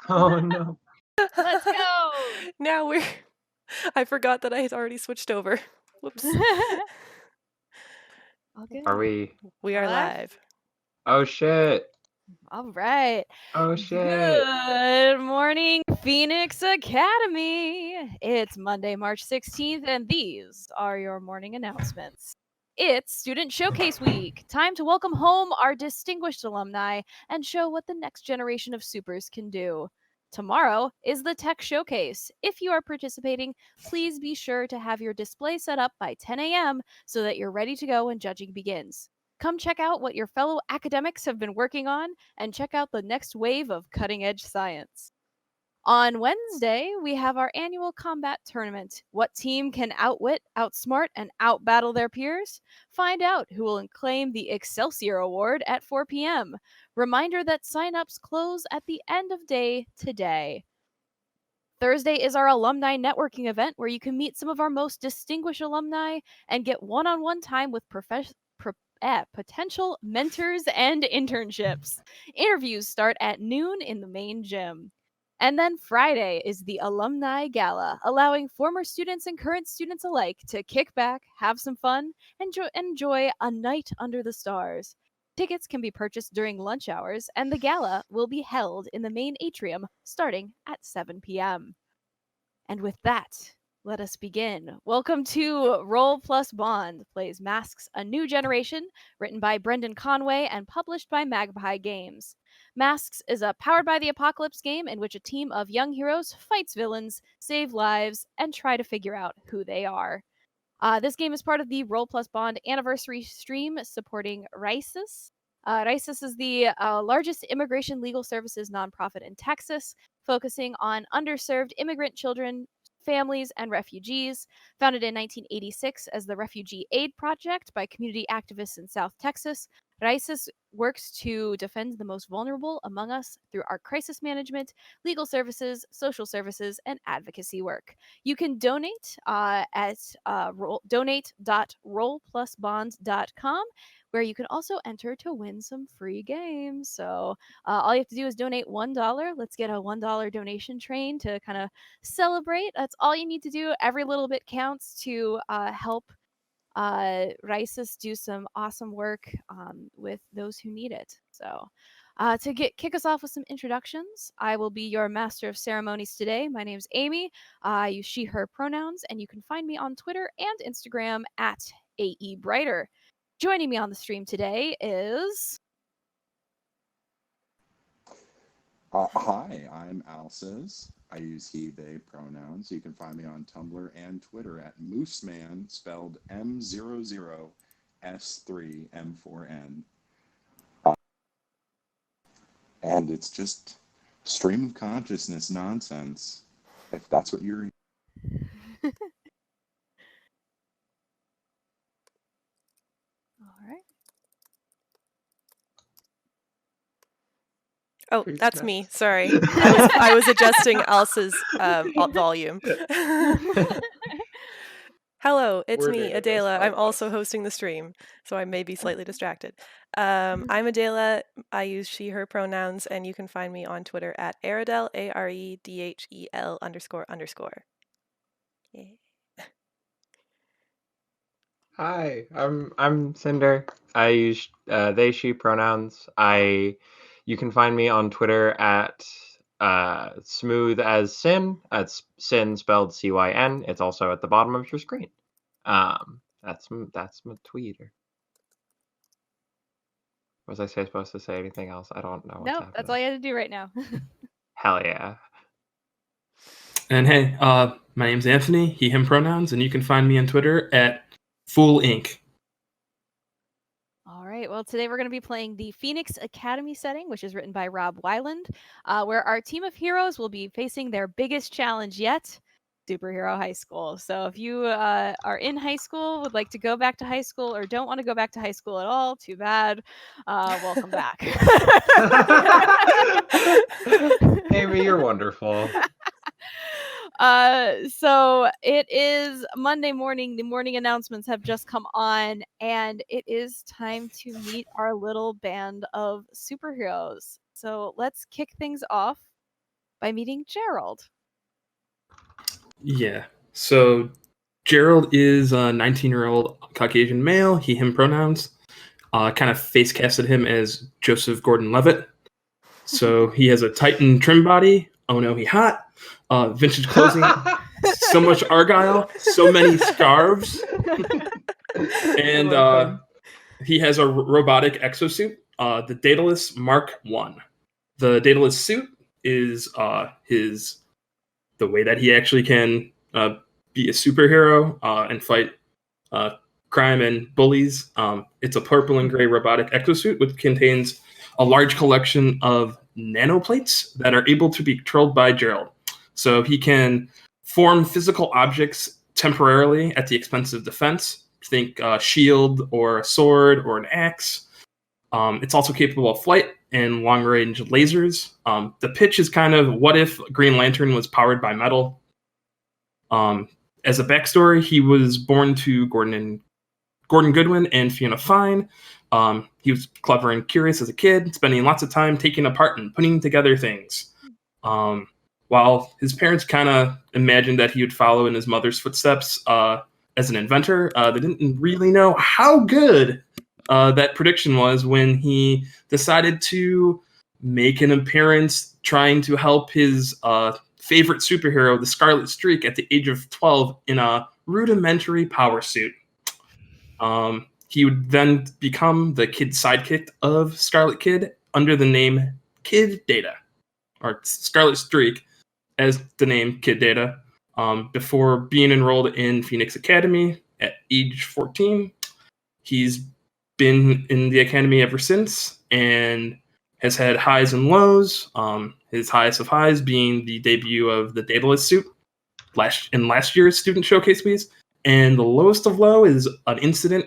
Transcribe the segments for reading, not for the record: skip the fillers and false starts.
Oh no. Let's go. Now I forgot that I had already switched over. Whoops. All good. Are we? We are Live? live. Oh shit. All right. Oh shit. Good morning, Phoenix Academy. It's Monday, March 16th, and these are your morning announcements. It's Student Showcase Week. Time to welcome home our distinguished alumni and show what the next generation of supers can do. Tomorrow is the Tech Showcase. If you are participating, please be sure to have your display set up by 10 a.m. so that you're ready to go when judging begins. Come check out what your fellow academics have been working on and check out the next wave of cutting edge science. On Wednesday, we have our annual combat tournament. What team can outwit, outsmart, and outbattle their peers? Find out who will claim the Excelsior Award at 4 p.m. Reminder that signups close at the end of day today. Thursday is our alumni networking event where you can meet some of our most distinguished alumni and get one-on-one time with potential mentors and internships. Interviews start at noon in the main gym. And then Friday is the Alumni Gala, allowing former students and current students alike to kick back, have some fun, and enjoy a night under the stars. Tickets can be purchased during lunch hours, and the gala will be held in the main atrium starting at 7 p.m. And with that, let us begin. Welcome to Roll Plus Bond Plays Masks, a New Generation, written by Brendan Conway and published by Magpie Games. Masks is a Powered by the Apocalypse game in which a team of young heroes fights villains, save lives, and try to figure out who they are. This game is part of the Roll Plus Bond anniversary stream supporting RISIS. RISIS is the largest immigration legal services nonprofit in Texas, focusing on underserved immigrant children, families, and refugees. Founded in 1986 as the Refugee Aid Project by community activists in South Texas, RISIS works to defend the most vulnerable among us through our crisis management, legal services, social services, and advocacy work. You can donate at donate.rollplusbonds.com, where you can also enter to win some free games. So all you have to do is donate $1. Let's get a $1 donation train to kind of celebrate. That's all you need to do. Every little bit counts to help RISIS do some awesome work with those who need it. So to kick us off with some introductions, I will be your master of ceremonies today. My name's Amy. I use she, her pronouns, and you can find me on Twitter and Instagram at AEBrighter. Joining me on the stream today is... Hi, I'm Alces. I use he, they pronouns. You can find me on Tumblr and Twitter at Mooseman, spelled M00S3M4N. And it's just stream of consciousness nonsense, if that's what you're... All right. Oh, that's me. Sorry. I was adjusting Alce's volume. Hello, it's me, Adela. I'm also hosting the stream, so I may be slightly distracted. I'm Adela. I use she, her pronouns, and you can find me on Twitter at Aredel, AREDHEL __. Yeah. Hi, I'm Cynder. I use they she pronouns. You can find me on Twitter at smooth as sin. That's sin spelled CYN. It's also at the bottom of your screen. That's my Twitter. Was I supposed to say anything else? I don't know what's happening. That's all you had to do right now. Hell yeah. And hey, my name's Anthony, he, him pronouns, and you can find me on Twitter at Fool Inc. All right, well, today we're going to be playing the Phoenix Academy setting, which is written by Rob Weiland, where our team of heroes will be facing their biggest challenge yet, superhero high school. So if you are in high school, would like to go back to high school, or don't want to go back to high school at all, too bad. Welcome back. Amy, you're wonderful. So it is Monday morning. The morning announcements have just come on, and it is time to meet our little band of superheroes. So let's kick things off by meeting Gerald. Yeah. So Gerald is a 19-year-old Caucasian male, he, him pronouns. Kind of face casted him as Joseph Gordon-Levitt. So he has a tight and trim body. Oh no, he hot. Vintage clothing. So much Argyle. So many scarves. And he has a robotic exosuit, the Daedalus Mark I. The Daedalus suit is the way that he actually can be a superhero and fight crime and bullies. It's a purple and gray robotic exosuit which contains a large collection of nanoplates that are able to be controlled by Gerald. So he can form physical objects temporarily at the expense of defense. Think shield or a sword or an axe. It's also capable of flight and long-range lasers. The pitch is kind of what if Green Lantern was powered by metal. As a backstory, he was born to Gordon Goodwin and Fiona Fine. He was clever and curious as a kid, spending lots of time taking apart and putting together things. While his parents kind of imagined that he would follow in his mother's footsteps as an inventor, they didn't really know how good that prediction was when he decided to make an appearance trying to help his favorite superhero, the Scarlet Streak, at the age of 12 in a rudimentary power suit. He would then become the kid sidekick of Scarlet Kid under the name Kid Data, or Scarlet Streak as the name Kid Data, before being enrolled in Phoenix Academy at age 14. He's been in the academy ever since and has had highs and lows. His highest of highs being the debut of the Daedalus suit in last year's student showcase weeks, and the lowest of low is an incident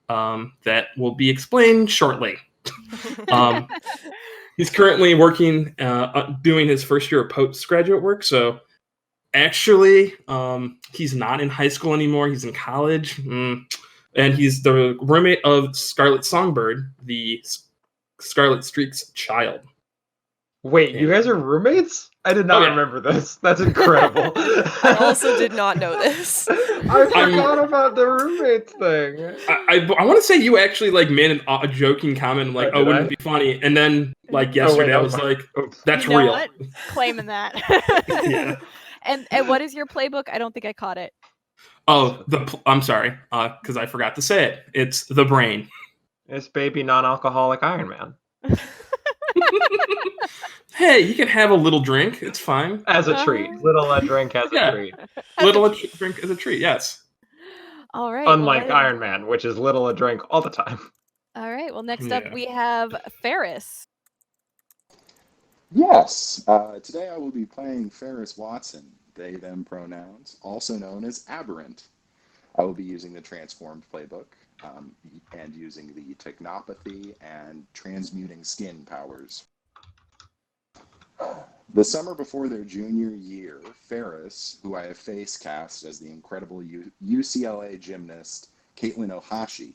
that will be explained shortly. He's currently working, doing his first year of postgraduate work. So actually, he's not in high school anymore. He's in college. And he's the roommate of Scarlet Songbird, the Scarlet Streak's child. Wait, you guys are roommates? I did not remember this. That's incredible. I also did not know this. I forgot about the roommates thing. I want to say you actually made a joking comment like, "Oh, wouldn't it be funny?" And then yesterday I was like, "That's real." What? Claiming that. Yeah. And what is your playbook? I don't think I caught it. Oh, I'm sorry, because I forgot to say it. It's the brain. It's baby non-alcoholic Iron Man. Hey, you can have a little drink. It's fine. As a treat. Little drink as a treat. Little drink as a treat, yes. All right. Unlike Iron Man, which is little a drink all the time. All right. Well, next up we have Ferris. Yes. Today I will be playing Ferris Watson, they, them pronouns, also known as Aberrant. I will be using the Transformed playbook and using the Technopathy and Transmuting Skin powers. The summer before their junior year, Ferris, who I have face cast as the incredible UCLA gymnast Caitlin Ohashi,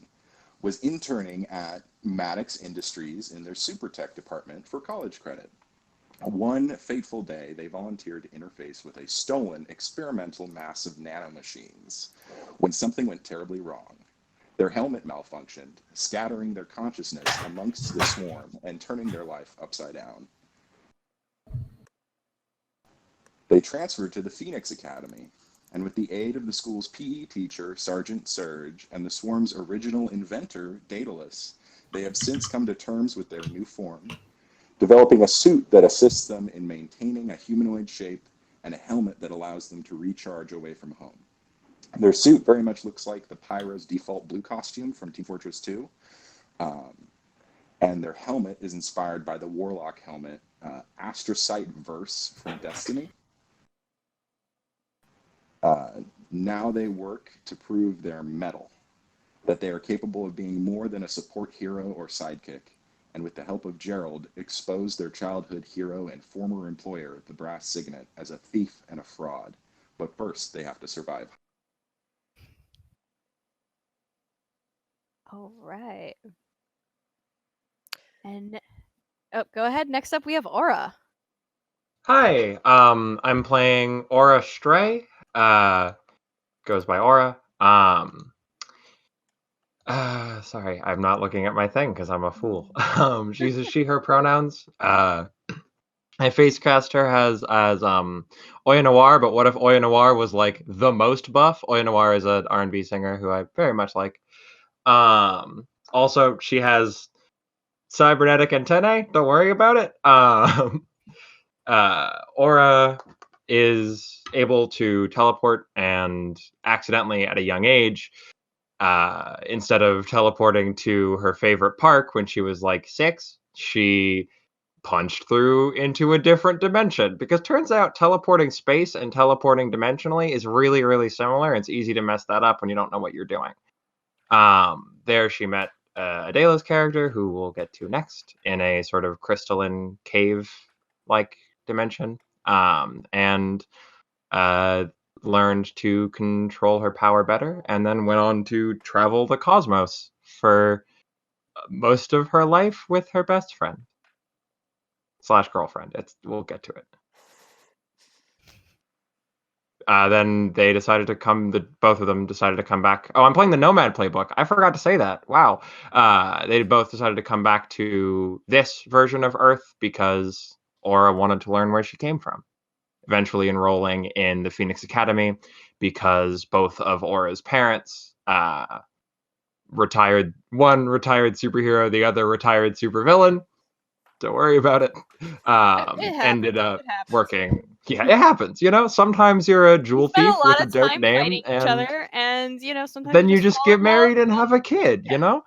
was interning at Maddox Industries in their super tech department for college credit. One fateful day, they volunteered to interface with a stolen experimental mass of nanomachines when something went terribly wrong. Their helmet malfunctioned, scattering their consciousness amongst the swarm and turning their life upside down. They transferred to the Phoenix Academy, and with the aid of the school's PE teacher, Sergeant Surge, and the swarm's original inventor, Daedalus, they have since come to terms with their new form, developing a suit that assists them in maintaining a humanoid shape and a helmet that allows them to recharge away from home. Their suit very much looks like the Pyro's default blue costume from Team Fortress 2, and their helmet is inspired by the Warlock helmet, Astrocyte Verse from Destiny. Now they work to prove their mettle, that they are capable of being more than a support hero or sidekick, and with the help of Gerald, expose their childhood hero and former employer, the Brass Signet, as a thief and a fraud. But first, they have to survive. All right. And go ahead. Next up, we have Aura. Hi, I'm playing Aura Stray. Goes by Aura. Sorry, I'm not looking at my thing because I'm a fool. She uses she/her pronouns. I face cast her as Oya Noir, but what if Oya Noir was like the most buff? Oya Noir is an R&B singer who I very much like. Also, she has cybernetic antennae. Don't worry about it. Aura is able to teleport, and accidentally at a young age, instead of teleporting to her favorite park when she was like 6, she punched through into a different dimension, because turns out teleporting space and teleporting dimensionally is really, really similar. It's easy to mess that up when you don't know what you're doing. There she met Adela's character, who we'll get to next, in a sort of crystalline cave-like dimension, and learned to control her power better, and then went on to travel the cosmos for most of her life with her best friend / girlfriend. We'll get to it. Then they decided to both of them decided to come back. Oh, I'm playing the Nomad playbook. I forgot to say that. Wow. They both decided to come back to this version of Earth because Aura wanted to learn where she came from. Eventually enrolling in the Phoenix Academy because both of Aura's parents, retired superhero, the other retired supervillain. Don't worry about it. Ended up working. Yeah, it happens. Sometimes you're a jewel thief with a dope name, each other, and sometimes then you just get married and have a kid. Yeah.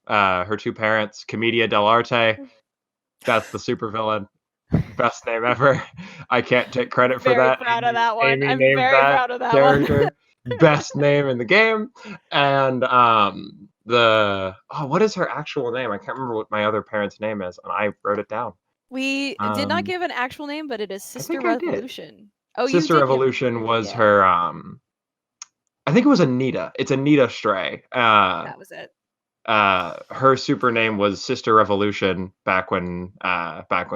Her two parents, Commedia dell'arte. That's the supervillain. Best name ever. I can't take credit for that. Proud of that one. Amy I'm named very that proud of that character. one. Best name in the game. And what is her actual name? I can't remember what my other parent's name is, and I wrote it down. We did not give an actual name, but it is Sister Revolution. Oh, Sister Revolution was her. I think it was Anita. It's Anita Stray. That was it. Her super name was Sister Revolution back when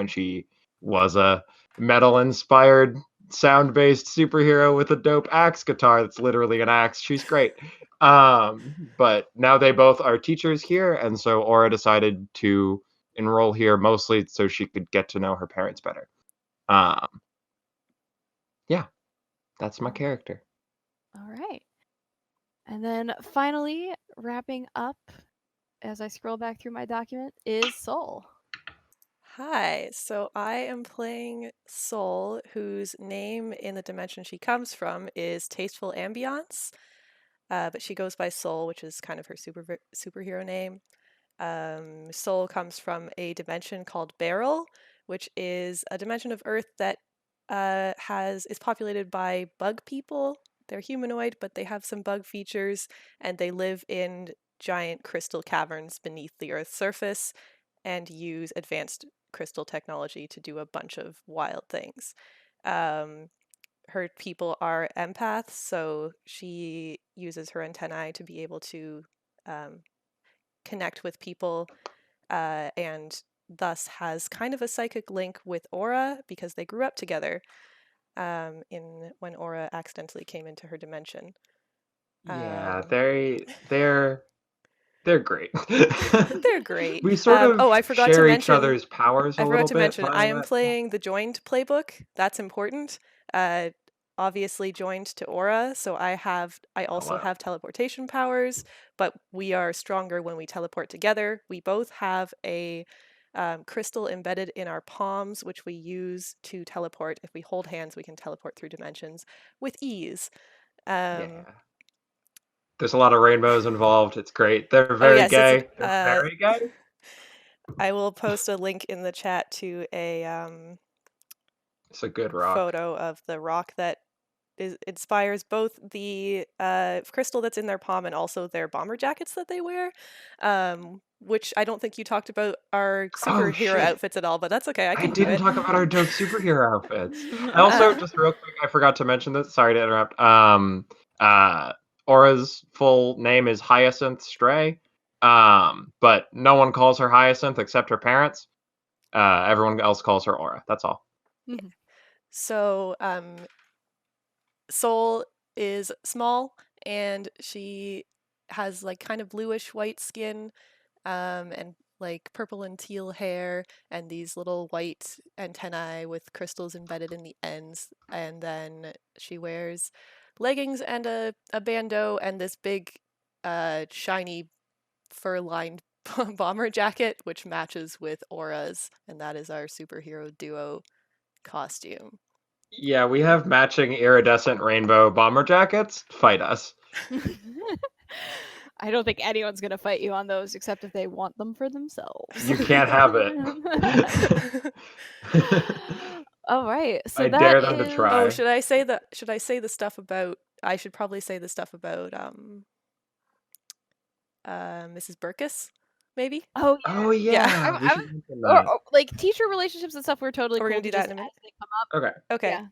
she was a metal-inspired sound-based superhero with a dope axe guitar that's literally an axe. She's great. But now they both are teachers here, and so Aura decided to enroll here mostly so she could get to know her parents better. Yeah, that's my character. All right. And then finally, wrapping up, as I scroll back through my document, is Soul. Hi, so I am playing Soul, whose name in the dimension she comes from is Tasteful Ambiance, but she goes by Soul, which is kind of her superhero name. Soul comes from a dimension called Beryl, which is a dimension of Earth that is populated by bug people. They're humanoid, but they have some bug features, and they live in giant crystal caverns beneath the Earth's surface and use advanced crystal technology to do a bunch of wild things. Her people are empaths, so she uses her antennae to be able to connect with people, and thus has kind of a psychic link with Aura because they grew up together when Aura accidentally came into her dimension. Yeah, they're great. They're great. We sort of I forgot share to each other's powers a little bit. I forgot to mention, I am playing the joined playbook. That's important. Obviously joined to Aura, so I also have teleportation powers, but we are stronger when we teleport together. We both have a crystal embedded in our palms, which we use to teleport. If we hold hands, we can teleport through dimensions with ease. Yeah. There's a lot of rainbows involved. It's great. They're very gay. They're very gay. I will post a link in the chat to it's a good rock. Photo of the rock that inspires both the crystal that's in their palm and also their bomber jackets that they wear, which I don't think you talked about our superhero outfits at all, but that's okay. I didn't talk about our dope superhero outfits. I also, just real quick, I forgot to mention this. Sorry to interrupt. Aura's full name is Hyacinth Stray, but no one calls her Hyacinth except her parents. Everyone else calls her Aura. That's all. Mhm. So, Soul is small, and she has like kind of bluish white skin, and like purple and teal hair, and these little white antennae with crystals embedded in the ends. And then she wears leggings and a bandeau and this big, shiny fur-lined bomber jacket, which matches with Aura's, and that is our superhero duo costume. Yeah, we have matching iridescent rainbow bomber jackets. Fight us. I don't think anyone's gonna fight you on those except if they want them for themselves. You can't have it. All right, so I that dare them to is- try. Oh, should I say the stuff about? I should probably say the stuff about Mrs. Burkus, maybe. Oh yeah. Oh yeah, I- we I should mention Or, that. like teacher relationships and stuff, we're totally We're cool gonna do to that just in a minute. as they come up. Okay. Okay. Yeah.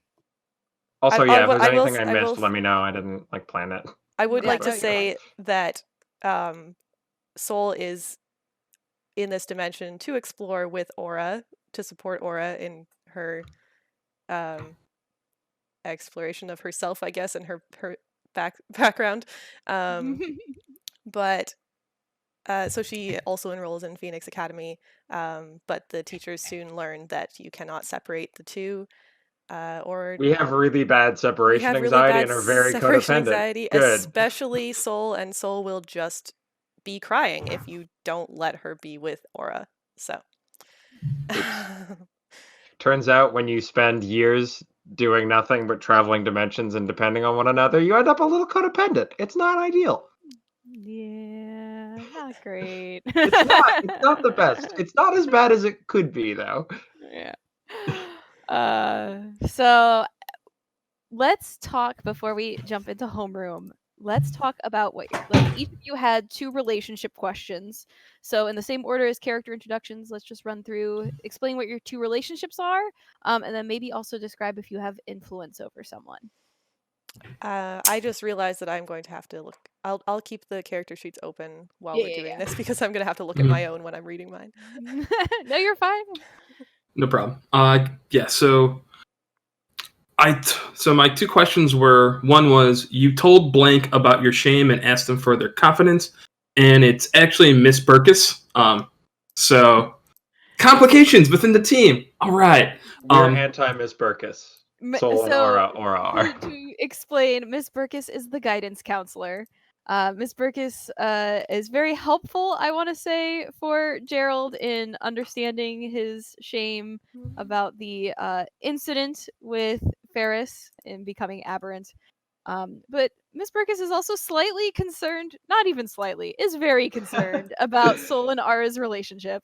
Also, I yeah, if will- there's I will anything I s- I missed, will- let me know. I didn't like plan it. I would Yeah, like no, to you're say that Soul is in this dimension to explore with Aura, to support Aura in her exploration of herself, I guess, and her background. But so she also enrolls in Phoenix Academy, but the teachers soon learn that you cannot separate the two, or We have really bad we separation have really anxiety bad and are very separation codependent. anxiety, Good. especially Soul, and Soul will just be crying if you don't let her be with Aura. So Turns out when you spend years doing nothing but traveling dimensions and depending on one another, you end up a little codependent. It's not ideal. Yeah, not great. It's not. It's not the best. It's not as bad as it could be, though. Yeah. So let's talk before we jump into homeroom. Let's talk about what like each of you had 2 relationship questions. So in the same order as character introductions, let's just run through, explain what your 2 relationships are, and then maybe also describe if you have influence over someone. I just realized that I'm going to have to look. I'll keep the character sheets open while Yeah, we're yeah, doing yeah. this because I'm gonna have to look at my own when I'm reading mine. No, you're fine. No problem. Yeah. So so my 2 questions were: one was you told blank about your shame and asked them for their confidence, and it's actually Miss Burkus. So complications within the team. All right. We're anti-Miss Burkus. Soul and Aura are. To explain, Miss Burkus is the guidance counselor. Miss Burkus is very helpful, I want to say, for Gerald in understanding his shame about the incident with Ferris and becoming aberrant. But Miss Burkus is also slightly concerned, not even slightly, is very concerned about Soul and Ara's relationship.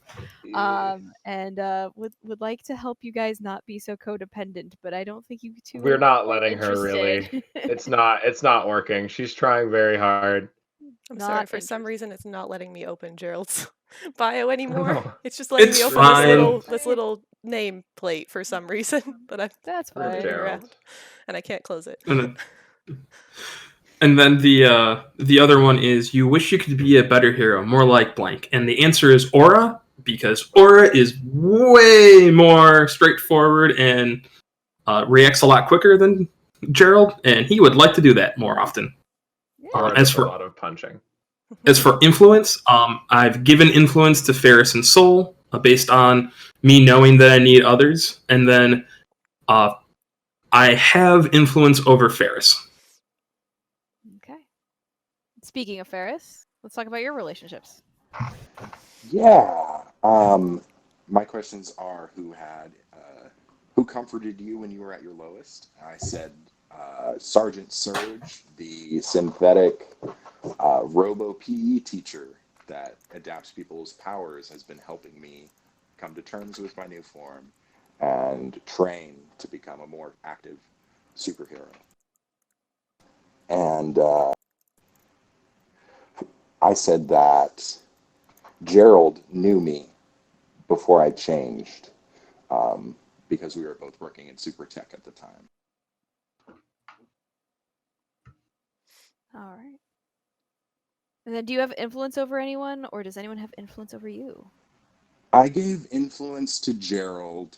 And would like to help you guys not be so codependent, but I don't think you two We're are not quite letting her really. interested. It's not working. She's trying very hard. I'm sorry. Not For some interested. reason, it's not letting me open Gerald's bio anymore. No. It's just letting It's me open fine. this little name plate for some reason that I'm That's Poor fine. moving Gerald. around, and I can't close it. And then the other one is you wish you could be a better hero, more like blank. And the answer is Aura, because Aura is way more straightforward and reacts a lot quicker than Gerald, and he would like to do that more often. Yeah. Aura As does a for lot of punching. as for influence, I've given influence to Ferris and Soul based on me knowing that I need others, and then I have influence over Ferris. Okay. Speaking of Ferris, let's talk about your relationships. Yeah. My questions are: who comforted you when you were at your lowest? I said Sergeant Surge, the synthetic robo PE teacher that adapts people's powers, has been helping me come to terms with my new form and train to become a more active superhero. And I said that Gerald knew me before I changed, because we were both working in super tech at the time. All right. And then do you have influence over anyone, or does anyone have influence over you? I gave influence to Gerald,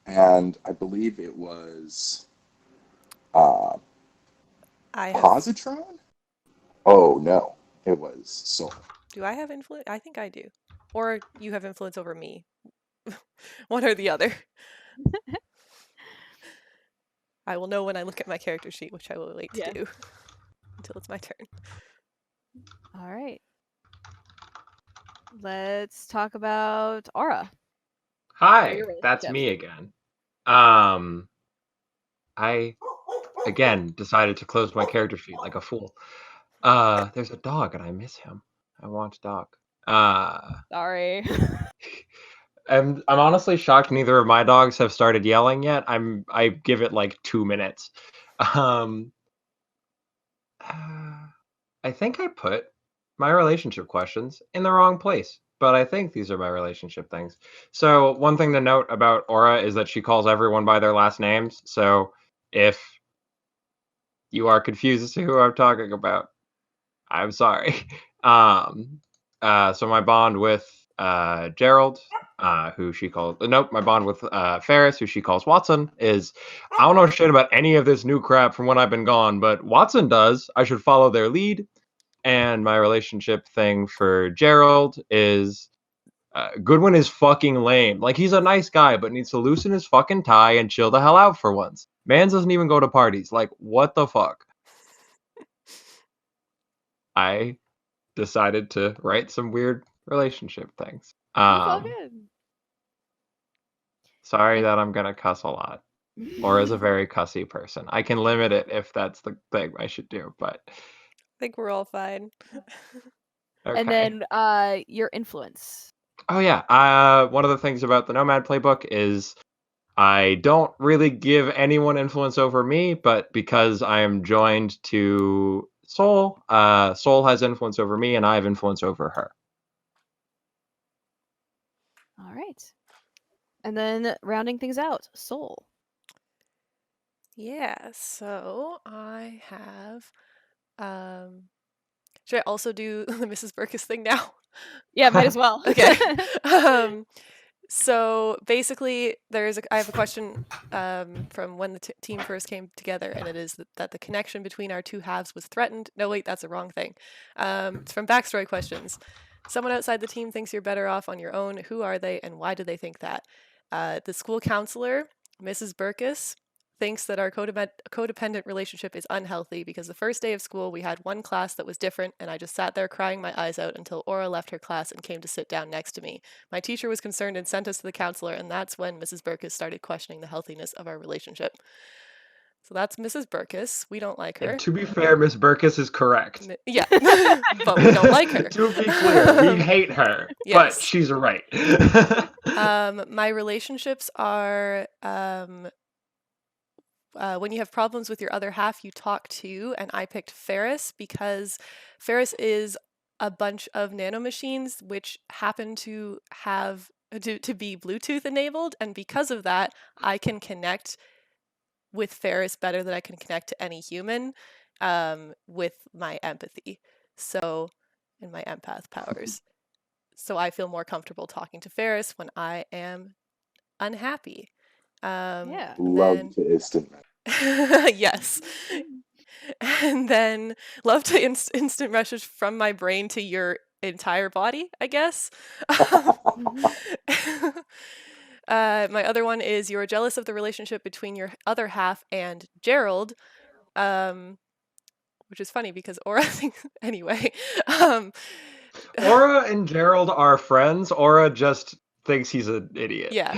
and I believe it was Positron? Oh, no. It was Soul. Do I have influence? I think I do. Or you have influence over me. One or the other. I will know when I look at my character sheet, which I will wait to do until it's my turn. All right. Let's talk about Aura. Hi, that's me again. I again decided to close my character sheet like a fool. There's a dog and I miss him. I want a dog. Sorry. I'm honestly shocked neither of my dogs have started yelling yet. I give it like 2 minutes. I think I put my relationship questions in the wrong place, but I think these are my relationship things. So one thing to note about Aura is that she calls everyone by their last names. So if you are confused as to who I'm talking about, I'm sorry. So my bond with Gerald, who she calls my bond with Ferris, who she calls Watson, is I don't know shit about any of this new crap from when I've been gone, but Watson does. I should follow their lead. And my relationship thing for Gerald is Goodwin is fucking lame. Like, he's a nice guy, but needs to loosen his fucking tie and chill the hell out for once. Man doesn't even go to parties. Like, what the fuck? I decided to write some weird relationship things. Sorry that I'm gonna cuss a lot. Or as a very cussy person. I can limit it if that's the thing I should do, but I think we're all fine. Okay. And then your influence. Oh yeah. One of the things about the Nomad playbook is I don't really give anyone influence over me, but because I am joined to Soul, Soul has influence over me and I have influence over her. All right. And then rounding things out, Soul. Yeah, so I have should I also do the Mrs. Burkus thing now? Yeah, might as well. Okay. So basically, I have a question from when the team first came together, and it is that the connection between our two halves was threatened. No, wait, that's the wrong thing. It's from backstory questions. Someone outside the team thinks you're better off on your own. Who are they, and why do they think that? The school counselor, Mrs. Burkus, thinks that our codependent relationship is unhealthy because the first day of school we had one class that was different and I just sat there crying my eyes out until Aura left her class and came to sit down next to me. My teacher was concerned and sent us to the counselor, and that's when Mrs. Burkus started questioning the healthiness of our relationship. So that's Mrs. Burkus. We don't like her. And to be fair, Miss Burkus is correct. Yeah, but we don't like her. To be clear, we hate her, yes. But she's right. My relationships are when you have problems with your other half, you talk to, and I picked Ferris because Ferris is a bunch of nanomachines which happen to have to be Bluetooth enabled, and because of that, I can connect with Ferris better than I can connect to any human with my empathy. So, and my empath powers. So I feel more comfortable talking to Ferris when I am unhappy. Love to instant. Yes. And then love to instant message from my brain to your entire body, I guess. My other one is you are jealous of the relationship between your other half and Gerald, which is funny because Aura thinks anyway. Aura and Gerald are friends. Aura just thinks he's an idiot. Yeah.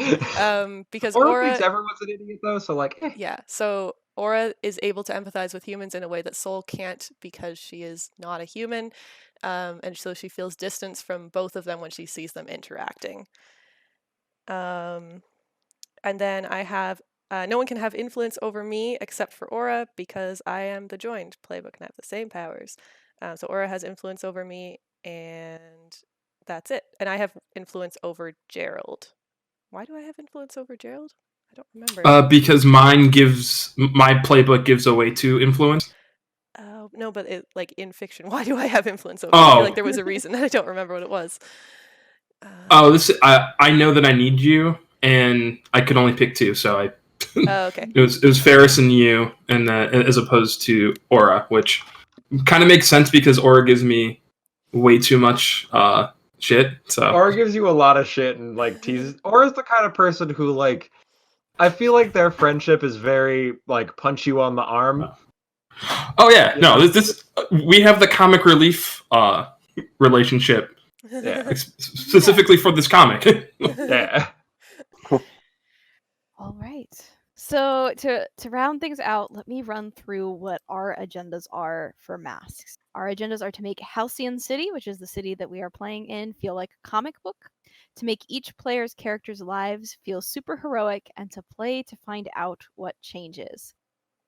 Because Aura thinks everyone's an idiot though, so like Yeah. So Aura is able to empathize with humans in a way that Soul can't because she is not a human. And so she feels distance from both of them when she sees them interacting. And then I have no one can have influence over me except for Aura because I am the joined playbook and I have the same powers. So Aura has influence over me, and that's it. And I have influence over Gerald. Why do I have influence over Gerald? I don't remember. Because my playbook gives away to influence. No, but like in fiction, why do I have influence over? I feel like there was a reason. I don't remember what it was. I know that I need you, and I could only pick two, so I. Oh, okay. It was Ferris and you, and as opposed to Aura, which kind of makes sense because Aura gives me way too much shit. So Aura gives you a lot of shit and like teases. Aura's the kind of person who like. I feel like their friendship is very like punch you on the arm. Oh yeah, no, this we have the comic relief relationship specifically for this comic. Yeah. All right. So to round things out, let me run through what our agendas are for masks. Our agendas are to make Halcyon City, which is the city that we are playing in, feel like a comic book, to make each player's characters' lives feel super heroic, and to play to find out what changes.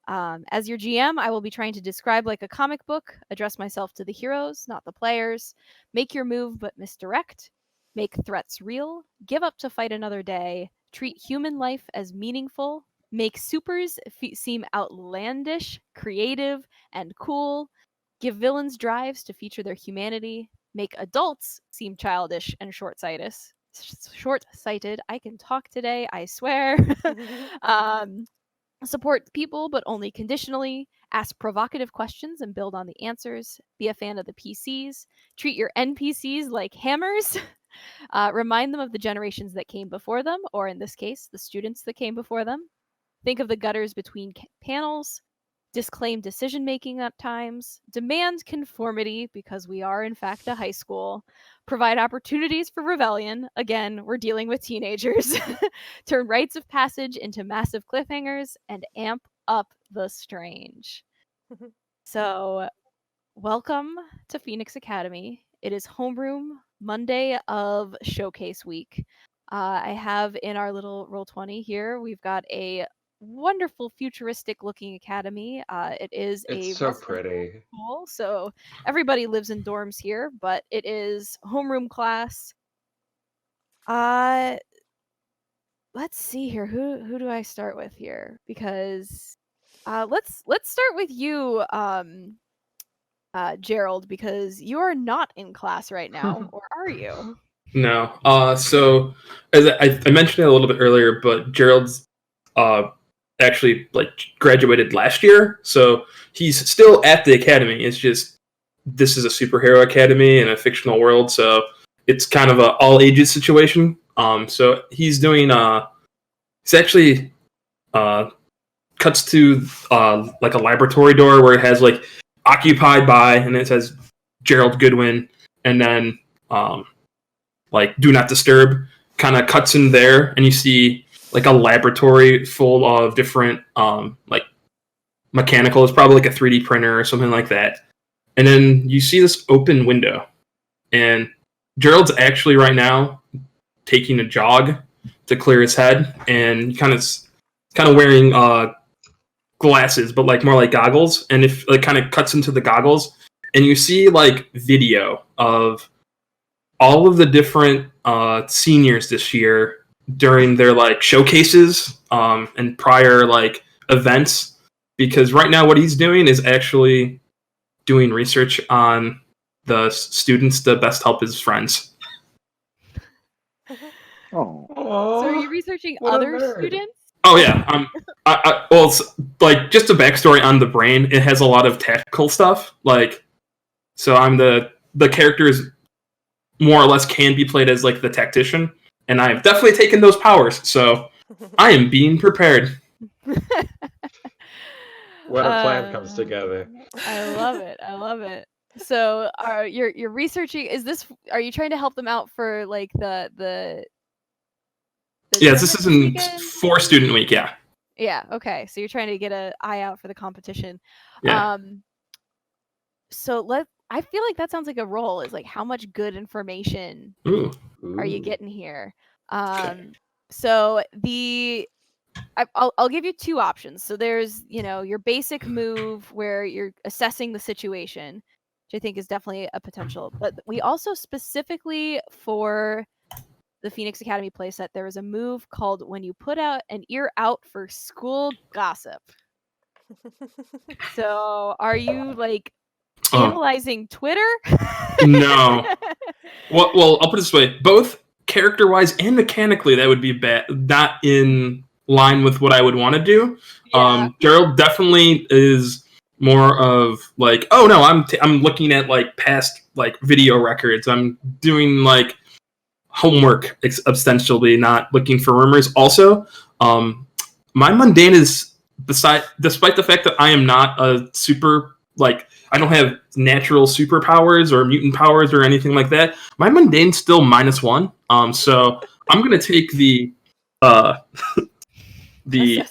As your GM, I will be trying to describe like a comic book, address myself to the heroes, not the players, make your move but misdirect, make threats real, give up to fight another day, treat human life as meaningful, make supers seem outlandish, creative, and cool, give villains drives to feature their humanity, make adults seem childish and short-sighted. I can talk today, I swear. Support people, but only conditionally. Ask provocative questions and build on the answers. Be a fan of the PCs. Treat your NPCs like hammers. Remind them of the generations that came before them, or in this case, the students that came before them. Think of the gutters between panels. Disclaim decision making at times. Demand conformity, because we are, in fact, a high school. Provide opportunities for rebellion. Again, we're dealing with teenagers. Turn rites of passage into massive cliffhangers, and amp up the strange. So, welcome to Phoenix Academy. It is homeroom Monday of showcase week. I have in our little Roll20 here, we've got a wonderful futuristic looking academy. It's so pretty. School, so everybody lives in dorms here, but it is homeroom class. Let's see here. Who do I start with here? Because let's start with you, Gerald, because you are not in class right now, or are you? No. So as I mentioned it a little bit earlier, but Gerald's actually like graduated last year, so he's still at the academy. It's just this is a superhero academy in a fictional world, so it's kind of a all ages situation. So he's doing he's actually cuts to like a laboratory door where it has like occupied by, and it says Gerald Goodwin, and then like do not disturb, kind of cuts in there, and you see like a laboratory full of different like mechanical. It's probably like a 3D printer or something like that. And then you see this open window, and Gerald's actually right now taking a jog to clear his head, and kind of wearing glasses, but like more like goggles. And if like kind of cuts into the goggles, and you see like video of all of the different seniors this year during their like showcases and prior like events, because right now what he's doing is actually doing research on the students to best help his friends. Oh, So are you researching other students? Oh yeah, well, it's, like just a backstory on the brain. It has a lot of tactical stuff, like so I'm the characters more or less can be played as like the tactician, and I have definitely taken those powers, so I am being prepared. When a plan comes together. I love it. So you're researching, are you trying to help them out for like the Yes, this is in for student week, yeah. Yeah, okay. So you're trying to get an eye out for the competition. Yeah. So I feel like that sounds like a role, is like how much good information are you getting here? Okay. So I'll give you two options. So there's, your basic move where you're assessing the situation, which I think is definitely a potential. But we also specifically for the Phoenix Academy playset, there was a move called when you put out an ear out for school gossip. So are you like analyzing Twitter? No. Well, I'll put it this way: both character-wise and mechanically, that would be bad. Not in line with what I would want to do. Yeah. Gerald definitely is more of like, oh no, I'm looking at like past like video records. I'm doing like homework ostensibly, not looking for rumors. Also, my mundane is despite the fact that I am not a super like I don't have natural superpowers or mutant powers or anything like that. My mundane's still -1. So I'm gonna take the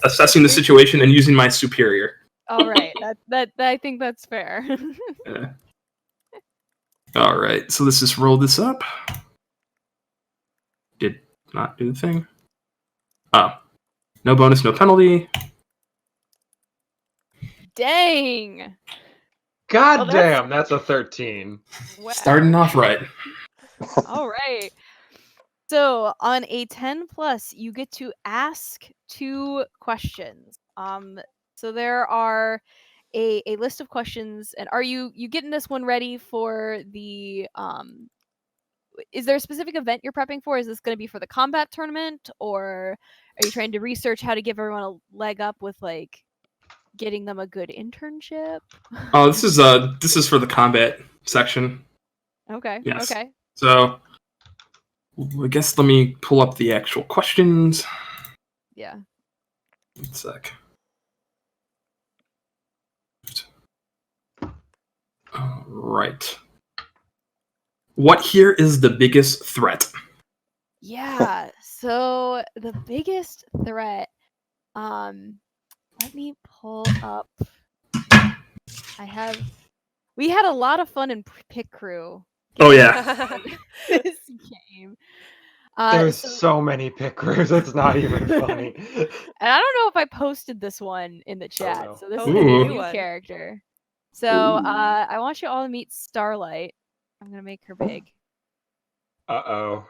assessing the situation and using my superior. All right, that I think that's fair. Yeah. All right, so let's just roll this up. Did not do the thing. Oh, no bonus, no penalty. Dang. God Well, damn, that's a 13. Wow. Starting off right. All right. So on a 10 plus, you get to ask 2 questions. So there are a list of questions, and are you getting this one ready for the is there a specific event you're prepping for? Is this going to be for the combat tournament, or are you trying to research how to give everyone a leg up with like getting them a good internship? Oh, this is for the combat section. Okay. Yes. Okay. So I guess let me pull up the actual questions. Yeah. 1 sec. All right. What here is the biggest threat? Yeah. So the biggest threat, let me pull up. We had a lot of fun in Pit Crew. Oh yeah. This game. There's so many pit crews, it's not even funny. And I don't know if I posted this one in the chat. no. So this Oh, is a Ooh. new one. character. So Ooh. I want you all to meet Starlight. I'm gonna make her big. Uh-oh.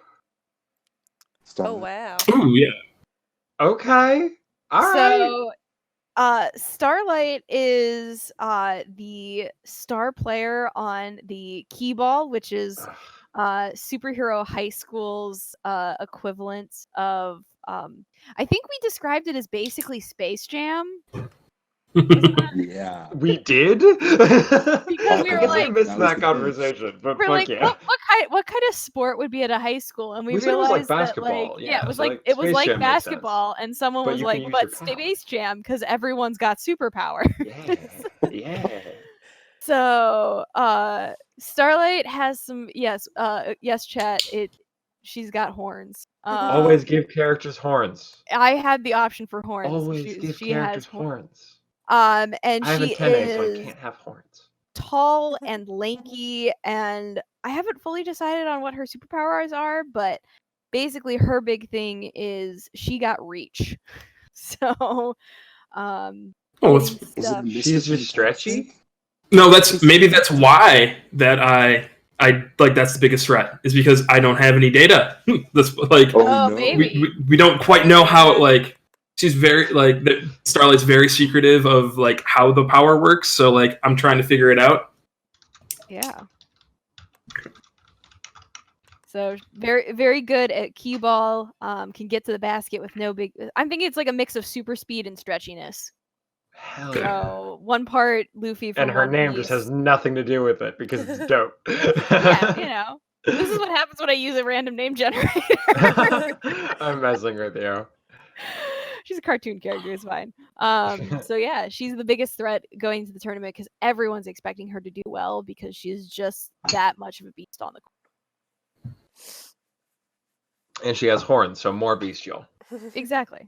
Oh wow. Ooh yeah. Okay. All right. So Starlight is the star player on the Keyball, which is superhero high school's equivalent of I think we described it as basically Space Jam. Yeah. We did? Because we I were guess I like- missed That was that the conversation, but We're fuck like, yeah. what kind of sport would be at a high school? And we We said it was realized like that basketball, like yeah, it was so, like like, it was Space like Jam makes sense. basketball, and someone But was you can like, use but your power. Space Jam because everyone's got superpower. Yeah. Yeah. So Starlight has some yes chat, she's got horns. Always give characters horns. I had the option for horns. Always give She has characters horns. and I have she antennae, so I is can't have horns. tall and lanky, and I haven't fully decided on what her superpowers are, but basically her big thing is she got reach. So Oh, getting that's, Is stuff. it She's just stretchy? no, that's why that I like that's the biggest threat is because I don't have any data. That's like Oh, no. baby. we don't quite know how like she's very like Starlight's very secretive of like how the power works, so like I'm trying to figure it out. Yeah. So very very good at key ball. Can get to the basket with no big. I'm thinking it's like a mix of super speed and stretchiness. Hell yeah. So one part Luffy from And her One name Piece. just has nothing to do with it because it's dope. Yeah, you know. This is what happens when I use a random name generator. I'm messing with you. She's a cartoon character, it's fine. So yeah, she's the biggest threat going to the tournament because everyone's expecting her to do well because she's just that much of a beast on the court. And she has horns, so more bestial. Exactly.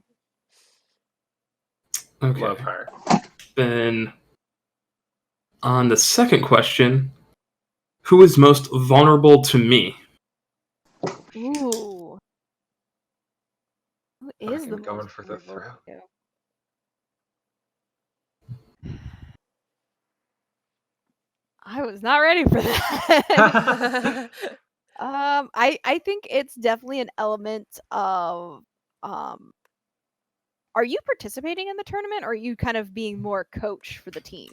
Okay. Love her. Then on the second question, who is most vulnerable to me? Ooh. Who is the Fucking going most for the vulnerable throat. to? I was not ready for that. I think it's definitely an element of are you participating in the tournament or are you kind of being more coach for the team?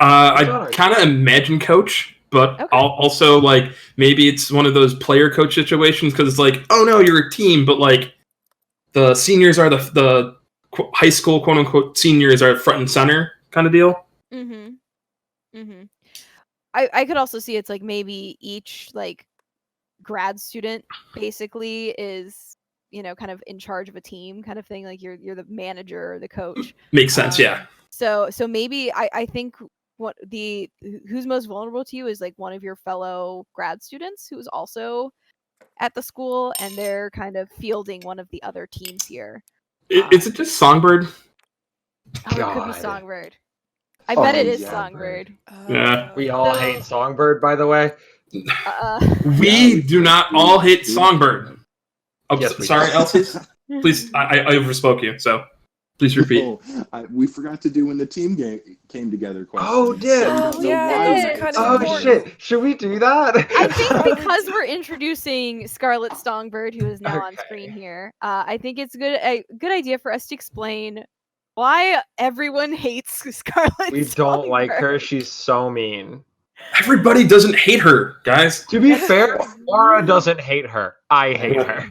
I kind of imagine coach But Okay. also, like, maybe it's one of those player coach situations because it's like, oh no, you're a team, but like the seniors are the high school quote unquote seniors are front and center kind of deal. I could also see it's like maybe each like grad student basically is, you know, kind of in charge of a team kind of thing. Like you're the manager or the coach. Makes sense, yeah. So maybe I think who's most vulnerable to you is like one of your fellow grad students who is also at the school, and they're kind of fielding one of the other teams here. Is it just Songbird? Oh, it could be God. Songbird. I bet it is yeah. Songbird. Yeah. We all hate Songbird, by the way. We do not all hate Songbird. Oh, Yes, we sorry, do. Alces. Please, I overspoke you, so please repeat. We forgot to do when the team came together questions. Oh, did. So we don't know yeah, why those we are hate kind of Oh important. shit! Should we do that? I think because we're introducing Scarlet Songbird, who is now on Okay. screen here, I think it's a good idea for us to explain why everyone hates Scarlet We Songbird. don't like her. She's so mean. Everybody doesn't hate her, guys. To be fair, Aura doesn't hate her. I hate her.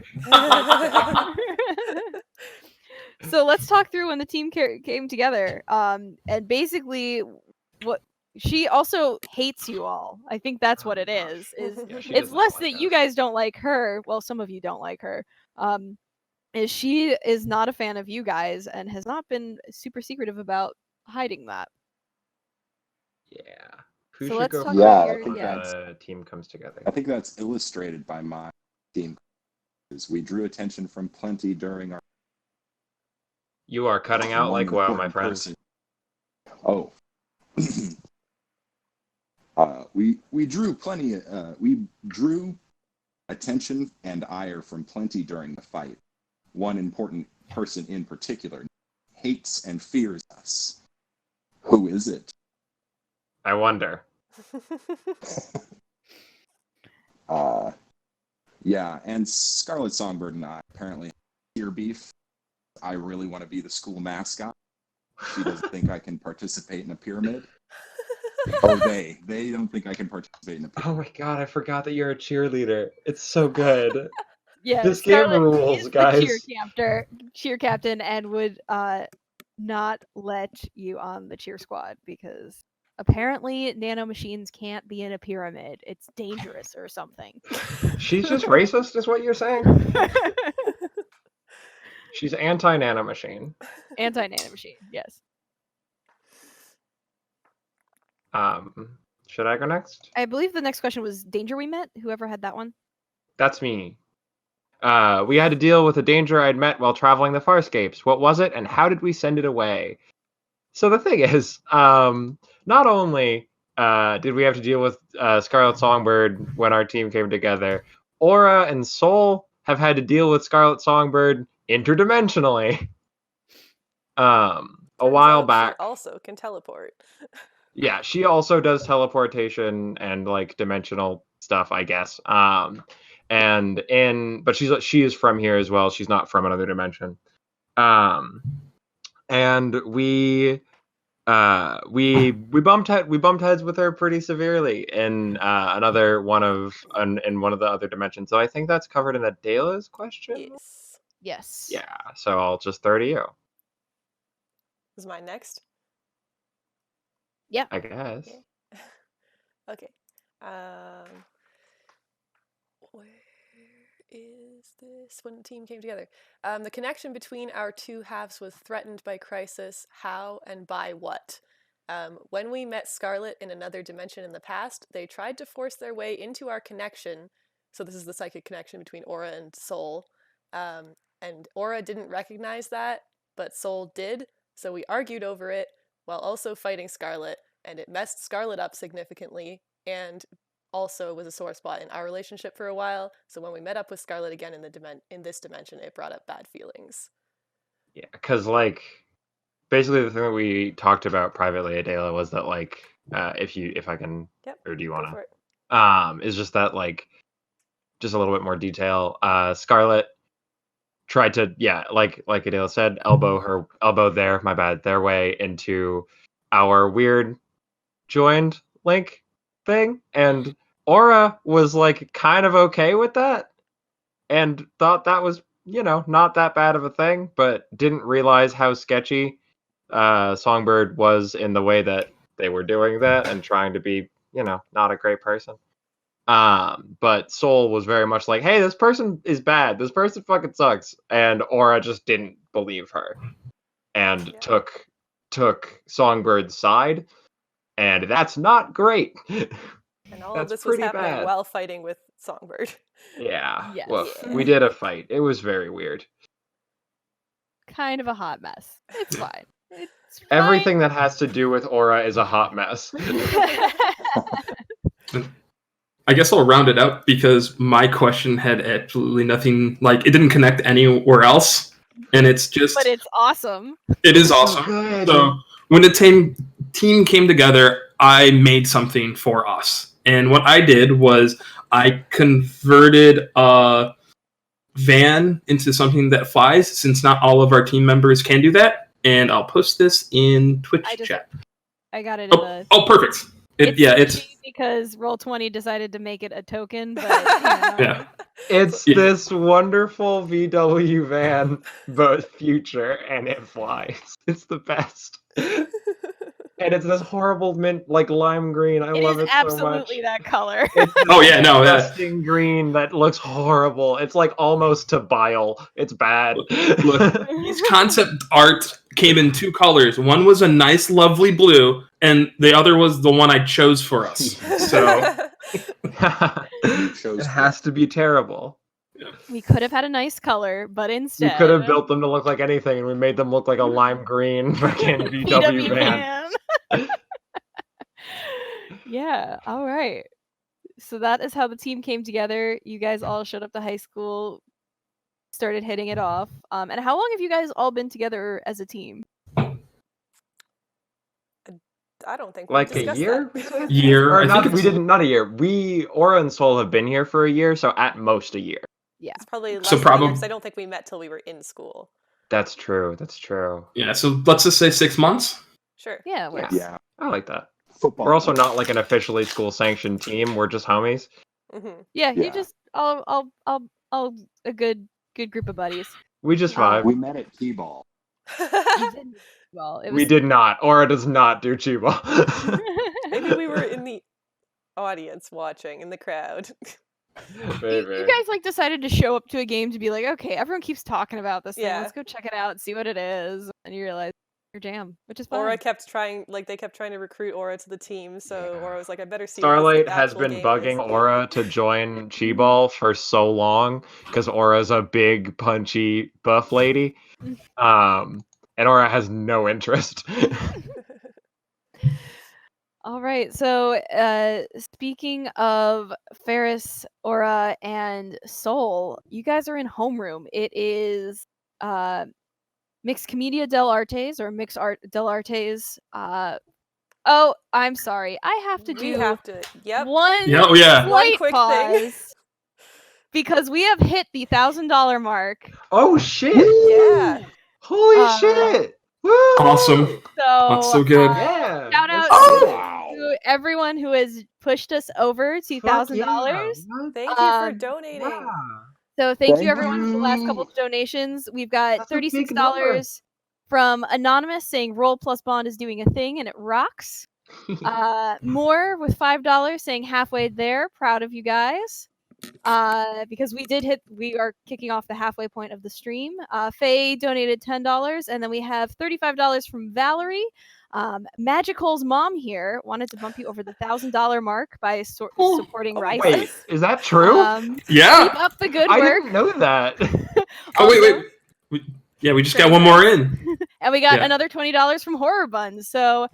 So let's talk through when the team came together. And basically, what she also hates you all. I think that's what it is. Yeah, she It's does not less like that you us. guys don't like her. Well, some of you don't like her. Is she is not a fan of you guys and has not been super secretive about hiding that. Yeah. Who So should let's go talk first about I your think yeah. the team comes together? I think that's illustrated by my team. We drew attention from plenty during our. You are cutting out one like wow, my important friend. person. Oh. We drew plenty. We drew attention and ire from plenty during the fight. One important person in particular hates and fears us. Who is it? I wonder. Yeah, and Scarlet Songbird and I apparently have ear beef. I really want to be the school mascot. She doesn't think I can participate in a pyramid. Or they don't think I can participate in a pyramid. Oh my god, I forgot that you're a cheerleader. It's so good. Yeah, This game Scarlet rules, is the guys. cheer captain, and would not let you on the cheer squad because apparently nano machines can't be in a pyramid. It's dangerous or something. She's just racist, is what you're saying? She's anti-nano machine. Anti-nano machine, yes. Should I go next? I believe the next question was danger we met. Whoever had that one. That's me. We had to deal with a danger I'd met while traveling the Farscapes. What was it, and how did we send it away? So the thing is, not only did we have to deal with Scarlet Songbird when our team came together, Aura and Soul have had to deal with Scarlet Songbird interdimensionally. A while back. She also can teleport. Yeah, she also does teleportation and like dimensional stuff, I guess. But she is from here as well. She's not from another dimension. And we bumped heads with her pretty severely in one of the other dimensions. So I think that's covered in Adela's question. Yes. Yeah. So I'll just throw to you. Is mine next? Yeah. I guess. Okay. Where is this? When the team came together. The connection between our two halves was threatened by crisis. How and by what? When we met Scarlet in another dimension in the past, they tried to force their way into our connection. So this is the psychic connection between Aura and Soul. And Aura didn't recognize that, but Soul did. So we argued over it while also fighting Scarlet, and it messed Scarlet up significantly, and also was a sore spot in our relationship for a while. So when we met up with Scarlet again in this dimension, it brought up bad feelings. Yeah, because like basically the thing that we talked about privately, Adela, was that like if I can, or do you want to? Is just that like just a little bit more detail. Scarlet tried to like Adela said, elbow their way into our weird joined link. thing, and Aura was like kind of okay with that and thought that was, not that bad of a thing, but didn't realize how sketchy Songbird was in the way that they were doing that and trying to be, not a great person. But Soul was very much like, hey, this person is bad. This person fucking sucks. And Aura just didn't believe her and took Songbird's side. And that's not great. And all of this was happening while fighting with Songbird. Yeah. Yes. Well, we did a fight. It was very weird. Kind of a hot mess. It's fine. It's fine. Everything that has to do with Aura is a hot mess. I guess I'll round it up because my question had absolutely nothing, like, it didn't connect anywhere else. And it's just... But it's awesome. It is awesome. So when the team came together, I made something for us. And what I did was I converted a van into something that flies, since not all of our team members can do that. And I'll post this in Twitch chat. I got it in the... Oh, perfect. It's because Roll20 decided to make it a token, but yeah. It's this wonderful VW van, but future, and it flies. It's the best. And it's this horrible mint, like lime green. I love it so much. It is absolutely that color. It's disgusting green that looks horrible. It's like almost to bile. It's bad. Look, these concept art came in two colors. One was a nice, lovely blue, and the other was the one I chose for us. So it has to be terrible. We could have had a nice color, but instead... We could have built them to look like anything, and we made them look like a lime green fucking VW van. Yeah, all right. So that is how the team came together. You guys all showed up to high school, started hitting it off. And how long have you guys all been together as a team? I don't think like a year. Year. Or not, we didn't. Not a year. Aura and Soul have been here for a year, so at most a year. Yeah, it's probably less than a year, because I don't think we met till we were in school. That's true. That's true. Yeah. So let's just say 6 months. Sure. Yeah. It works. Yeah. I like that. Football. We're also not like an officially school sanctioned team. We're just homies. Mm-hmm. Yeah. You just all a good group of buddies. We just vibe. We met at T-ball. Well, we did not. Aura does not do T-ball. Maybe we were in the audience watching in the crowd. You guys like decided to show up to a game to be like, okay, everyone keeps talking about this thing. Let's go check it out, see what it is, and you realize your jam, which is fun. Aura kept trying, they kept trying to recruit Aura to the team, so Aura was like, I better see. Starlight has been bugging Aura to join Chi-Ball for so long because Aura's a big, punchy, buff lady, and Aura has no interest. All right, so speaking of Ferris, Aura, and Soul, you guys are in homeroom. It is Mixed Comedia del Artes, or Mixed Art del Artes. Oh, I'm sorry. I have to do one slight quick pause thing. because we have hit the $1,000 mark. Oh, shit. Yeah. Holy shit. Woo! Awesome. That's so good. Yeah. Shout out to everyone who has pushed us over $2,000. Thank you for donating. Wow. So thank you everyone for the last couple of donations. We've got $36 from Anonymous saying Roll plus Bond is doing a thing and it rocks. More with $5 saying halfway there. Proud of you guys. Because we are kicking off the halfway point of the stream. Faye donated $10, and then we have $35 from Valerie. Magical's mom here wanted to bump you over the $1,000 mark by supporting Rice. Wait, is that true? Yeah. Keep up the good work. I didn't know that. Wait. We just got one more in. And we got another $20 from Horror Buns. So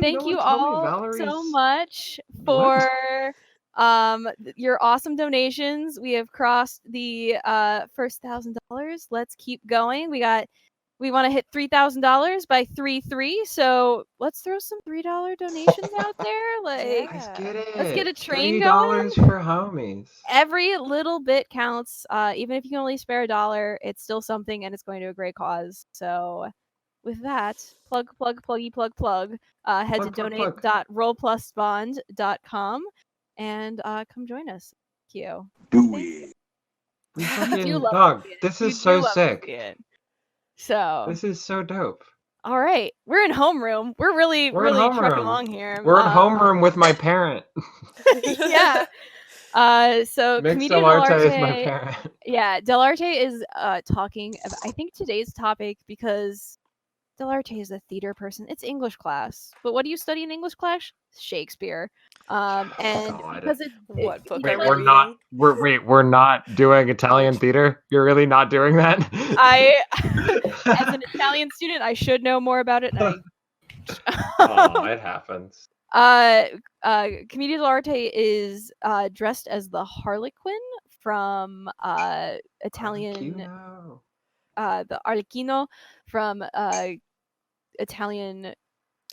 thank you all me so much for your awesome donations. We have crossed the first $1,000. Let's keep going. We want to hit $3,000 by 3/3. So let's throw some $3 donations out there. Let's get it. Let's get a train $3 going. for homies. Every little bit counts. Even if you can only spare $1, it's still something, and it's going to a great cause. So with that, plug, head Plug, to plug, plug. donate.rollplusbond.com and come join us. Thank you. Do Thank it. We You fucking do love dog. to see it. This You is do so love to sick. see it. So, This is so dope. all right, we're in homeroom. We're really, We're in really trucking homeroom. along here. We're in homeroom with my parent. Yeah. So Mix Commedia Delarte is my dell'arte. parent. Yeah, Dell'Arte is talking about, I think, today's topic, because Dell'Arte is a theater person. It's English class. But what do you study in English class? Shakespeare. And God. because it What book Wait, are we we're not. reading? We're not doing Italian theater. You're really not doing that. as an Italian student, I should know more about it. And Oh, it happens. Commedia dell'arte is dressed as the Harlequin from Italian, the Arlecchino from Italian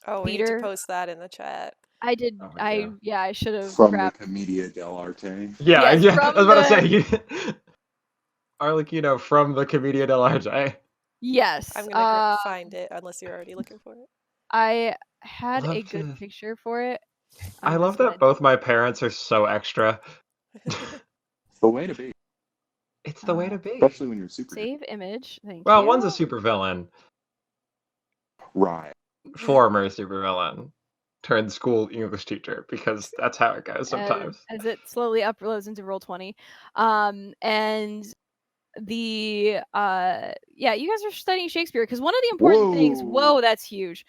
Oh, we need to theater. post that in the chat. I did. Oh, yeah. I should have From grabbed. the Commedia dell'arte. Yeah, Yes, yeah. I from was about to say Arlecchino from the Commedia dell'arte. Yes. I'm gonna find it, unless you're already looking for it. I had a Love good to- picture for it. I I'm love just gonna- that both my parents are so extra. It's the way to be, It's the way to be. especially when you're super. Save image. Thank Well, you. one's a supervillain, Right. former supervillain, turned school English teacher, because that's how it goes sometimes. As it slowly uploads into Roll20. And the yeah, you guys are studying Shakespeare, because one of the important things. Whoa, that's huge.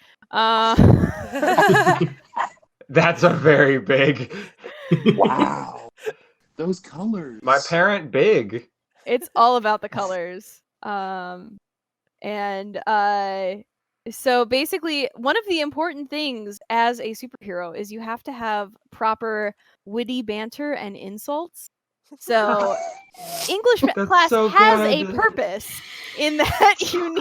That's a very big. Wow. Those colors. My parent big. It's all about the colors. And so basically, one of the important things as a superhero is you have to have proper witty banter and insults. So English class so has a good. purpose in that you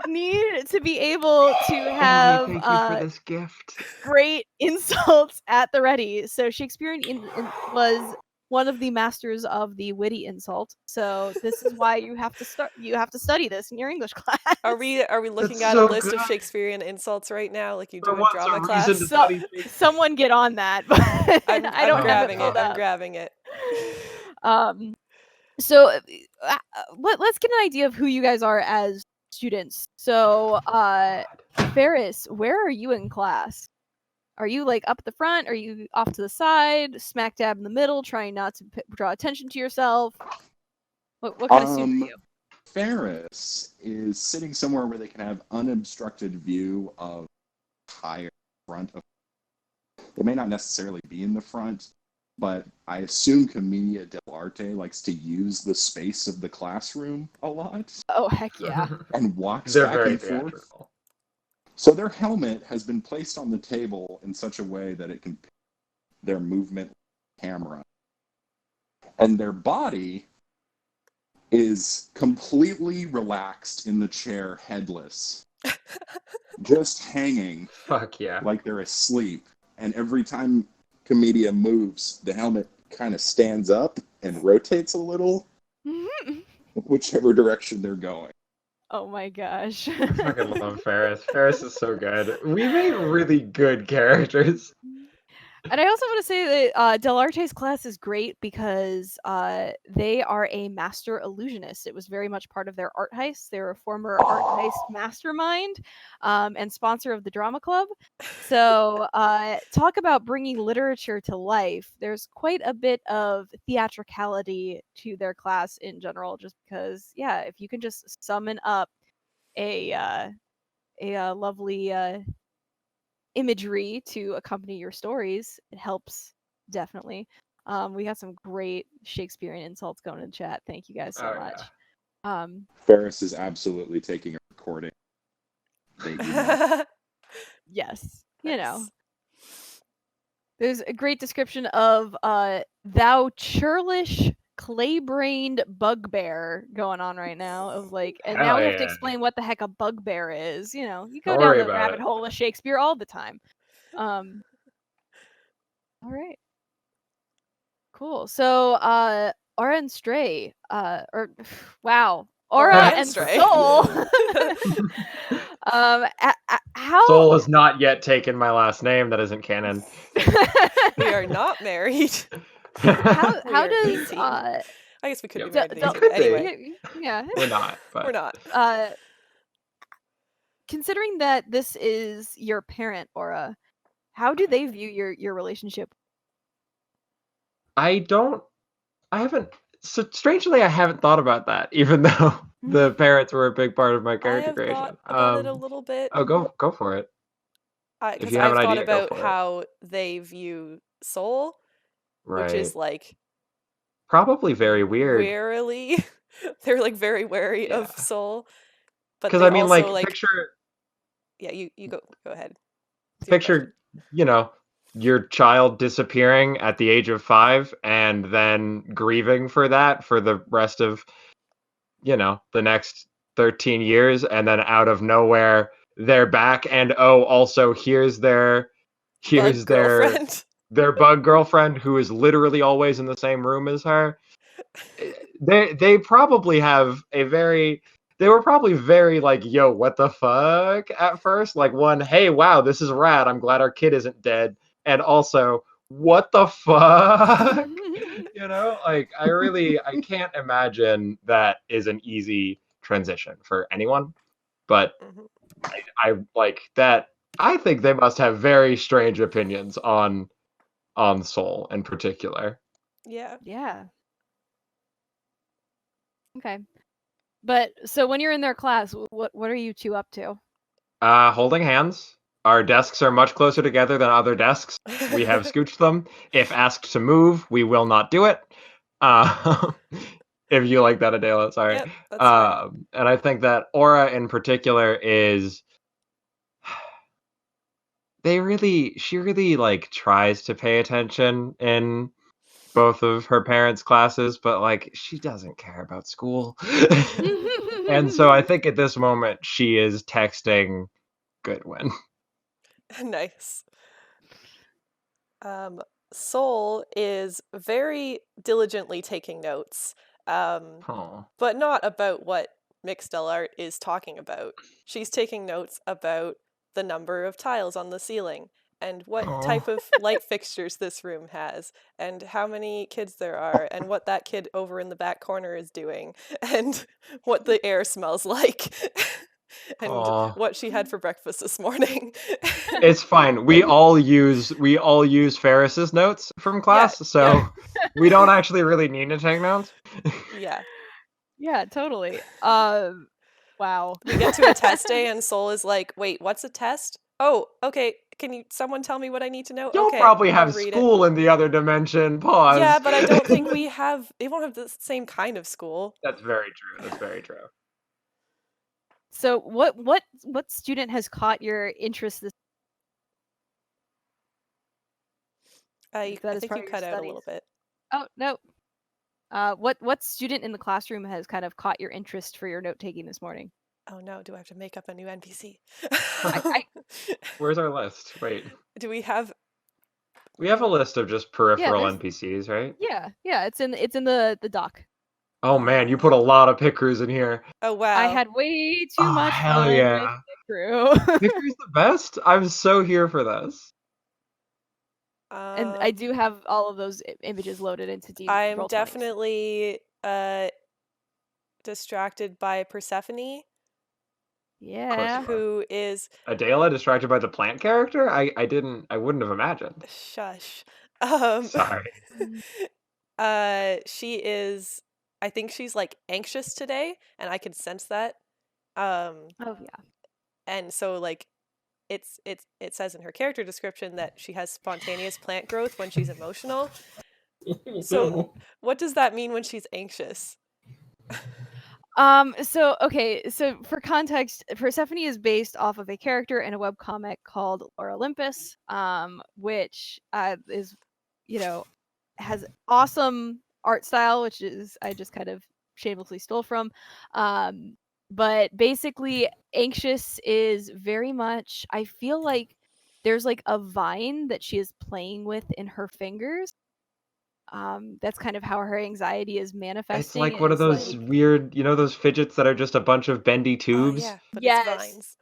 need to be able to have thank you for this gift. great insults at the ready. So Shakespearean was one of the masters of the witty insult. So this is why you have to study this in your English class. Are we looking at so a list good. of Shakespearean insults right now, like you do For in once, drama a class? reason to study Shakespeare. Someone get on that. But I'm I don't have it grabbing pulled it. I'm up. grabbing it. So let's get an idea of who you guys are as students. So Ferris, where are you in class? Are you like up at the front? Are you off to the side, smack dab in the middle, trying not to draw attention to yourself? What kind of student are you? Ferris is sitting somewhere where they can have unobstructed view of the entire front of. They may not necessarily be in the front, but I assume Commedia dell'arte likes to use the space of the classroom a lot. Oh, heck yeah. And walks They're back very and forth. theatrical. So their helmet has been placed on the table in such a way that it can pick their movement camera. And their body is completely relaxed in the chair, headless. Just hanging. Fuck yeah. Like they're asleep. And every time Commedia moves, the helmet kind of stands up and rotates a little, whichever direction they're going. Oh my gosh. I fucking love Ferris. Ferris is so good. We made really good characters. And I also want to say that Dell'Arte's class is great because they are a master illusionist. It was very much part of their art heist. They're a former art heist mastermind and sponsor of the drama club. So talk about bringing literature to life. There's quite a bit of theatricality to their class in general, just because, yeah, if you can just summon up a lovely imagery to accompany your stories, it helps definitely. We got some great Shakespearean insults going in the chat. Thank you guys so much. Yeah. Ferris is absolutely taking a recording. Yes, Nice. you know. There's a great description of thou churlish clay-brained bugbear going on right now of like, and Hell now we have to yeah. explain what the heck a bugbear is. You know, you go Don't down worry the about rabbit it. hole of Shakespeare all the time. All right. Cool. So, Aura and Stray, or wow, Aura and Stray. Soul. How Soul has not yet taken my last name. That isn't canon. We are not married. how We how are does 18. I guess we could Yep. be married at Don't- 18. Could be. Anyway, yeah. We're not, but we're not. Considering that this is your parent, Aura, how do they view your relationship? I haven't. So strangely, I haven't thought about that, even though the parents were a big part of my I character have creation. thought about it a little bit. Oh, go for it. If Because you have I've an thought idea, go about for it. how they view Soul, which Right. is like Probably very weird. warily. They're like very wary of Yeah. Soul, but Because they I mean, also like, picture yeah. You go ahead. It's your question. picture, your child disappearing at the age of 5 and then grieving for that for the rest of, the next 13 years, and then out of nowhere they're back, and also here's their Bug girlfriend. their bug girlfriend who is literally always in the same room as her. They probably have they were probably very like, yo, what the fuck at first? Like, one, hey, wow, this is rad. I'm glad our kid isn't dead. And also, what the fuck? Like, I can't imagine that is an easy transition for anyone. But Mhm. I like that. I think they must have very strange opinions on Soul in particular. Yeah. Yeah. Okay. But so when you're in their class, what are you two up to? Holding hands. Our desks are much closer together than other desks. We have scooched them. If asked to move, we will not do it. If you like that, Adela, sorry. Yep, that's fine. And I think that Aura in particular is she really like tries to pay attention in both of her parents' classes, but like she doesn't care about school. And so I think at this moment she is texting Goodwin. Nice. Soul is very diligently taking notes, Oh. but not about what Mixdel Art is talking about. She's taking notes about the number of tiles on the ceiling and what type of light fixtures this room has and how many kids there are and what that kid over in the back corner is doing and what the air smells like. And what she had for breakfast this morning. It's fine. We all use Ferris's notes from class, so we don't actually really need to take notes. Yeah. Yeah, totally. Wow. We get to a test day and Soul is like, "Wait, what's a test? Oh, okay. Can someone tell me what I need to know?" You'll Okay, probably I'll have read school in the other dimension. Pause. Yeah, but I don't think we won't have the same kind of school. That's very true. So what student has caught your interest this I that is think part you of your cut out a studies? little bit. Oh, no. What student in the classroom has kind of caught your interest for your note-taking this morning? Oh no, do I have to make up a new NPC? Where's our list? Wait. Do we have a list of just peripheral there's- NPCs, right? Yeah, it's in the doc. Oh man, you put a lot of pit crews in here. Oh wow. I had way too much hell fun yeah. with Pit Crew. Pit crew's the best. I'm so here for this. And I do have all of those images loaded into D. I'm Roll20s. definitely distracted by Persephone. Yeah. Who is Adela distracted by the plant character? I wouldn't have imagined. Shush. Sorry. She is, I think she's like anxious today, and I can sense that. Oh yeah. And so like it says in her character description that she has spontaneous plant growth when she's emotional. So what does that mean when she's anxious? So for context, Persephone is based off of a character in a webcomic called Lore Olympus, which is, has awesome art style, which is I just kind of shamelessly stole from. But basically, anxious is very much, I feel like there's like a vine that she is playing with in her fingers. that's kind of how her anxiety is manifesting. It's like one of those weird, those fidgets that are just a bunch of bendy tubes. Oh, yeah, but yes. it's vines.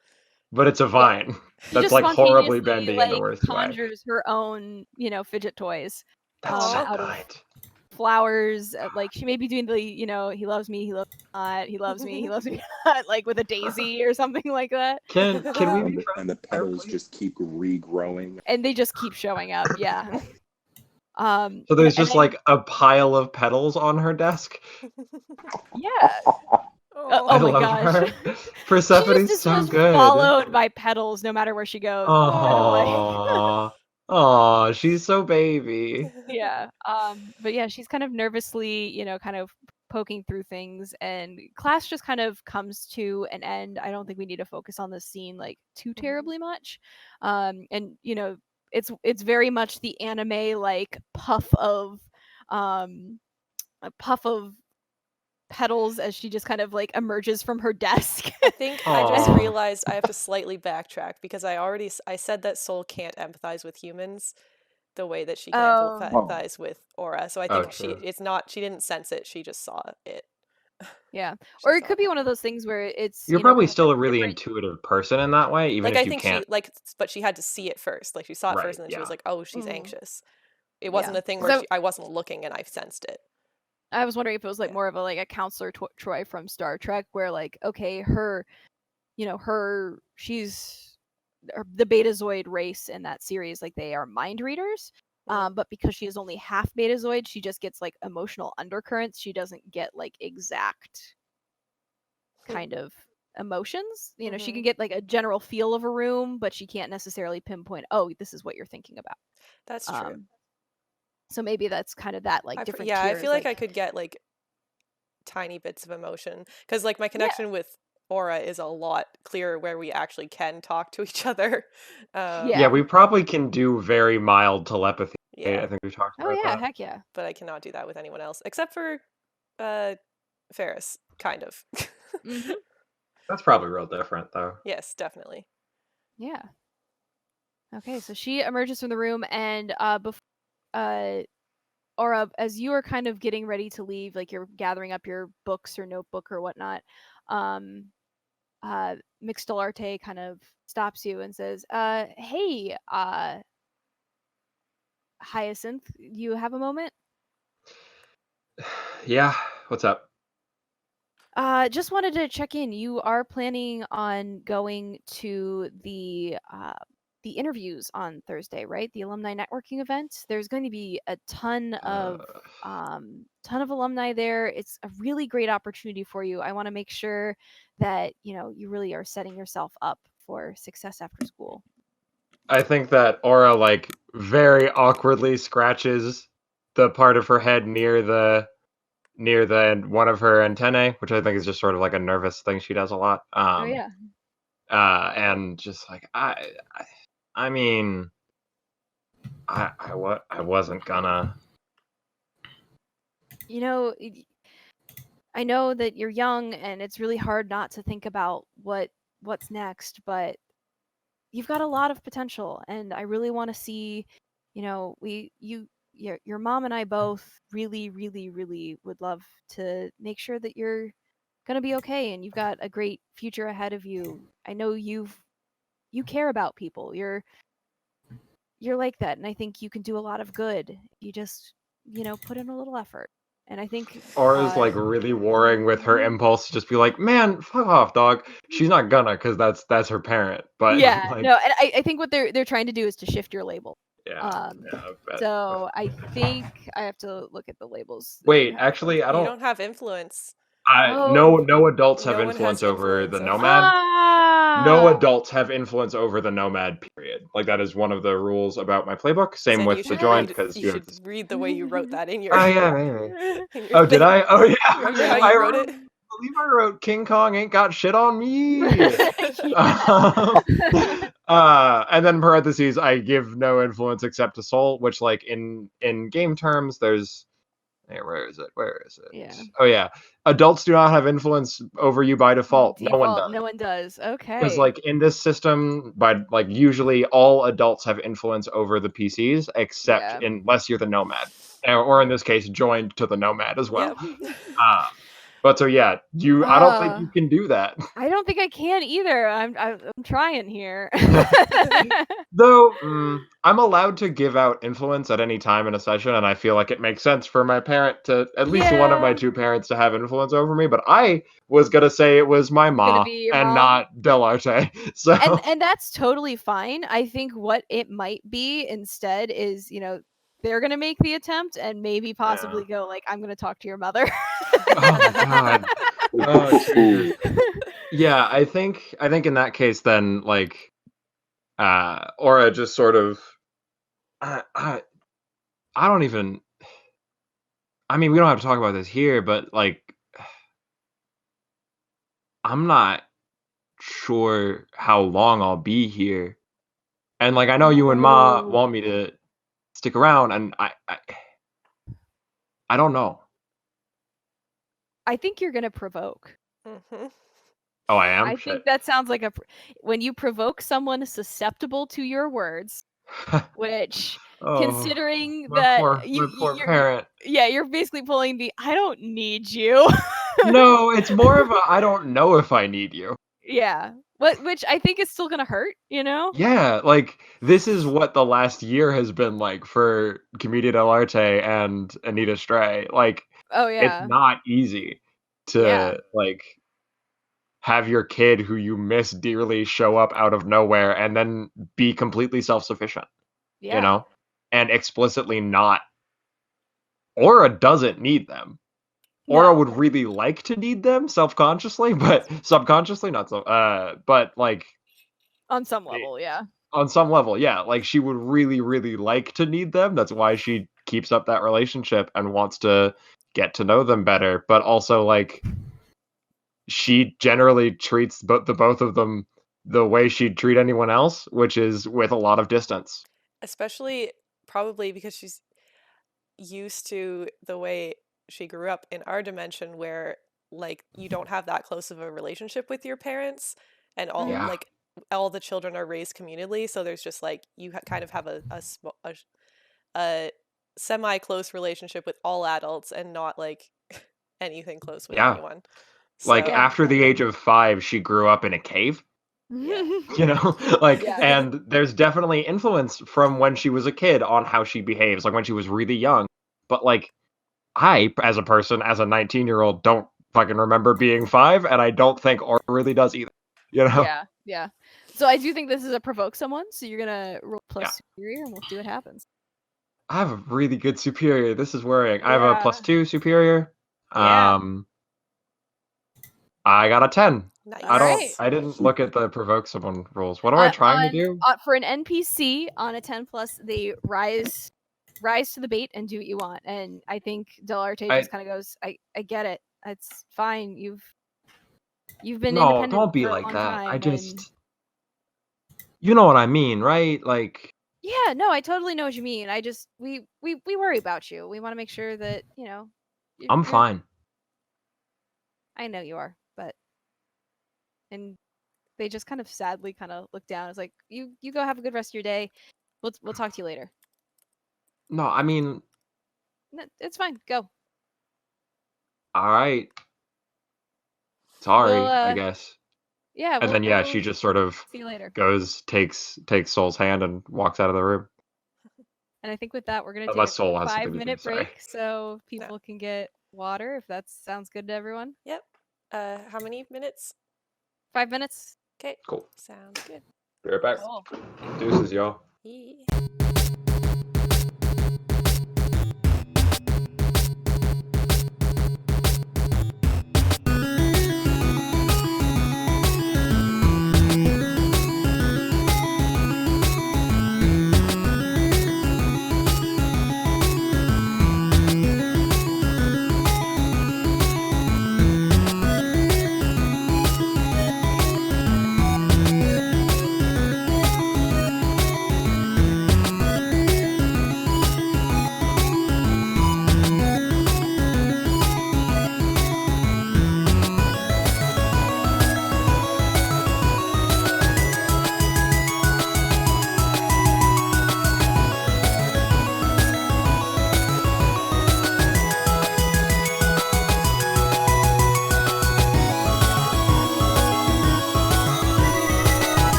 But it's a vine. Yeah. That's like horribly bendy in the worst way. Conjures her own, fidget toys. That's so out good. of flowers. Like she may be doing the, he loves me, he loves me not, he loves me, he loves me not, like with a daisy or something like that. Can we be and the petals just keep regrowing, and they just keep showing up. Yeah. So there's just like a pile of petals on her desk. Yeah. Oh my gosh. Persephone's so good. Followed by petals no matter where she goes. Oh, she's so baby. Yeah. But yeah, she's kind of nervously, kind of poking through things, and class just kind of comes to an end. I don't think we need to focus on this scene like too terribly much. And it's very much the anime like puff of petals as she just kind of like emerges from her desk. I think I just realized I have to slightly backtrack because I said that Soul can't empathize with humans the way that she can empathize with Aura. So I think she didn't sense it, she just saw it. Yeah. Or it could be one of those things where it's you're probably still a really intuitive person in that way, even if you can't. But she had to see it first. Like she saw it first and then she was like, oh, she's anxious. It wasn't a thing where I wasn't looking and I sensed it. I was wondering if it was like more of a counselor Troy from Star Trek, where like, okay, she's the Betazoid race in that series, like they are mind readers. But because she is only half Betazoid, she just gets like emotional undercurrents. She doesn't get like exact kind of emotions. She can get like a general feel of a room, but she can't necessarily pinpoint, oh, this is what you're thinking about. That's true. So maybe that's kind of that like different. Yeah, tiers, I feel like I could get like tiny bits of emotion because like my connection with Aura is a lot clearer where we actually can talk to each other. Yeah, we probably can do very mild telepathy. Yeah. I think we talked about that. Heck yeah. But I cannot do that with anyone else except for Ferris, kind of. Mm-hmm. That's probably real different though. Yes, definitely. Yeah. Okay, so she emerges from the room, and Aura, as you are kind of getting ready to leave, like you're gathering up your books or notebook or whatnot, Mixtelarte kind of stops you and says, hey, Hyacinth, you have a moment? Yeah, what's up? Just wanted to check in. You are planning on going to the interviews on Thursday, right? The alumni networking event. There's going to be a ton of alumni there. It's a really great opportunity for you. I want to make sure that you really are setting yourself up for success after school. I think that Aura like very awkwardly scratches the part of her head near the one of her antennae, which I think is just sort of like a nervous thing she does a lot. And just like I mean, I wasn't gonna. I know that you're young and it's really hard not to think about what's next, but you've got a lot of potential, and I really want to see, your mom and I both really, really, really would love to make sure that you're gonna be okay and you've got a great future ahead of you. I know you care about people. You're like that, and I think you can do a lot of good. You just, put in a little effort. And I think Aura's like really warring with her impulse to just be like, man, fuck off, dog. She's not gonna, because that's her parent. But yeah, like, no, and I think what they're trying to do is to shift your label. Yeah. So I think I have to look at the labels. Wait, actually, I don't. You don't have influence. No adults have influence over the nomad. No adults have influence over the nomad. Period. Like that is one of the rules about my playbook. Same with the joint, because you should read the way you wrote that in your. Oh yeah, maybe. Oh, did I? Oh yeah. Remember how you wrote it? I believe I wrote King Kong ain't got shit on me. And then parentheses, I give no influence except to Soul, which like in game terms, there's. Hey, where is it? Yeah. Oh yeah. Adults do not have influence over you by default. No one does. No one does. Okay. Because like in this system, usually all adults have influence over the PCs, except unless you're the nomad. or in this case, joined to the nomad as well. Yep. But so yeah, I don't think you can do that. I don't think I can either. I'm trying here. Though I'm allowed to give out influence at any time in a session, and I feel like it makes sense for my parent to, at least one of my two parents, to have influence over me. But I was gonna say it was my mom and not Delarte. So and that's totally fine. I think what it might be instead is, they're gonna make the attempt and maybe possibly go like, I'm gonna talk to your mother. Oh my god. Oh, Jesus. Yeah, I think in that case then, like, Aura just sort of, I don't even. I mean, we don't have to talk about this here, but like, I'm not sure how long I'll be here, and like, I know you and Ma want me to stick around, and I don't know. I think you're gonna provoke. Mm-hmm. Oh, I am. I think that sounds like when you provoke someone susceptible to your words, which, considering that my poor parent. Yeah, you're basically pulling the I don't need you. No, it's more of a I don't know if I need you. Yeah, which I think is still gonna hurt, Yeah, like, this is what the last year has been like for Commedia dell'arte and Anita Stray. Like, oh yeah, it's not easy to like have your kid who you miss dearly show up out of nowhere and then be completely self-sufficient. And explicitly not. Aura doesn't need them. Aura would really like to need them self-consciously, but subconsciously not so. But like on some level, on some level, yeah. Like, she would really, really like to need them. That's why she keeps up that relationship and wants to get to know them better. But also, like, she generally treats the both of them the way she'd treat anyone else, which is with a lot of distance. Especially probably because she's used to the way she grew up in our dimension, where like you don't have that close of a relationship with your parents, and all like all the children are raised communally, so there's just like you kind of have a semi-close relationship with all adults and not like anything close with anyone. Like, after the age of 5, she grew up in a cave. Like, and there's definitely influence from when she was a kid on how she behaves, like when she was really young. But like, I, as a person, as a 19-year-old, don't fucking remember being 5, and I don't think Aura really does either. Yeah. So I do think this is a provoke someone, so you're gonna roll plus superior, and we'll see what happens. I have a really good superior. This is worrying. I have a +2 superior. I got a 10. Nice. I didn't look at the provoke someone rules. What am I trying to do? For an NPC on a 10+, they rise to the bait and do what you want. And I think Delarte just kind of goes, I get it. It's fine. You've been independent. No, don't be for a like long that. time, I just, you know what I mean, right? Like. Yeah, no, I totally know what you mean. I just we worry about you. We want to make sure that I'm fine. I know you are, and they just kind of sadly kind of look down. It's like, you go have a good rest of your day. We'll talk to you later. No, I mean, no, it's fine. Go. All right. Sorry, I guess. Yeah. And then she just sort of see you later. Goes, takes Soul's hand and walks out of the room. And I think with that, we're gonna take a 5-minute break so people can get water, if that sounds good to everyone. Yep. How many minutes? 5 minutes. Okay. Cool. Sounds good. Be right back. Cool. Deuces, y'all. Yeah.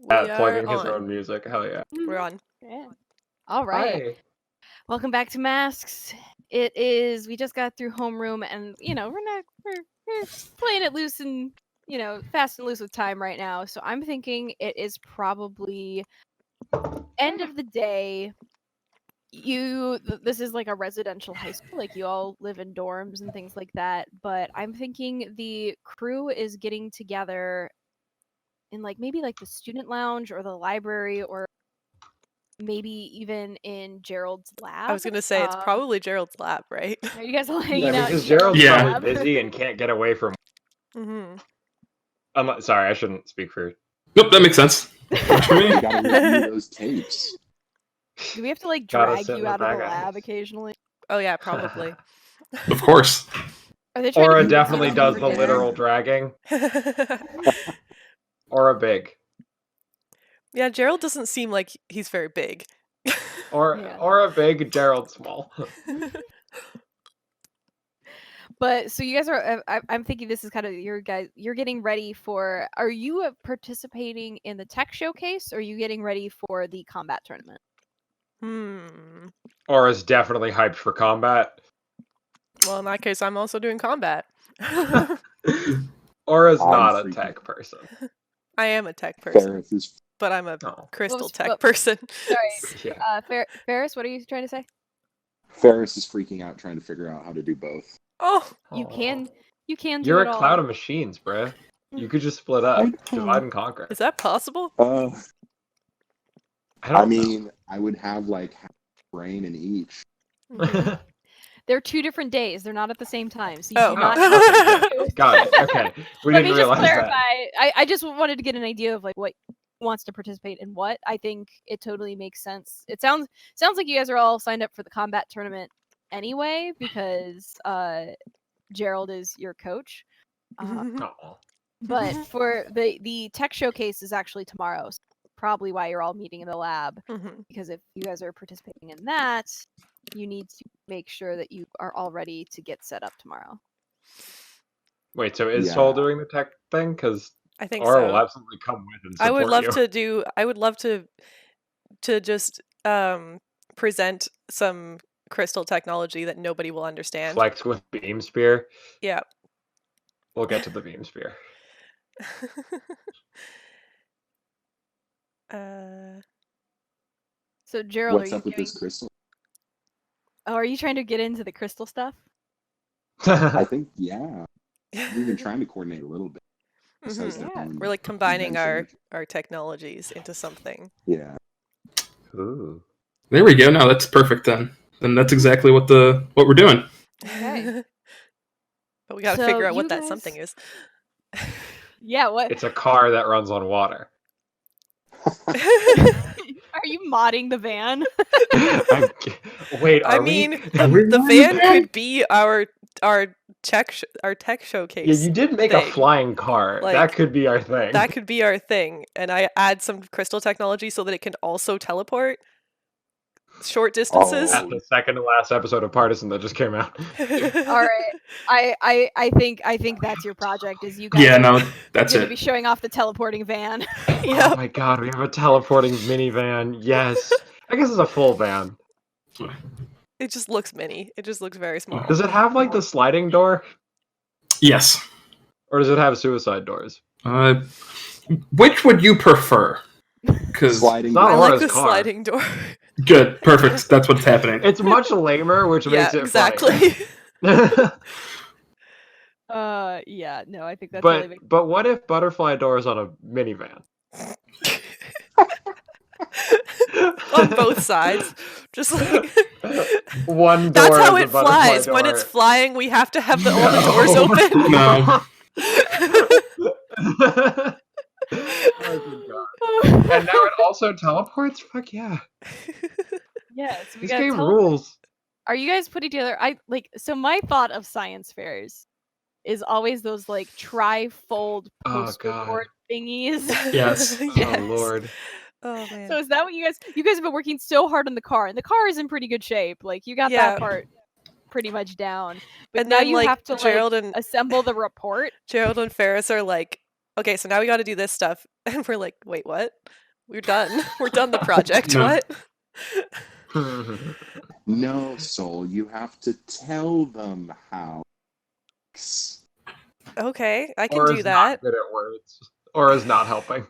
plugging his on. own music. Hell yeah. We're on. Yeah. All right. Hi. Welcome back to Masks. We just got through homeroom, and we're playing it loose and fast and loose with time right now. So I'm thinking it is probably end of the day. This is like a residential high school, like you all live in dorms and things like that. But I'm thinking the crew is getting together in maybe the student lounge or the library, or maybe even in Gerald's lab. I was gonna say it's probably Gerald's lab, right? Are you guys all hanging out? Because in Gerald's Yeah. probably busy and can't get away from. Mm-hmm. Sorry, I shouldn't speak for. Nope, that makes sense. Works for me. You gotta review those tapes. Do we have to Gotta drag sit you in out the of the back lab office. occasionally? Oh yeah, probably. Of course. Are they trying to Aura keep definitely us does for the dinner? literal dragging. Aura big. Yeah, Gerald doesn't seem like he's very big. Yeah. Aura big, Gerald small. But so you guys are. I'm thinking this is kind of you're getting ready for. Are you participating in the tech showcase, or are you getting ready for the combat tournament? Aura's definitely hyped for combat. Well, in that case, I'm also doing combat. Aura's I'm not a freaking- tech person. I am a tech person, Ferris is but I'm a Oh. crystal was- tech what- person. Sorry, Yeah. Ferris. What are you trying to say? Ferris is freaking out trying to figure out how to do both. Oh, You can do You're it a all. cloud of machines, bruh. You could just split up, divide and conquer. is that possible? I mean, I would have half brain in each. They're 2 different days. They're not at the same time. So you Oh. do not. Okay, got it. Okay, we Let didn't me just realize clarify. that. I just wanted to get an idea of what wants to participate in what. I think it totally makes sense. It sounds like you guys are all signed up for the combat tournament anyway, because Gerald is your coach. Aw. But for the tech showcase is actually tomorrow. So probably why you're all meeting in the lab, because if you guys are participating in that, you need to make sure that you are all ready to get set up tomorrow. Wait, so is Yeah. Sol doing the tech thing? Because I think Aura so. will absolutely come with and support I would love you. to just present some crystal technology that nobody will understand. Flex with beam spear. Yeah. We'll get to the beam spear. So Gerald, What's are you up with doing? this crystal? Oh, are you trying to get into the crystal stuff? I think, yeah. We've been trying to coordinate a little bit. Besides Mhm. that one We're combining invention. our technologies into something. Yeah. Ooh. There we go. No, that's perfect then. And that's exactly what we're doing. Okay. But we got to So figure out you what that guys- something is. Yeah. What? It's a car that runs on water. Are you modding the van? Wait, I are mean, we? the van could be our tech showcase. Yeah, you did make a thing. flying car. Like, that could be our thing. That could be our thing, and I add some crystal technology so that it can also teleport short distances. At the second to last episode of Partisan that just came out. All right. I think that's your project. Is you guys? Yeah, no, are that's going to be it. showing off the teleporting van. Oh my god, we have a teleporting minivan. Yes. I guess it's a full van. It just looks mini. It just looks very small. Does it have the sliding door? Yes. Or does it have suicide doors? Which would you prefer? Because Sliding Not I Aura's like the car. sliding door. good, perfect. That's what's happening. It's much lamer, which Yeah, makes it exactly. funny. Yeah. No, I think that's really big. but what if butterfly doors on a minivan? On both sides. Just like One door. that's how is it a butterfly flies. When door. it's flying, we have to have all the doors open. No. Oh, good God. And now it also teleports? Fuck yeah. Yeah. So we This got game rules. Are you guys putting together? So my thought of science fairs is always those tri-fold Oh, poster God. board thingies. Yes. Yes. Oh, Lord. Oh man. So is that what you guys have been working so hard on the car, and the car is in pretty good shape. You got Yeah. that part pretty much down. But And now then, you have to Gerald and assemble the report. Gerald and Ferris are okay, so now we got to do this stuff. And we're like, wait, what? We're done. We're done the project. No. What? No, Soul, you have to tell them how. Okay, I can or do is that. not good at words, or is not helping.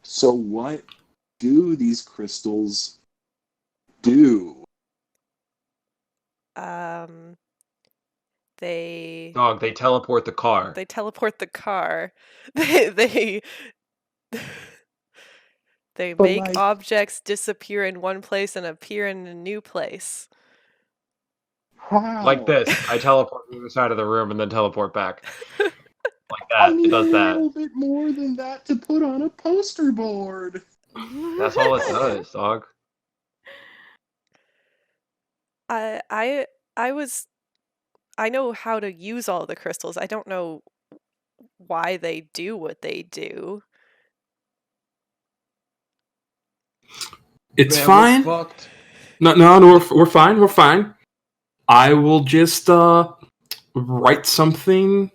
So what do these crystals do? They Dog, they teleport the car. they teleport the car. They they But, make like- objects disappear in one place and appear in a new place. How? Like this. I teleport to the other side of the room and then teleport back. Like I that. need It does a that. little bit more than that to put on a poster board. That's all it does, dog. I know how to use all the crystals. I don't know why they do what they do. It's Man, fine. we're fucked. No, we're fine. We're fine. I will just write something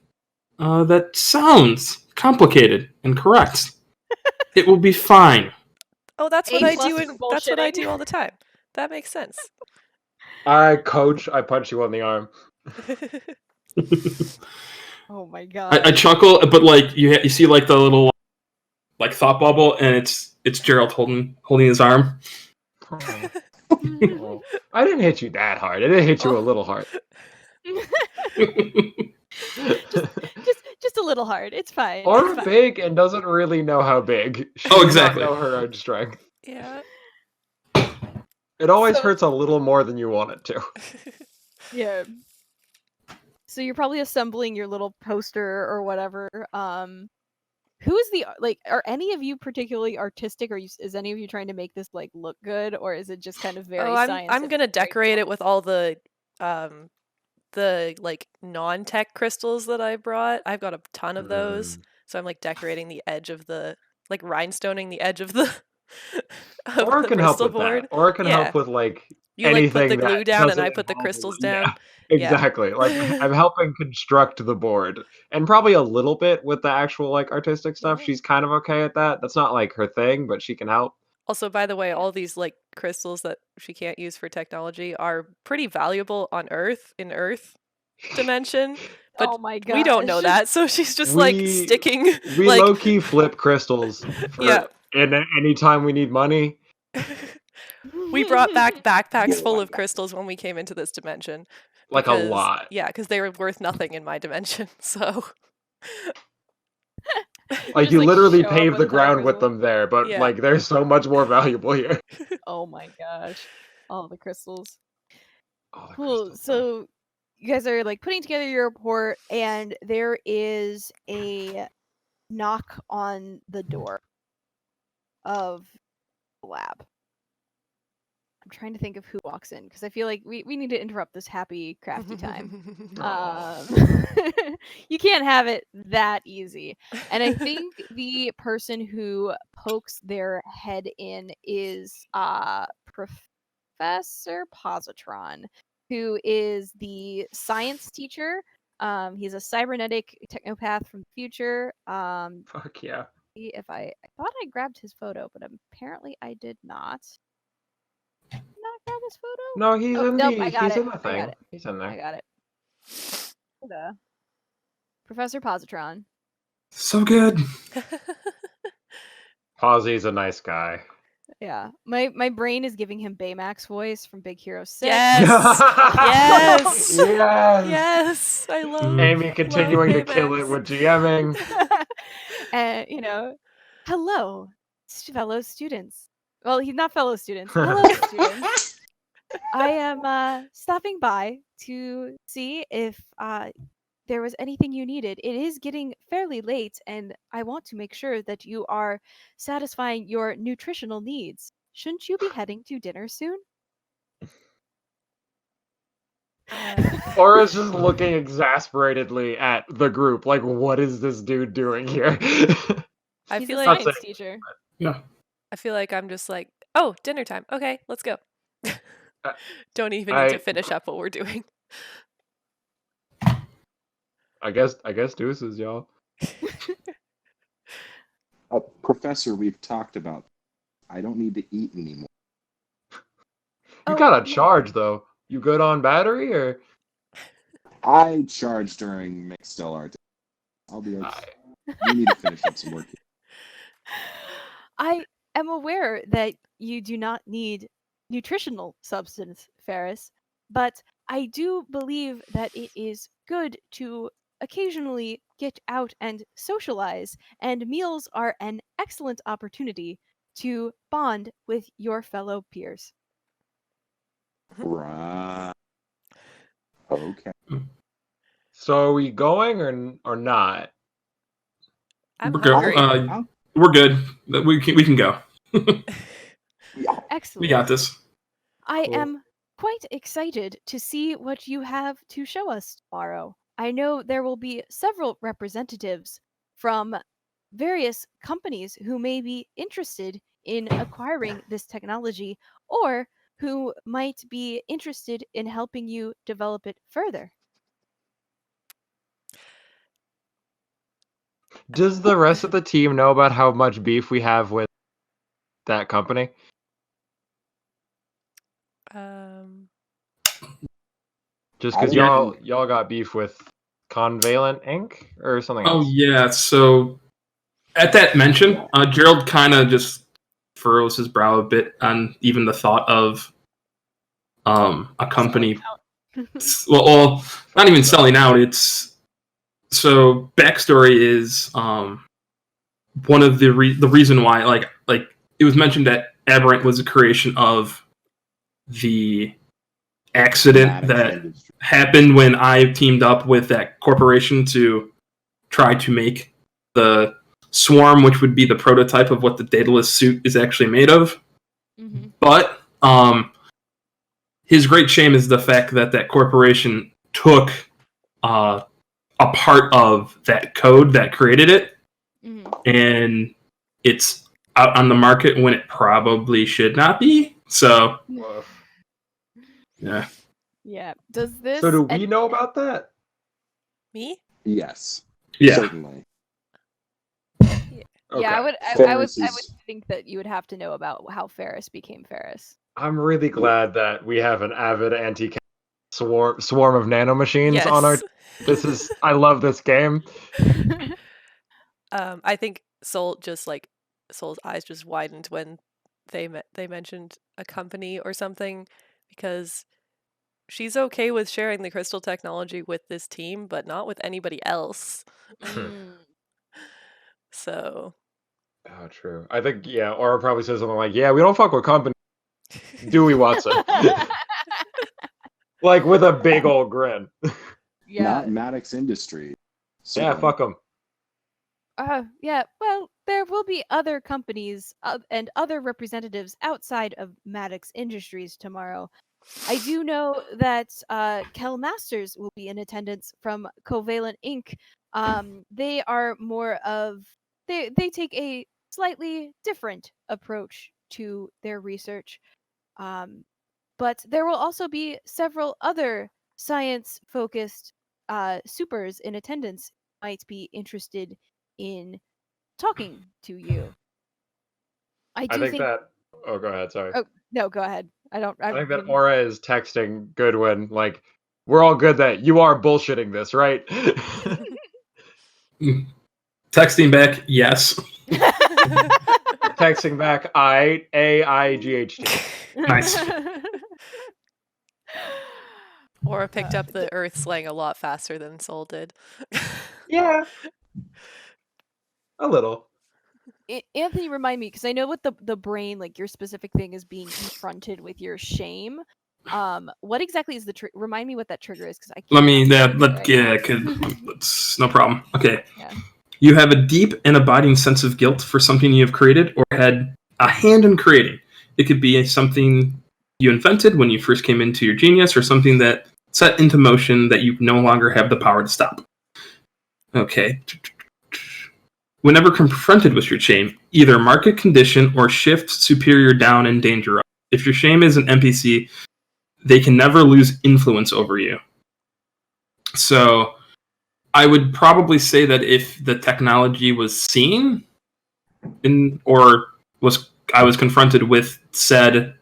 that sounds complicated and correct. It will be fine. Oh, that's what A I plus do. for That's what I bullshitting. do all the time. That makes sense. I punch you on the arm. Oh my god. I chuckle, but like you see like the little like thought bubble, and it's Gerald holding his arm. Oh. I didn't hit you that hard. I didn't hit you a little hard. just a little hard. It's fine. Or It's fine. big and doesn't really know how big. She Oh, does exactly. not know her own strength. Yeah. It always So- hurts a little more than you want it to. Yeah. So you're probably assembling your little poster or whatever. Who is the like? Are any of you particularly artistic? Or is any of you trying to make this like look good, or is it just kind of very? Oh, I'm gonna decorate it with all the like non-tech crystals that I brought. I've got a ton of those, so I'm like decorating the edge of the like rhinestoning the edge of the of Or it the can help crystal with board. that. Or it can Yeah. help with like You like anything put the glue that down and doesn't I put the involve crystals glue. down. Yeah, exactly. Like I'm helping construct the board, and probably a little bit with the actual like artistic stuff. Yeah. She's kind of okay at that. That's not like her thing, but she can help. Also, by the way, all these like crystals that she can't use for technology are pretty valuable on Earth in Earth dimension. But oh my god, we don't know that, so she's just like We- sticking. We like, low key flip crystals for Yeah. and anytime we need money. we brought back backpacks Yeah, full why of not? crystals when we came into this dimension. Like a because- lot. Yeah, because they were worth nothing in my dimension. So Like just, you literally show up pave with the a ton of ground with crystals. them there, but Yeah. like there's so much more valuable here. Oh my gosh, all the crystals. Oh, the Cool. crystals, though. So you guys are like putting together your report, and there is a knock on the door of the lab. I'm trying to think of who walks in because I feel like we need to interrupt this happy, crafty time. You can't have it that easy. And I think the person who pokes their head in is Professor Positron, who is the science teacher. He's a cybernetic technopath from the future. Fuck yeah. See if I thought I grabbed his photo, but apparently I did not. Did not grab his photo? No, he's Oh, in nope, the I got he's it. in the I got thing. it. He's in I there. got it. Professor Positron. So good. Possy's a nice guy. Yeah, my brain is giving him Baymax voice from Big Hero 6. Yes. Yes. Yes. Yes, I love. Amy continuing to kill it Baymax. with GMing. And hello, fellow students. Well, he's not fellow students. Hello, students. I am stopping by to see if there was anything you needed. It is getting fairly late, and I want to make sure that you are satisfying your nutritional needs. Shouldn't you be heading to dinner soon? Aura's just looking exasperatedly at the group, like, what is this dude doing here? I He's feel a like science teacher. Yeah. I feel like I'm just like, oh, dinner time. Okay, let's go. Don't even need to finish up what we're doing. I guess deuces, y'all. Professor, we've talked about. I don't need to eat anymore. You got a charge though. You good on battery or? I charge during mixed LR. I'll be okay. You need to finish up some work. I am aware that you do not need nutritional substance, Ferris, but I do believe that it is good to occasionally get out and socialize, and meals are an excellent opportunity to bond with your fellow peers. Right. Okay. So are we going or not? I'm We're hungry. good. We're good. We can go. Yeah. Excellent. We got this. I Cool. am quite excited to see what you have to show us tomorrow. I know there will be several representatives from various companies who may be interested in acquiring this technology or who might be interested in helping you develop it further. Does the rest of the team know about how much beef we have with that company? Just because y'all got beef with Convalent Inc. or something else? Oh yeah. So at that mention, Gerald kind of just furrows his brow a bit on even the thought of a company. well, not even selling out. It's so backstory is one of the reason why like it was mentioned that Aberrant was a creation of the accident that happened when I teamed up with that corporation to try to make the swarm, which would be the prototype of what the Daedalus suit is actually made of. Mm-hmm. But his great shame is the fact that that corporation took a part of that code that created it, and it's out on the market when it probably should not be. So, yeah. Yeah. Does this? So do we know about that? Me? Yes. Yeah. Certainly. Yeah, Okay. I would think that you would have to know about how Ferris became Ferris. I'm really glad that we have an avid swarm of nanomachines on our. I love this game. I think Soul's eyes just widened when they mentioned a company or something, because she's okay with sharing the crystal technology with this team, but not with anybody else. So. Oh, true. I think Aura probably says something like, "Yeah, we don't fuck with company, do we, Watson?" Like with a big old grin. Yeah. Not Maddox Industries. Yeah, fuck them. Yeah, well, there will be other companies and other representatives outside of Maddox Industries tomorrow. I do know that Kel Masters will be in attendance from Covalent Inc. They are more of they take a slightly different approach to their research. But there will also be several other science-focused supers in attendance who might be interested in talking to you. I think that. Oh, go ahead. Sorry. Oh no, go ahead. I think that Aura is texting Goodwin like, "We're all good that you are bullshitting this, right?" Texting back, yes. Texting back, AIGHT. Nice. Aura picked up the Earth slang a lot faster than Soul did. Yeah. A little. Anthony, remind me, because I know with the brain, like your specific thing is being confronted with your shame. What exactly is the remind me what that trigger is, because I can't. It's no problem. Okay. Yeah. You have a deep and abiding sense of guilt for something you have created or had a hand in creating. It could be something you invented when you first came into your genius, or something that set into motion that you no longer have the power to stop. Okay. Whenever confronted with your shame, either mark a condition or shift superior down and danger up. If your shame is an NPC, they can never lose influence over you. So I would probably say that if the technology was seen I was confronted with said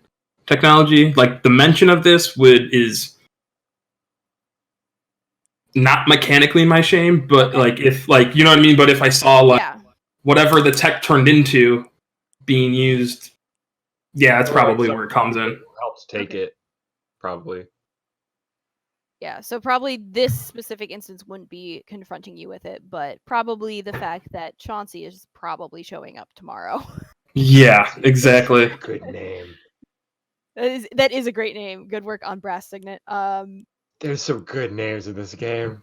technology, like the mention of this is not mechanically my shame, but like if like you know what I mean. But if I saw like whatever the tech turned into being used, that's probably where it comes in. Helps take it, probably. Yeah, so probably this specific instance wouldn't be confronting you with it, but probably the fact that Chauncey is probably showing up tomorrow. Yeah, exactly. Good name. That is a great name. Good work on Brass Signet. There's some good names in this game.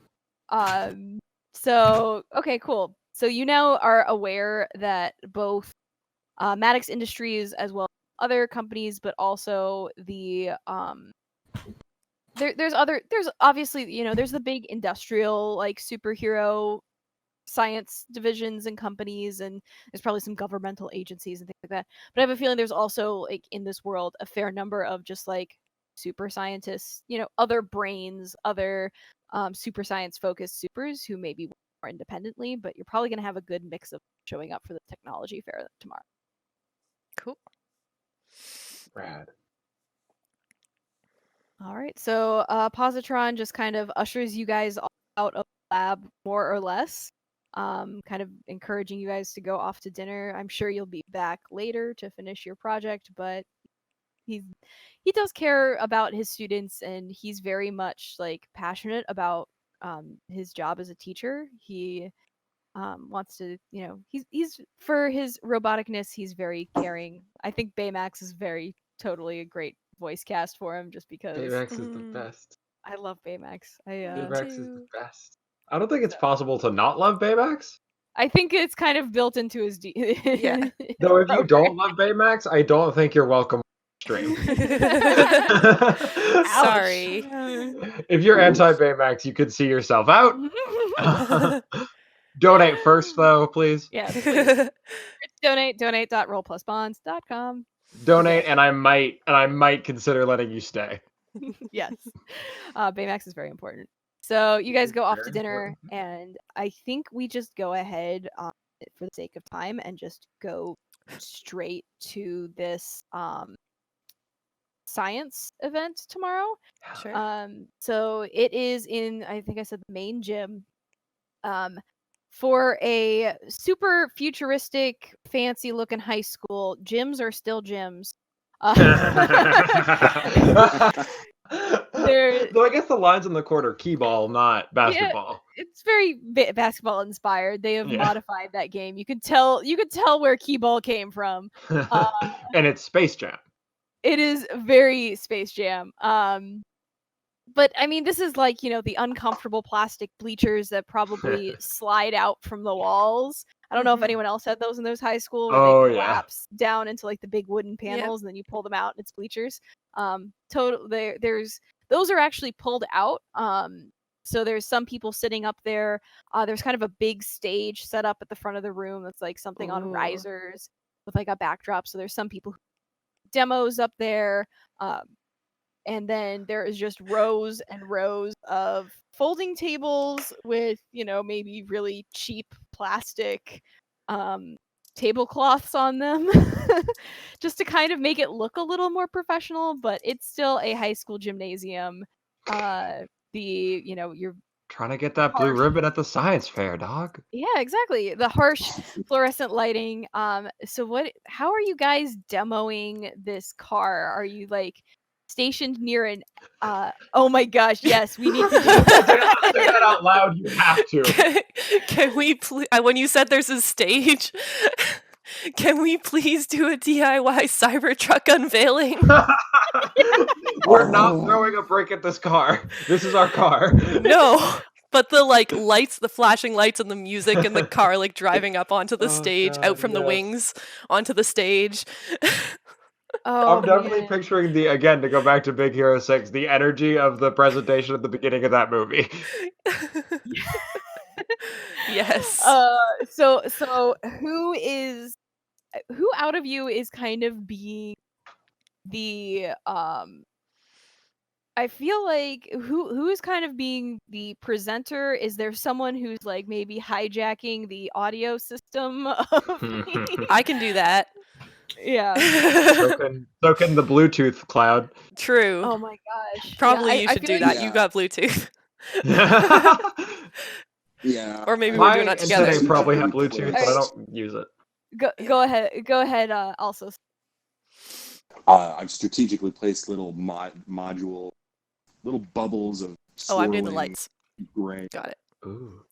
So okay, cool. So you now are aware that both Maddox Industries as well as other companies, but also the there's obviously, there's the big industrial like superhero science divisions and companies, and there's probably some governmental agencies and things like that. But I have a feeling there's also like in this world a fair number of just like super scientists, other brains, other super science focused supers who maybe work more independently, but you're probably going to have a good mix of showing up for the technology fair tomorrow. Cool. Rad. All right, so Positron just kind of ushers you guys out of the lab more or less, kind of encouraging you guys to go off to dinner. I'm sure you'll be back later to finish your project, but he does care about his students, and he's very much like passionate about his job as a teacher. He wants to, he's for his roboticness, he's very caring. I think Baymax is totally a great voice cast for him, just because Baymax is the best. I love Baymax. Baymax is the best. I don't think it's possible to not love Baymax. I think it's kind of built into his yeah. Though if you don't love Baymax, I don't think you're welcome on stream. Sorry. If you're anti-Baymax, you could see yourself out. Donate first, though, please. Yes, please. Donate.rollplusbonds.com. Donate, and I might consider letting you stay. Yes. Baymax is very important. So you guys go off to dinner, and I think we just go ahead for the sake of time and just go straight to this science event tomorrow. Sure. So it is in, I think I said, the main gym. For a super futuristic, fancy looking high school, gyms are still gyms. Though I guess the lines on the court are key-ball, not basketball. Yeah, it's very basketball inspired. They have modified that game. You could tell where key-ball came from. And it's Space Jam. It is very Space Jam. But I mean, this is like, the uncomfortable plastic bleachers that probably slide out from the walls. I don't know if anyone else had those in those high school where they collapse down into like the big wooden panels, and then you pull them out and it's bleachers. Those are actually pulled out. So there's some people sitting up there. There's kind of a big stage set up at the front of the room that's like something on risers with like a backdrop. So there's some people who demos up there. And then there is just rows and rows of folding tables with, maybe really cheap plastic tablecloths on them, just to kind of make it look a little more professional, but it's still a high school gymnasium. You're trying to get that blue ribbon at the science fair, dog. Yeah, exactly. The harsh fluorescent lighting. How are you guys demoing this car? Are you like stationed near an oh my gosh, yes, we need to do that. Say that out loud, you have to. Can we please, when you said there's a stage, can we please do a DIY Cybertruck unveiling? We're not throwing a brick at this car. This is our car. No, but the lights, the flashing lights and the music and the car driving up onto the stage, out from the wings onto the stage. I'm definitely picturing again, to go back to Big Hero 6, the energy of the presentation at the beginning of that movie. Yes. So who out of you is kind of being the I feel like who's kind of being the presenter? Is there someone who's like maybe hijacking the audio system of me? I can do that. Yeah. So can the Bluetooth cloud. True. Oh my gosh. Probably Yeah, you I should feel do like that. Yeah. You got Bluetooth. Yeah. Or maybe we're My doing that together. NCA probably have Usually Bluetooth, place- but I don't use it. Go ahead. Also, I've strategically placed little module, little bubbles of. Oh, I'm doing the swirling lights. Gray. Got it. Ooh.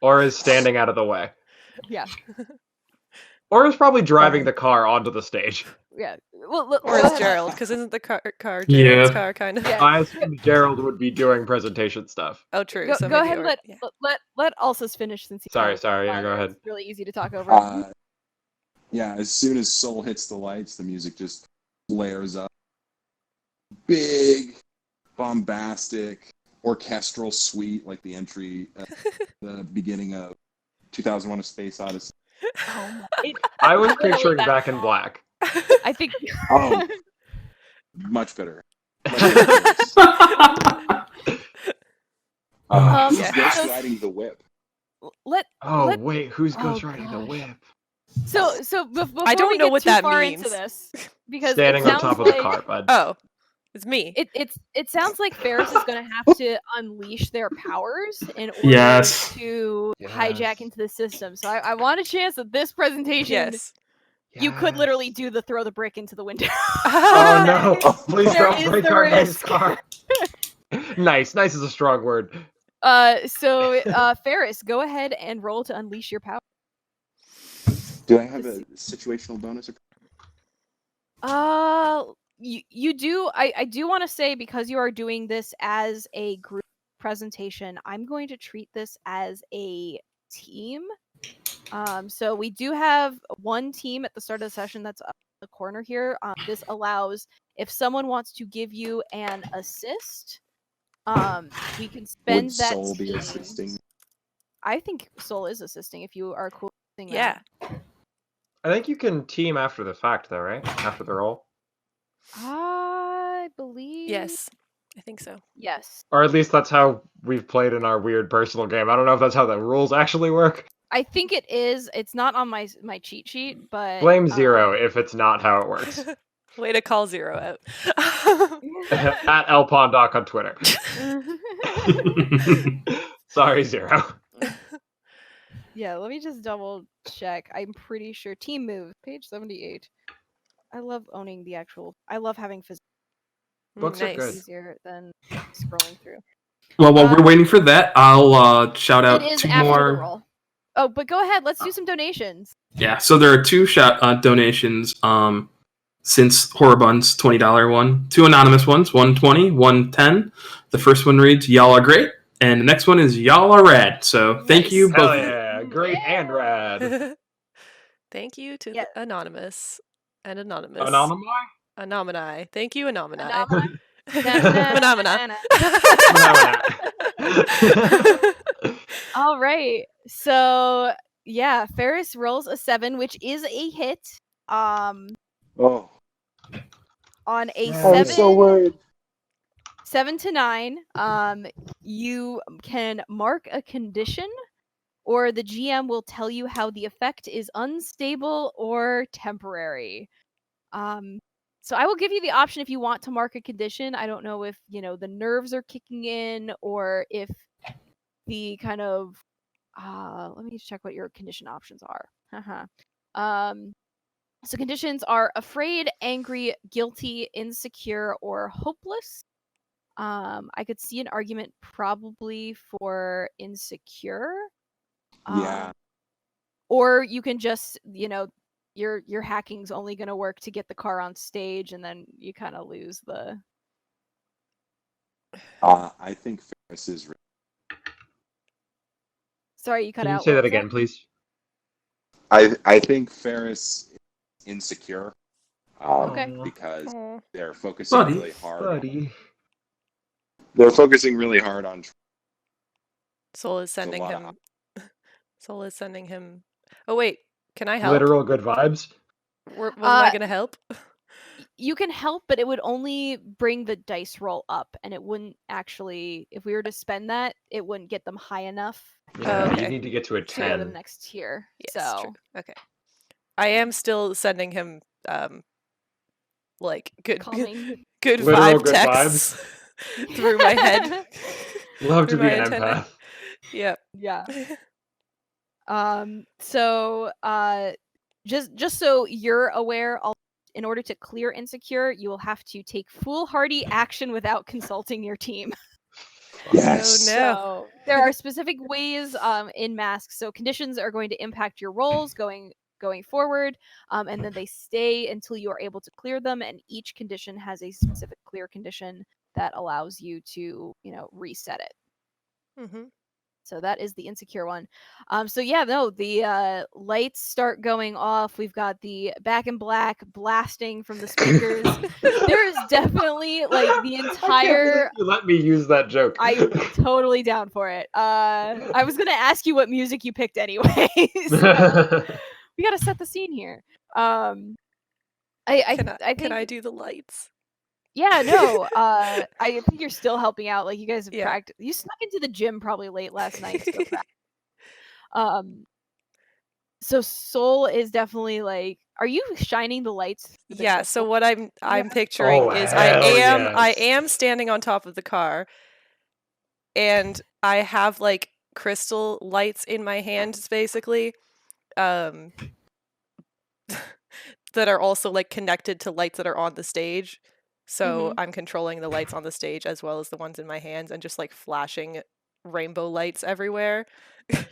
Or is standing out of the way. yeah, Or is probably driving the car onto the stage. yeah. Well, Or go is ahead. Gerald? Because isn't the car Gerald's Yeah. car kind of? Yeah. I assume Gerald would be doing presentation stuff. Oh, true. Go, So go maybe ahead and yeah. let Alces finish since he's Sorry, kind of yeah, go quiet. ahead. It's really easy to talk over. Yeah, as soon as Soul hits the lights, the music just flares up. Big, bombastic, orchestral suite, like the entry at the beginning of 2001: A Space Odyssey. I was Literally picturing that Back in song. Black. I think. Oh, much better. Much better. Who's Yeah. Ghost Riding the Whip? Wait, who's Oh, Ghost Riding the gosh. Whip? So before I don't we know get what too that far means. into this, because Standing it on sounds top of like the car, bud. Oh, it's me. it sounds like Ferris is going to have to unleash their powers in order Yes. to Yes. hijack into the system. So I want a chance that this presentation, Yes. you could literally do the throw the brick into the window. Oh no! Please There don't is break the our nice risk. car. Nice is a strong word. So Ferris, go ahead and roll to unleash your power. Do I have a situational bonus? You do. I do want to say, because you are doing this as a group presentation, I'm going to treat this as a team. So we do have one team at the start of the session that's up in the corner here. This allows, if someone wants to give you an assist, we can spend Would that Soul be team. assisting? I think Soul is assisting if you are cool with doing Yeah. that. I think you can team after the fact, though, right? After the roll, I believe. Yes. I think so. Yes. or at least that's how we've played in our weird personal game. I don't know if that's how the rules actually work. I think it is. It's not on my cheat sheet, but Blame Zero if it's not how it works. Way to call Zero out. At lpondoc on Twitter. Sorry, Zero. Yeah, let me just double check. I'm pretty sure team move, page 78. I love owning the actual. I love having physical. Books are good. Easier than scrolling through. Well, while we're waiting for that, I'll shout out It is two after more. the roll. Oh, but go ahead. Let's do some donations. Yeah, so there are two donations. Since Horribun's $20 one, two anonymous ones, 120, 110. The first one reads, "Y'all are great," and the next one is, "Y'all are rad." So thank you Hell both. yeah, great and rad. Thank you to the Anonymous and Anonymous. Anonymous? Thank you, Anonymous. Phenomena. All right. So yeah, Ferris rolls a 7, which is a hit. Oh. On a Yeah. 7. I'm so worried. 7 to 9, you can mark a condition, or the GM will tell you how the effect is unstable or temporary. So I will give you the option if you want to mark a condition. I don't know if, the nerves are kicking in, or if the kind of let me check what your condition options are. So conditions are afraid, angry, guilty, insecure, or hopeless. I could see an argument probably for insecure. Yeah. Or you can just, your hacking's only going to work to get the car on stage, and then you kind of lose the. I think Ferris is. Sorry, you cut Can you out. say What that was again, please? I think Ferris is insecure. Okay. Because Aw. they're focusing Buddy. really hard. Buddy. They're focusing really hard on. Soul is sending lot him. Soul is sending him. Oh wait, can I help? Literal good vibes. Wasn't I gonna help? You can help, but it would only bring the dice roll up, and it wouldn't actually. If we were to spend that, it wouldn't get them high enough. Yeah, Okay. you need to get to a To go to the 10. next tier. Yes, So true. Okay. I am still sending him like good calming. good Literal vibe good texts through my head. Love to Through be my an antenna. empath. Yep. Yeah. So just so you're aware, in order to clear insecure, you will have to take foolhardy action without consulting your team. Yes. Oh, no. So there are specific ways in masks. So conditions are going to impact your rolls going forward, and then they stay until you are able to clear them. And each condition has a specific clear condition that allows you to, reset it. Mm-hmm. So that is the insecure one. So yeah, no, the lights start going off. We've got the Back in Black blasting from the speakers. There is definitely like the I can't entire. believe you let me use that joke. I'm totally down for it. I was gonna ask you what music you picked anyways. We gotta set the scene here. I think Can I do the lights? yeah, no. I think you're still helping out. Like you guys have Yeah. practiced. You snuck into the gym probably late last night to go practice. So Soul is definitely like, are you shining the lights? through the Yeah, so crystal? what I'm picturing Oh, is hell I yes. am standing on top of the car, and I have like crystal lights in my hands basically. That are also like connected to lights that are on the stage. So I'm controlling the lights on the stage as well as the ones in my hands and just like flashing rainbow lights everywhere.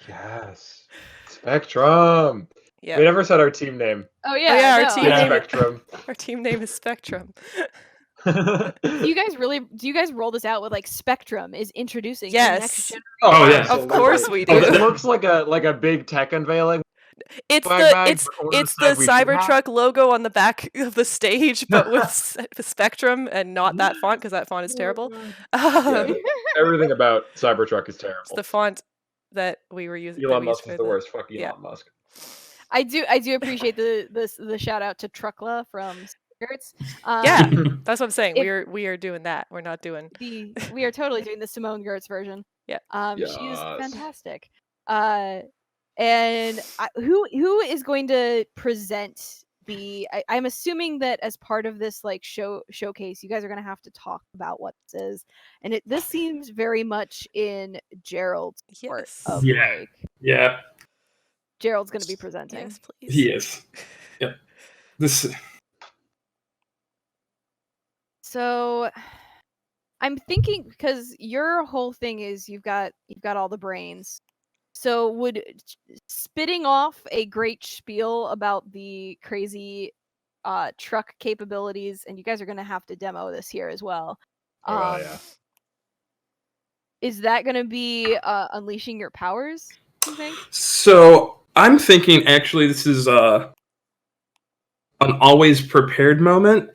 Yes. Spectrum. Yeah. We never said our team name. Oh Oh yeah, yeah, no, our team It's name Spectrum. our team name is Spectrum. Do you guys roll this out with like Spectrum is introducing the next Yes. generation? Oh, yeah. Of course we do. It looks like a big tech unveiling. It's Swag bag, but on it's the the side we should have. Cybertruck logo on the back of the stage, but with Spectrum and not that font because that font is terrible. Yeah, everything about Cybertruck is It's terrible. the font that we were using. Elon Musk is the worst. Fuck Elon yeah. Musk. I do appreciate the shout out to Truckla from Skirts. Yeah, that's what I'm saying. if- We are doing that. We're not doing. We are totally doing the Simone Gertz version. Yeah. She's fantastic. And who is going to present the? I'm assuming that as part of this like showcase, you guys are going to have to talk about what this is, and this seems very much in Gerald's part Yes. of Yeah. Yeah, Gerald's going to be presenting. Yes, please. he is. Yep. This. So I'm thinking because your whole thing is you've got all the brains. So would spitting off a great spiel about the crazy truck capabilities, and you guys are going to have to demo this here as well. Yeah. Is that going to be unleashing your powers, do you think? So I'm thinking actually this is an always prepared moment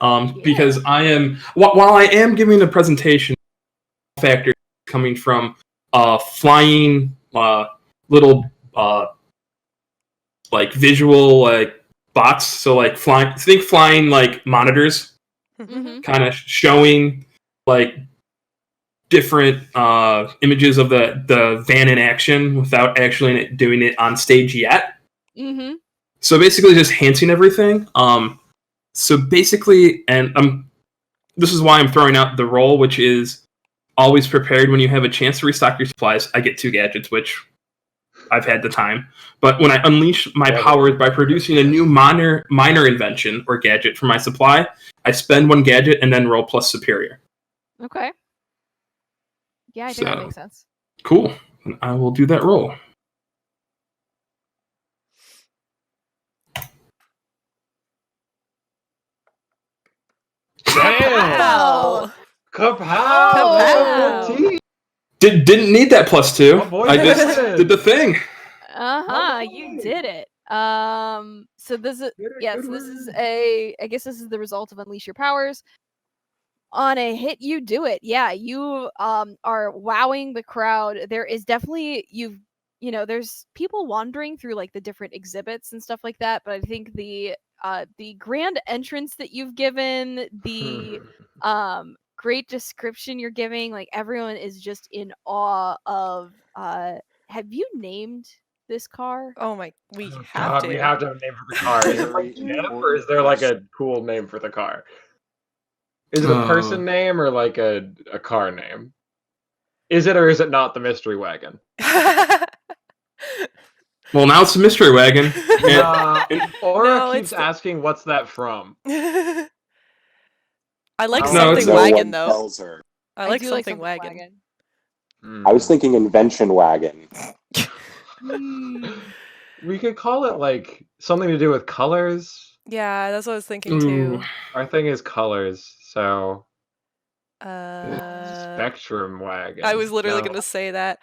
because I am while I am giving the presentation, factor coming from flying little like visual like bots, so like flying like monitors, kind of showing like different images of the van in action without actually doing it on stage yet. So basically just hinting everything. So basically, and this is why I'm throwing out the role, which is always prepared. When you have a chance to restock your supplies, I get 2 gadgets, which I've had the time. But when I unleash my powers by producing a new minor invention or gadget for my supply, I spend 1 gadget and then roll plus superior. Okay. Yeah, I think that makes sense. Cool. And I will do that roll. Damn! Kapow! Kapow! Didn't need that +2. Oh, boy, I just did the thing. You did it. So this is this is I guess this is the result of unleash your powers. On a hit, you do it. Yeah, you are wowing the crowd. There is definitely there's people wandering through like the different exhibits and stuff like that, but I think the the grand entrance that you've given, the great description you're giving. Like everyone is just in awe of. Have you named this car? Oh my, we Oh, have God, to. we have to have a name for the car. Is it Very like Chip, or important is there like a question. cool name for the car? Is it a person name or like a car name? Is it or is it not the mystery wagon? Well, now it's the mystery wagon. Aura No, keeps it's the- asking, "What's that from?" I like No, something it's- No wagon one though. tells her. I like do something wagon. I was thinking invention wagon. We could call it like something to do with colors. Yeah, that's what I was thinking too. Our thing is colors, so Uh, Spectrum wagon. I was literally No. going to say that.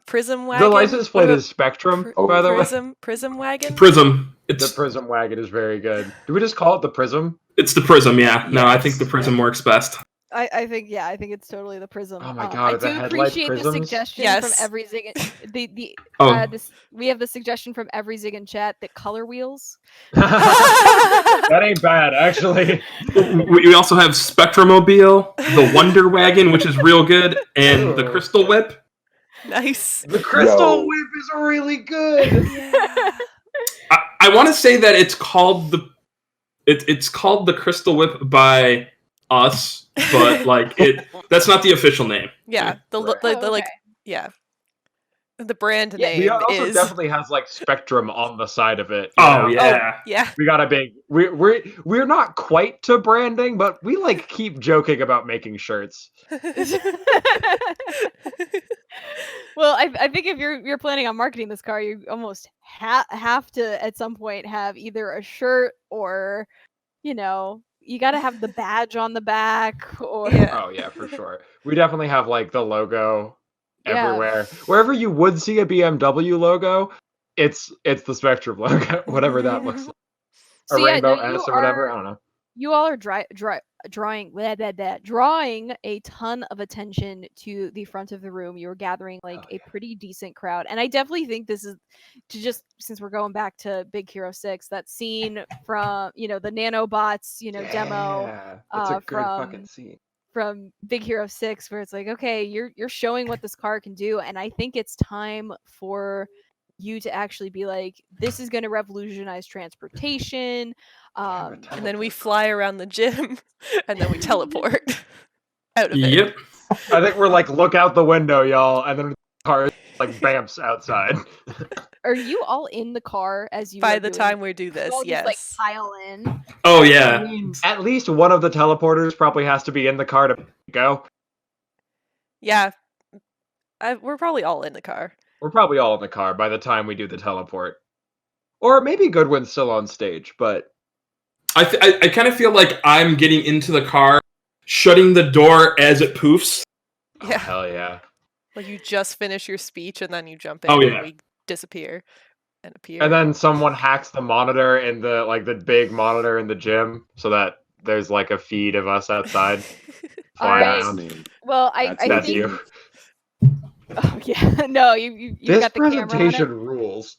Prism wagon. The license What plate about is Spectrum, Oh, by the way. Prism wagon. Prism. The It's Prism wagon is very good. Do we just call it the Prism? it's the Prism. Yeah. No, I think Yes. the Prism works best. I think it's totally the Prism. Oh my I God, the do headlight appreciate the prisms? suggestion from Yes. every Zig. Oh. We have the suggestion from every Zig in chat that color wheels. That ain't bad, actually. We also have Spectromobile, the Wonder Wagon, which is real good, and the Crystal Whip. Nice. The Crystal Yo. Whip is really good. Yeah. I want to say that it's called the Crystal Whip by us, but like that's not the official name. Yeah. The Right. like yeah. The brand Yeah, name We also is. definitely has like Spectrum on the side of it. Oh know? yeah. Yeah. We got a big. We're not quite to branding, but we like keep joking about making shirts. Well, I think if you're planning on marketing this car, you almost have to at some point have either a shirt or, you got to have the badge on the back or Yeah. Oh yeah, for sure. We definitely have like the logo Yeah. everywhere. Wherever you would see a BMW logo, it's the Spectrum logo, whatever that looks like. A So yeah, rainbow no, you S or whatever. are- I don't know. You all are drawing a ton of attention to the front of the room. You're gathering like Oh, a pretty decent crowd, and I definitely think this is since we're going back to Big Hero 6, that scene from the nanobots demo Yeah, that's a good fucking from scene. from Big Hero 6, where it's like, okay, you're showing what this car can do, and I think it's time for you to actually be like, this is going to revolutionize transportation. Have a And then we teleport. fly around the gym, and then we teleport out of it. Yep. I think we're like, look out the window, y'all, and then the car like bamps outside. Are you all in the car as you By are the doing time it? we do You this, all yes. just like pile in. Oh I yeah. mean, at least one of the teleporters probably has to be in the car to go. Yeah. We're probably all in the car. We're probably all in the car by the time we do the teleport. Or maybe Goodwin's still on stage, but I kind of feel like I'm getting into the car, shutting the door as it poofs. oh, Yeah. hell yeah. Like you just finish your speech and then you jump in Oh, and yeah. we disappear and appear. And then someone hacks the monitor in the big monitor in the gym so that there's like a feed of us outside flying Alright. That's around. me. Well, I That's think you. Oh yeah, no, you've This got the camera on presentation rules.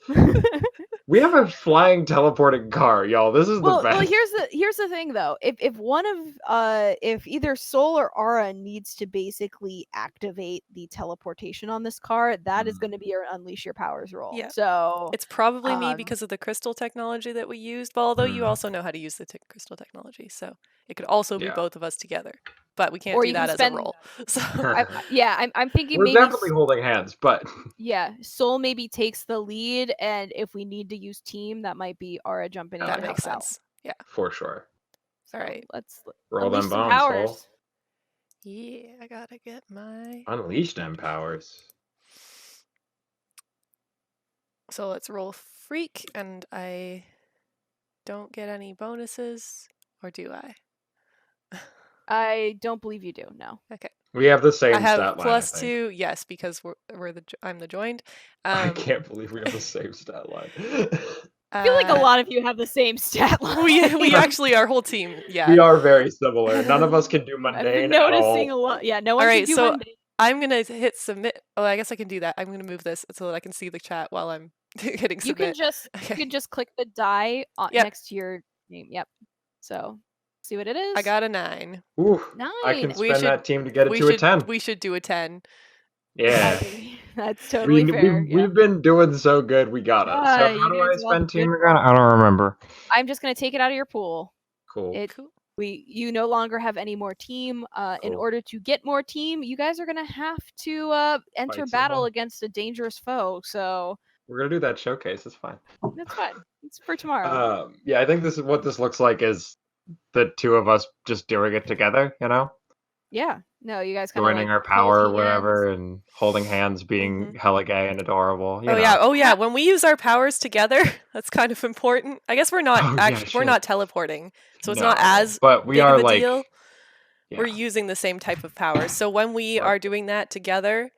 We have a flying teleporting car, y'all. This is Well, the best. here's the thing though. If one of if either Soul or Aura needs to basically activate the teleportation on this car, that is going to be your unleash your powers roll. Yeah. So It's probably me Um, because of the crystal technology that we used, but although you Hmm. also know how to use the crystal technology, so it could also be Yeah. both of us together. But we can't Or do you can that as spend- a roll. So I'm thinking We're maybe definitely holding hands, but Soul maybe takes the lead, and if we need to use team, that might be Aura jumping in. that to makes help out. sense. Yeah. for sure. So Alright. let's Roll unleash them some bombs, powers. Soul. Yeah, I gotta get my. Unleash them powers. So let's roll freak, and I don't get any bonuses, or do I? I don't believe you do. No. Okay. We have the same I have stat line. plus I think. 2, yes, because I'm the joined. I can't believe we have the same stat line. I feel like a lot of you have the same stat line. We actually, our whole team, yeah. We are very similar. None of us can do I've mundane been noticing at a all. lot. Yeah, no one Alright, can do so mundane. I'm gonna hit submit. Oh, I guess I can do that. I'm gonna move this so that I can see the chat while I'm hitting You can submit. just Okay. click the die Yep. next to your name. Yep. So, see what it is. I got a 9. Ooh, Nice. I can spend that team to get it to a 10. We should do a 10. Yeah. That's totally fair. We've been doing so good, we got it. So how do I spend team again? I don't remember. I'm just going to take it out of your pool. Cool. You no longer have any more team. In order to get more team, you guys are going to have to enter battle against a dangerous foe. So we're going to do that showcase. It's fine. That's fine. It's for tomorrow. Yeah, I think this is what this looks like is the two of us just doing it together, you know? Yeah. No, you guys kind of joining our power or whatever and holding hands, being hella gay and adorable. You know. Oh yeah. When we use our powers together, that's kind of important. I guess we're not we're not teleporting, so it's not as but we big are of a like deal. Yeah. We're using the same type of powers. So when we are doing that together,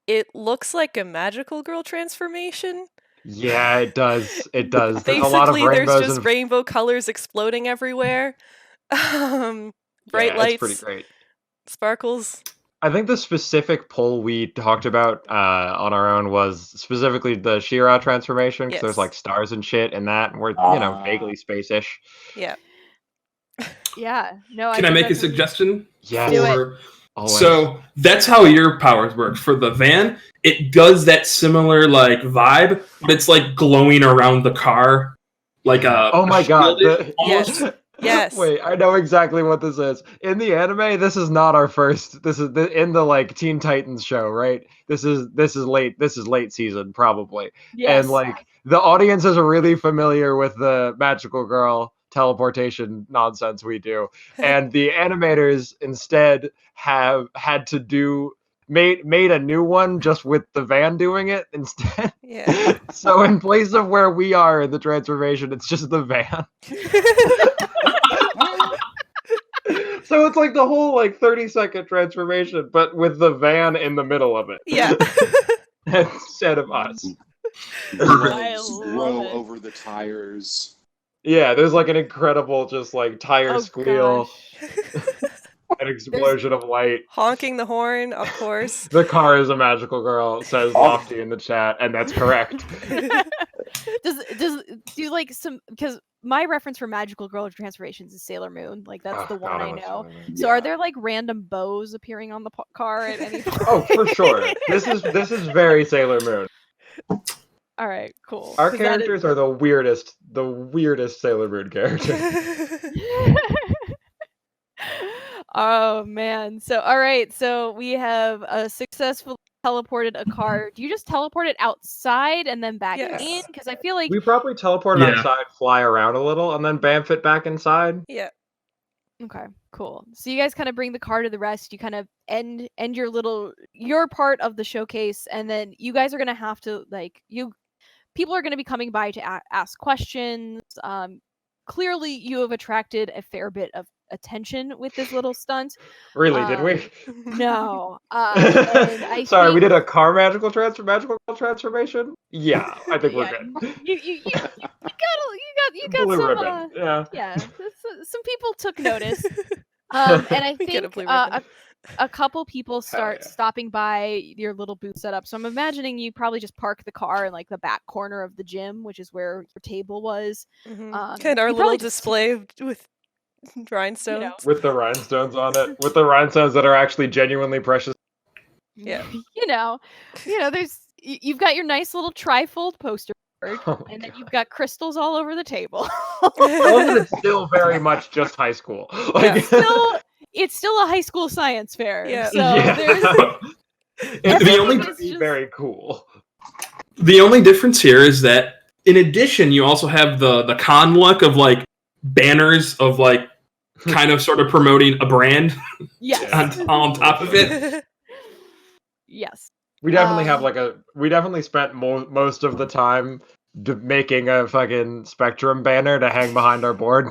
it looks like a magical girl transformation. Yeah, it does. It does. Basically, a lot of there's just rainbow colors exploding everywhere. Bright lights. It's pretty great. Sparkles. I think the specific pull we talked about on our own was specifically the She-Ra transformation, because there's like stars and shit in that, and we're vaguely space-ish. Yeah. Yeah. No. Can I make a suggestion? Yeah. Do it. So that's how your powers work. For the van, it does that similar like vibe, but it's like glowing around the car, like a oh my god! Almost. Yes. Wait, I know exactly what this is. In the anime, this is not our first. This is in the like Teen Titans show, right? This is late season probably. Yes. And like the audience is really familiar with the magical girl teleportation nonsense we do, and the animators instead have had to made a new one just with the van doing it instead. Yeah. So in place of where we are in the transformation, it's just the van. So it's like the whole like 30-second transformation, but with the van in the middle of it. Yeah. Instead of us. Roll over the tires. Yeah, there's like an incredible just like tire squeal. An explosion of light. Honking the horn, of course. The car is a magical girl, says Lofty in the chat, and that's correct. do like some, because my reference for magical girl transformations is Sailor Moon, like that's the one I know. So are there like random bows appearing on the car at any point? Oh, for sure. This is very Sailor Moon. All right, cool. Our characters are the weirdest Sailor Moon characters. Oh man. So all right, so we have successfully teleported a car. Do you just teleport it outside and then back in? Because I feel like we probably teleport outside, fly around a little, and then bamf it back inside. Yeah. Okay, cool. So you guys kind of bring the car to the rest. You kind of end your part of the showcase, and then you guys are gonna have to people are gonna be coming by to ask questions. Clearly, you have attracted a fair bit of attention with this little stunt. Really, did we? No. Sorry, we did a car magical transformation. Yeah, I think we're good. You got blue some ribbon. Yeah. Some people took notice. And I think a couple people start stopping by your little booth setup. So I'm imagining you probably just park the car in like the back corner of the gym, which is where your table was. And our little display with rhinestones. With the rhinestones on it. With the rhinestones that are actually genuinely precious. Yeah. You've got your nice little trifold poster board, and then you've got crystals all over the table. It's still very much just high school. It's still a high school science fair. Yeah. So there's very cool. The only difference here is that in addition, you also have the con look of like banners of like kind of sort of promoting a brand. Yes. on top of it. Yes. We definitely we definitely spent most of the time making a fucking Spectrum banner to hang behind our board.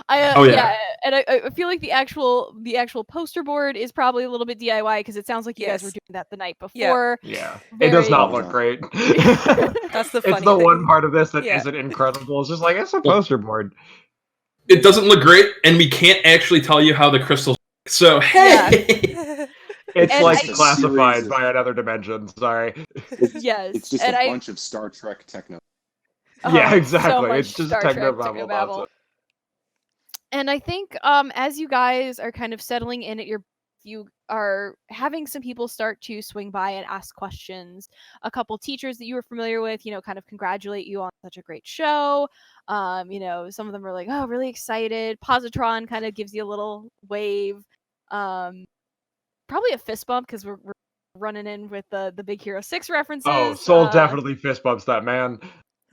Yeah, and I feel like the actual poster board is probably a little bit DIY because it sounds like you guys were doing that the night before. Yeah. It does not look great. That's the funny It's the thing. one part of this that isn't incredible. It's just like, it's a poster board. It doesn't look great, and we can't actually tell you how the crystals work. So, hey! It's classified by another dimension. Sorry. It's just a bunch of Star Trek techno. Yeah, So exactly. much It's just Star Trek technobabble technobabble. nonsense. And I think as you guys are kind of settling in at you are having some people start to swing by and ask questions. A couple teachers that you were familiar with, kind of congratulate you on such a great show. Some of them are like, oh, really excited. Positron kind of gives you a little wave. Probably a fist bump because we're running in with the Big Hero 6 references. Oh, Soul definitely fist bumps that man.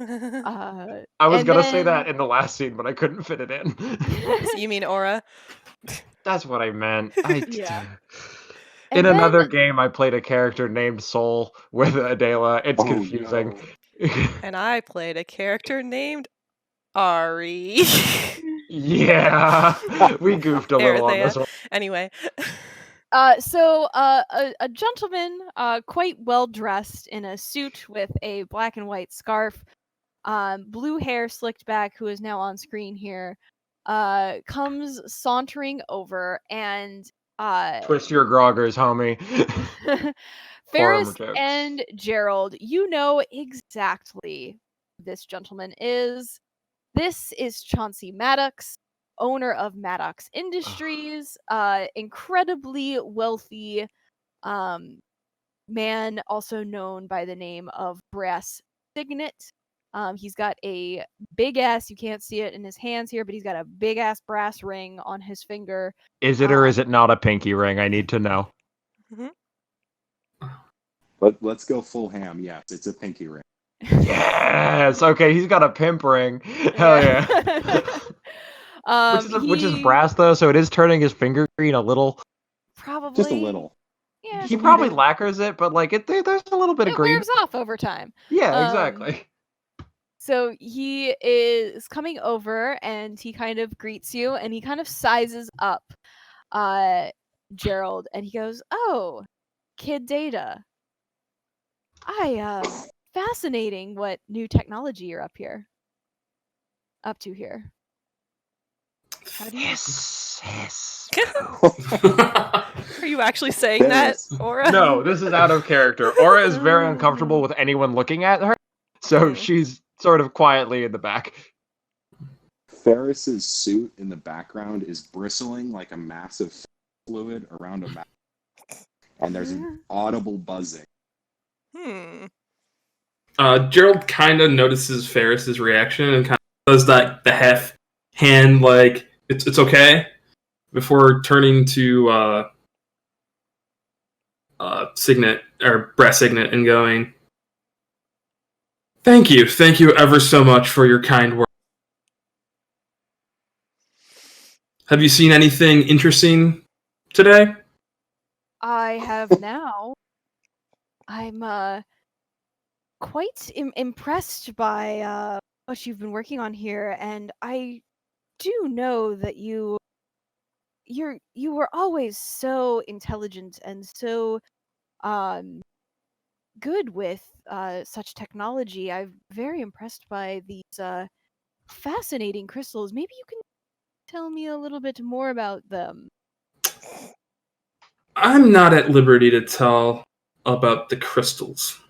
I was gonna say that in the last scene, but I couldn't fit it in. So you mean Aura? That's what I meant. Yeah. In And then- another game, I played a character named Soul with Adela. It's confusing. No. And I played a character named Ari. Yeah, we goofed a little on this one. Anyway. So a gentleman, quite well dressed in a suit with a black and white scarf, blue hair slicked back, who is now on screen here, comes sauntering over and Twist your groggers, homie. Ferris jokes. and Gerald, you know exactly who this gentleman is. This is Chauncey Maddox, owner of Maddox Industries, incredibly wealthy man, also known by the name of Brass Signet. He's got a big ass, you can't see it in his hands here, but he's got a big ass brass ring on his finger. Is it or is it not a pinky ring? I need to know. Let's go full ham. Yes, it's a pinky ring. Yes. Okay, he's got a pimp ring. Hell yeah. Which is brass though, so it is turning his finger green a little. Probably. Just a little. Yeah. He probably lacquers it, but like there's a little bit of green. It wears off over time. Yeah, exactly. So he is coming over and he kind of greets you and he kind of sizes up Gerald and he goes, "Oh, Kid Data. Fascinating what new technology you're up to here." How do you Are you actually saying that, Aura? No, this is out of character. Aura is very uncomfortable with anyone looking at her, so she's sort of quietly in the back. Ferris's suit in the background is bristling like a massive fluid around a mouth, and there's an audible buzzing. Gerald kind of notices Ferris's reaction and kind of does the half hand like it's okay before turning to Signet or Brass Signet and going, thank you ever so much for your kind words. Have you seen anything interesting today? I have now. I'm quite impressed by what you've been working on here, and I do know that you were always so intelligent and so good with such technology. I'm very impressed by these fascinating crystals. Maybe you can tell me a little bit more about them. I'm not at liberty to tell about the crystals.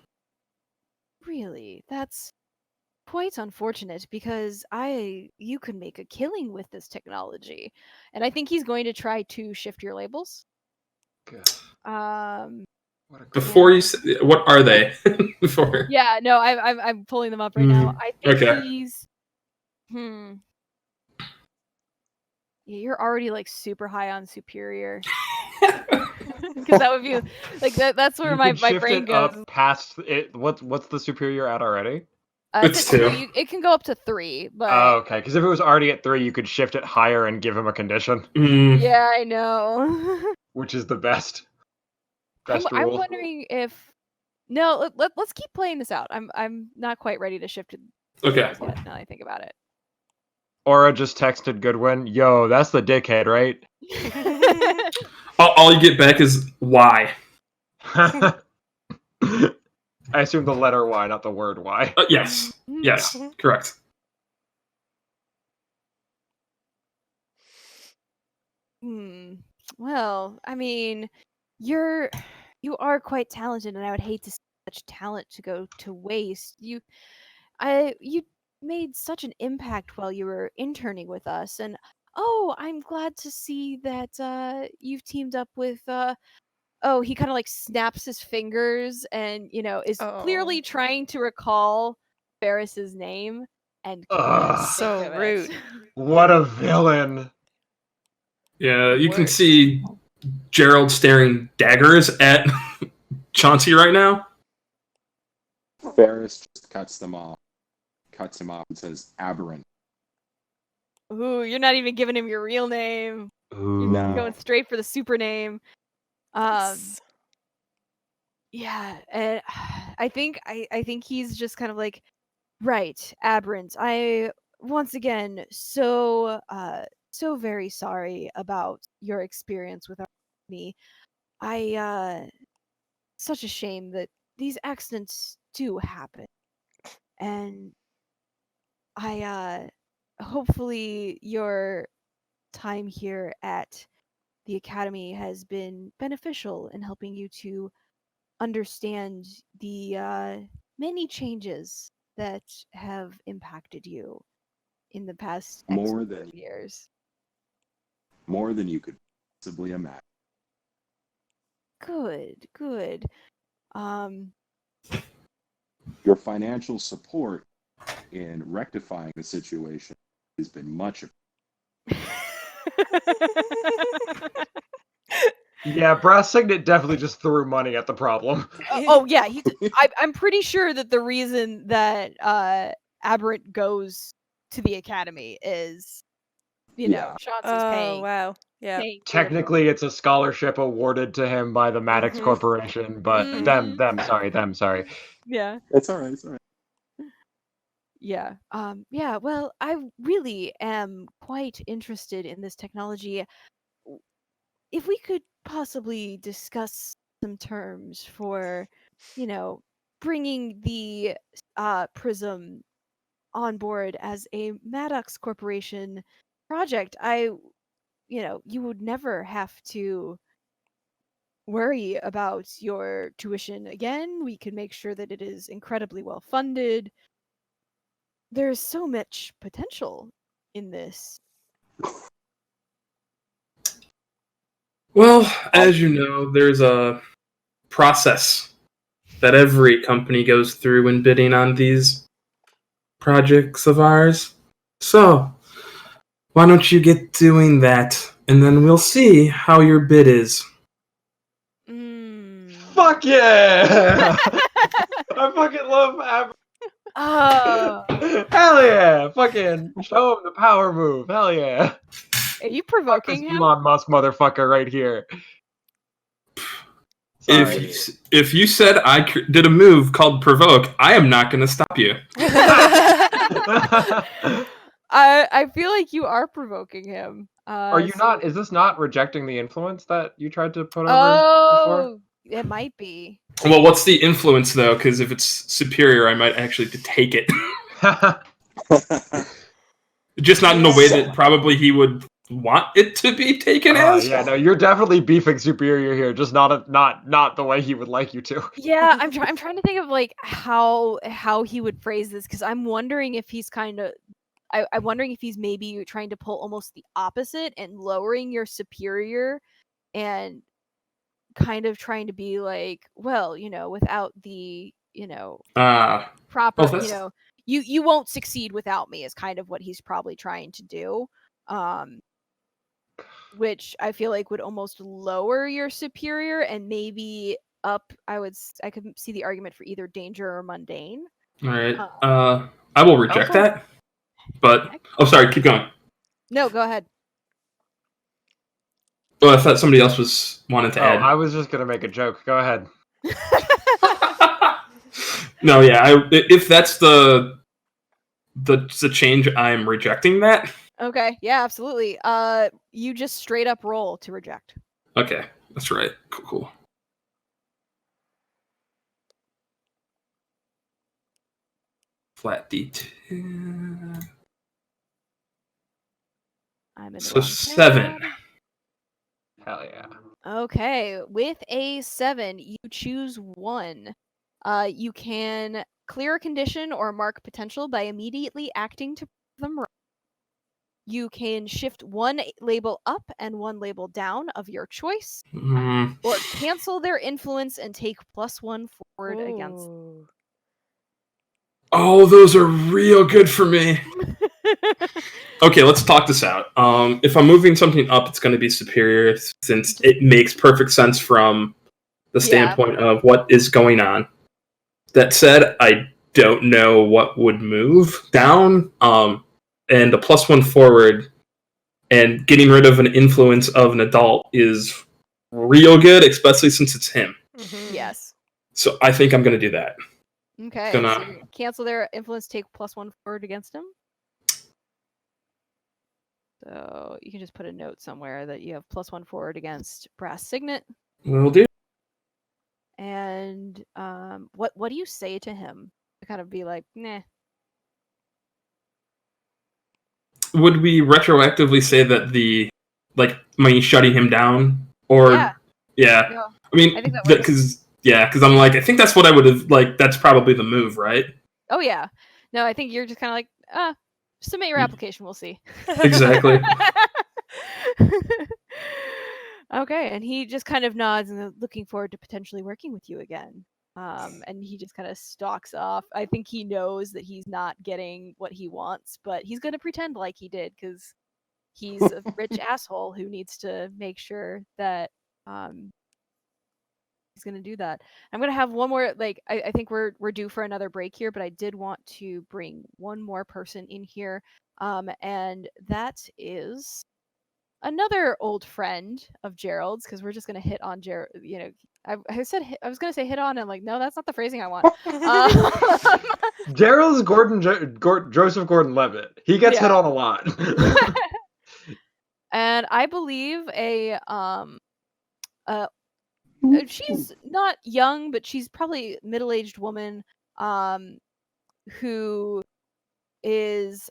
Really? That's quite unfortunate because you could make a killing with this technology. And I think he's going to try to shift your labels. Good. Before you say, what are they? Before. Yeah, no, I'm pulling them up right now. I think he's Yeah, you're already like super high on superior. Because that would be like that's where my brain goes. Up past it. What's the superior at already? It's 2. It can go up to 3, but okay. Because if it was already at 3, you could shift it higher and give him a condition. Yeah, I know. Which is the best. I'm wondering if let's keep playing this out. I'm not quite ready to shift it. Okay. Yet, now that I think about it. Aura just texted Goodwin, "Yo, that's the dickhead, right?" All you get back is Y. I assume the letter Y, not the word Y. Yes. Yes. Correct. Well, I mean, you are quite talented, and I would hate to see such talent to go to waste. You made such an impact while you were interning with us, and oh, I'm glad to see that you've teamed up with oh, he kind of like snaps his fingers and, is clearly trying to recall Ferris's name and can't think So of rude. it. What a villain. Yeah, you can Worst. see Gerald staring daggers at Chauncey right now. Ferris just cuts him off and says, "Aberrant." Ooh, you're not even giving him your real name. Ooh. You're going straight for the super name. Yeah, and I think he's just kind of like, right, Aberrant. I once again so very sorry about your experience with me. I such a shame that these accidents do happen. And I hopefully your time here at the academy has been beneficial in helping you to understand the many changes that have impacted you in the past More X than years. More than you could possibly imagine. Good. Your financial support in rectifying the situation has been much Yeah, Brass Signet definitely just threw money at the problem. Oh yeah, I'm pretty sure that the reason that Aberrant goes to the academy is, Chauncey's paying. Wow. Yeah. Technically, it's a scholarship awarded to him by the Maddox Corporation, but them, sorry. Yeah. It's all right. Yeah. Yeah, well, I really am quite interested in this technology. If we could possibly discuss some terms for, bringing the Prism on board as a Maddox Corporation project, you would never have to worry about your tuition again. We can make sure that it is incredibly well funded. There's so much potential in this. Well, as you know, there's a process that every company goes through when bidding on these projects of ours. So, why don't you get doing that, and then we'll see how your bid is. Fuck yeah! I fucking love Aberrant. Hell yeah! Fucking show him the power move. Hell yeah! Are you Fuck provoking this him? Elon Musk motherfucker right here. Sorry. If you said I did a move called provoke, I am not going to stop you. I feel like you are provoking him. Are you not? Is this not rejecting the influence that you tried to put over Oh, it might be. Well, what's the influence though? Because if it's superior, I might actually take it. Just not in the way that probably he would want it to be taken as. Yeah, no, you're definitely beefing superior here, just not the way he would like you to. Yeah, I'm trying to think of like how he would phrase this, because I'm wondering if he's kind of I'm wondering if he's maybe trying to pull almost the opposite and lowering your superior and kind of trying to be like, well, without the, proper, you won't succeed without me is kind of what he's probably trying to do. Which I feel like would almost lower your superior and maybe up. I could see the argument for either danger or mundane. All right. I will reject that. But sorry, keep going. No, go ahead. Oh, I thought somebody else was wanting to add. I was just gonna make a joke. Go ahead. No, yeah. If that's the change, I'm rejecting that. Okay, yeah, absolutely. You just straight up roll to reject. Okay, that's right. Cool. Flat D2. So 7. Hell yeah. Okay, with a 7, you choose 1. You can clear a condition or mark potential by immediately acting to them. You can shift one label up and one label down of your choice, or cancel their influence and take +1 forward against. Oh, those are real good for me. Okay, let's talk this out. If I'm moving something up, it's going to be superior since it makes perfect sense from the standpoint of what is going on. That said, I don't know what would move down. And a +1 forward and getting rid of an influence of an adult is real good, especially since it's him. Yes. So I think I'm going to do that. Okay. So cancel their influence, take +1 forward against him. So you can just put a note somewhere that you have +1 forward against Brass Signet. Will do. And what do you say to him? To kind of be like, nah. Would we retroactively say that me shutting him down, or yeah. No, I mean, because I'm like, I think that's what I would have like. That's probably the move, right? Oh yeah. No, I think you're just kind of like, submit your application. We'll see. Exactly. Okay, and he just kind of nods and looking forward to potentially working with you again. And he just kind of stalks off. I think he knows that he's not getting what he wants, but he's going to pretend like he did because he's a rich asshole who needs to make sure that he's going to do that. I'm going to have one more, I think we're due for another break here, but I did want to bring one more person in here, and that is another old friend of Gerald's, because we're just going to hit on Gerald. You know, I was going to say hit on, and I'm like, no, that's not the phrasing I want. Gerald's Joseph Gordon-Levitt. He gets hit on a lot. And I believe she's not young, but she's probably a middle-aged woman who is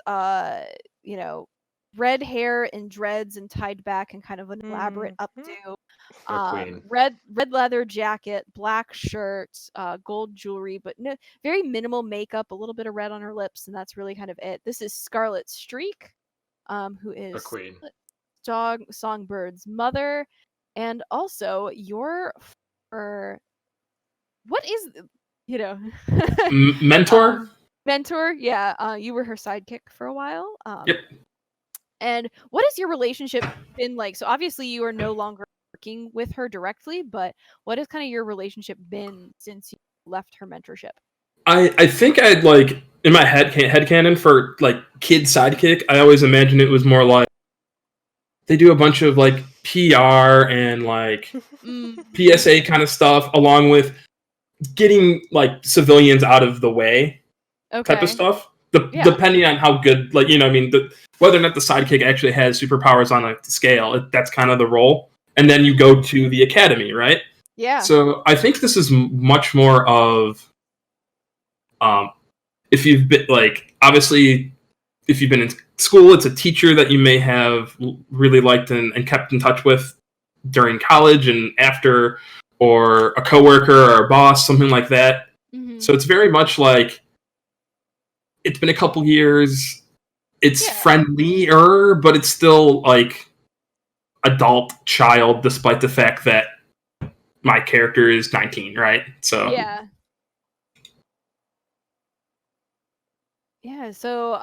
red hair and dreads and tied back and kind of an elaborate updo. Red leather jacket, black shirt, gold jewelry, but no, very minimal makeup, a little bit of red on her lips, and that's really kind of it. This is Scarlet Streak, who is a queen. Songbird's mother, and also what is mentor? Mentor, yeah. You were her sidekick for a while. Yep. And what has your relationship been like? So obviously you are no longer working with her directly, but what has kind of your relationship been since you left her mentorship? I think I'd like in my headcanon for like kid sidekick, I always imagined it was more like they do a bunch of like PR and like PSA kind of stuff along with getting like civilians out of the way type of stuff. Depending on how good, like, you know, I mean, whether or not the sidekick actually has superpowers on a scale, that's kind of the role. And then you go to the academy, right? Yeah. So I think this is much more of, if you've been, like, obviously, if you've been in school, it's a teacher that you may have really liked and kept in touch with during college and after, or a coworker or a boss, something like that. Mm-hmm. So it's very much like, it's been a couple years. It's friendlier, but it's still like adult child, despite the fact that my character is 19, right? So yeah. So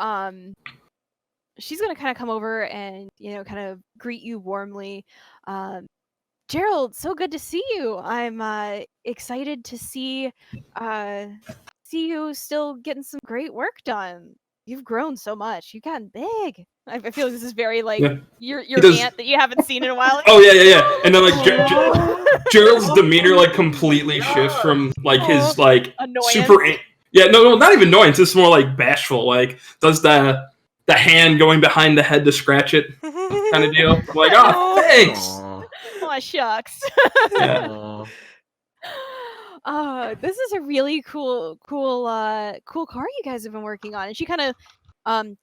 she's gonna kind of come over and kind of greet you warmly. Gerald, so good to see you. I'm excited to see you still getting some great work done. You've grown so much. You've gotten big. I feel like this is very like your aunt that you haven't seen in a while. Oh yeah. And then like Gerald's demeanor like completely shifts from like his like annoyance. Super. No, not even annoyance. It's more like bashful. Like does the hand going behind the head to scratch it kind of deal. Like thanks. Oh shucks. Yeah. This is a really cool car you guys have been working on. And she kind of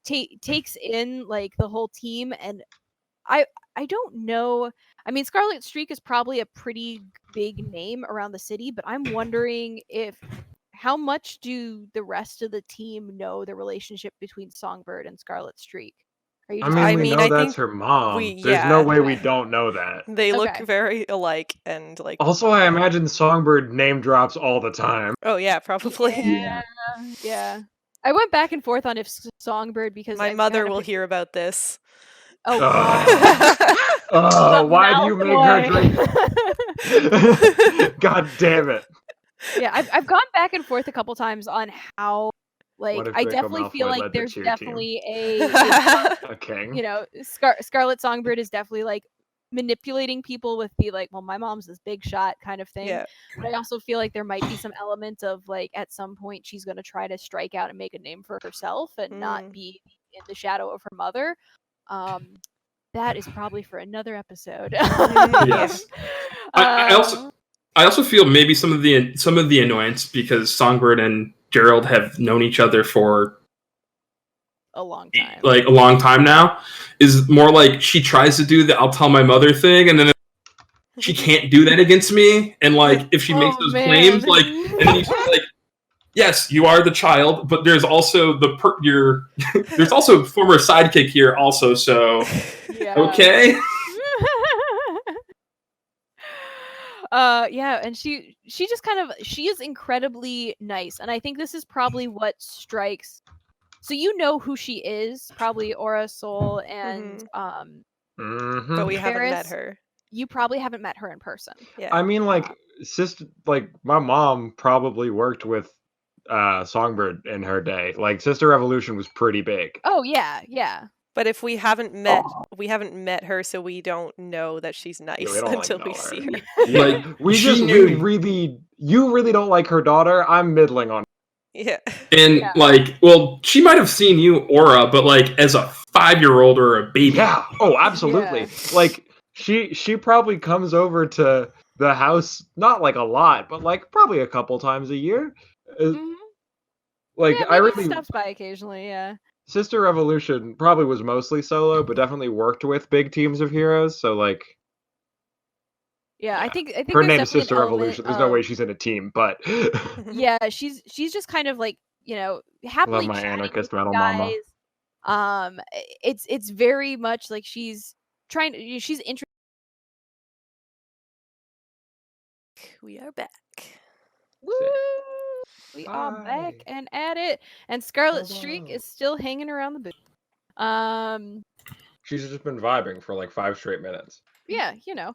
takes in like the whole team, and I don't know. I mean, Scarlet Streak is probably a pretty big name around the city, but I'm wondering if how much do the rest of the team know the relationship between Songbird and Scarlet Streak? Are you just I mean, we know I that's think her mom. we- There's no yeah. way we don't know that. They look Okay. very alike, and like. Also, I imagine Songbird name drops all the time. Oh yeah, probably. Yeah. I went back and forth on if Songbird because My I mother kinda will hear about this. Oh Ugh. god. Oh, why do you make her Boy. drink? God damn it. Yeah, I've gone back and forth a couple times on how, What like, if I Draco definitely feel Malfoy like led the there's cheer team? definitely A king. you know, Scarlet Songbird is definitely like manipulating people with the like, well, my mom's this big shot kind of thing. Yeah. But I also feel like there might be some element of like at some point she's going to try to strike out and make a name for herself and not be in the shadow of her mother. That is probably for another episode. Yes. I also feel maybe some of the annoyance because Songbird and Gerald have known each other for a long time. Like a long time now, is more like she tries to do the "I'll tell my mother" thing, and then she can't do that against me. And like if she makes those claims, like, and then you say like, yes, you are the child, but there's also there's also a former sidekick here also. So okay. Yeah, and she just kind of, she is incredibly nice, and I think this is probably what strikes. So you know who she is, probably Aura, Soul, and but we haven't met her. You probably haven't met her in person. Yeah. I mean, like, my mom probably worked with Songbird in her day. Like, Sister Revolution was pretty big. Oh yeah, yeah. But if we haven't met, we haven't met her, so we don't know that she's nice until we see her. Yeah, like, you really don't like her daughter. I'm middling on. Yeah. And like, well, she might have seen you, Aura, but like as a 5-year-old or a baby. Yeah. Oh, absolutely. Yeah. Like she probably comes over to the house, not like a lot, but like probably a couple times a year. Like yeah, I really stops by occasionally. Yeah. Sister Revolution probably was mostly solo, but definitely worked with big teams of heroes. So like. Yeah, I think her name is Sister Revolution. There's no way she's in a team, but yeah, she's just kind of like, you know, happily love my anarchist metal mama. It's very much like she's interested. We are back. Woo! We are back and at it, and Scarlet Streak is still hanging around the booth. She's just been vibing for like 5 straight minutes. Yeah, you know.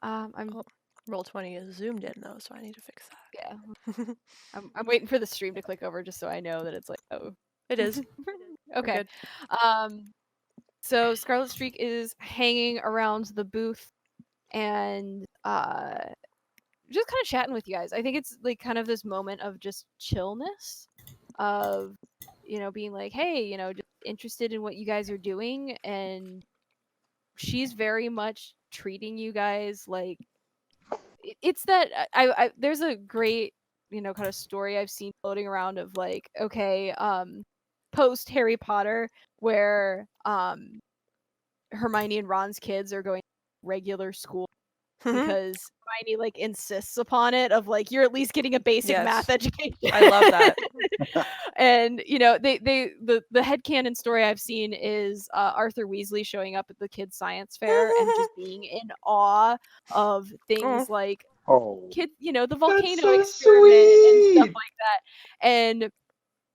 Roll20 is zoomed in though, so I need to fix that. Yeah. I'm waiting for the stream to click over just so I know that it's like, oh. It is. Okay. So Scarlet Streak is hanging around the booth and just kind of chatting with you guys. I think it's like kind of this moment of just chillness of, you know, being like, hey, you know, just interested in what you guys are doing, and she's very much treating you guys like it's that I there's a great, you know, kind of story I've seen floating around of like, okay, post Harry Potter where Hermione and Ron's kids are going to regular school because Hermione like insists upon it of like, you're at least getting a basic math education. I love that. And you know, the headcanon story I've seen is Arthur Weasley showing up at the kids' science fair and just being in awe of things like kid, you know, the volcano experiment and stuff like that. And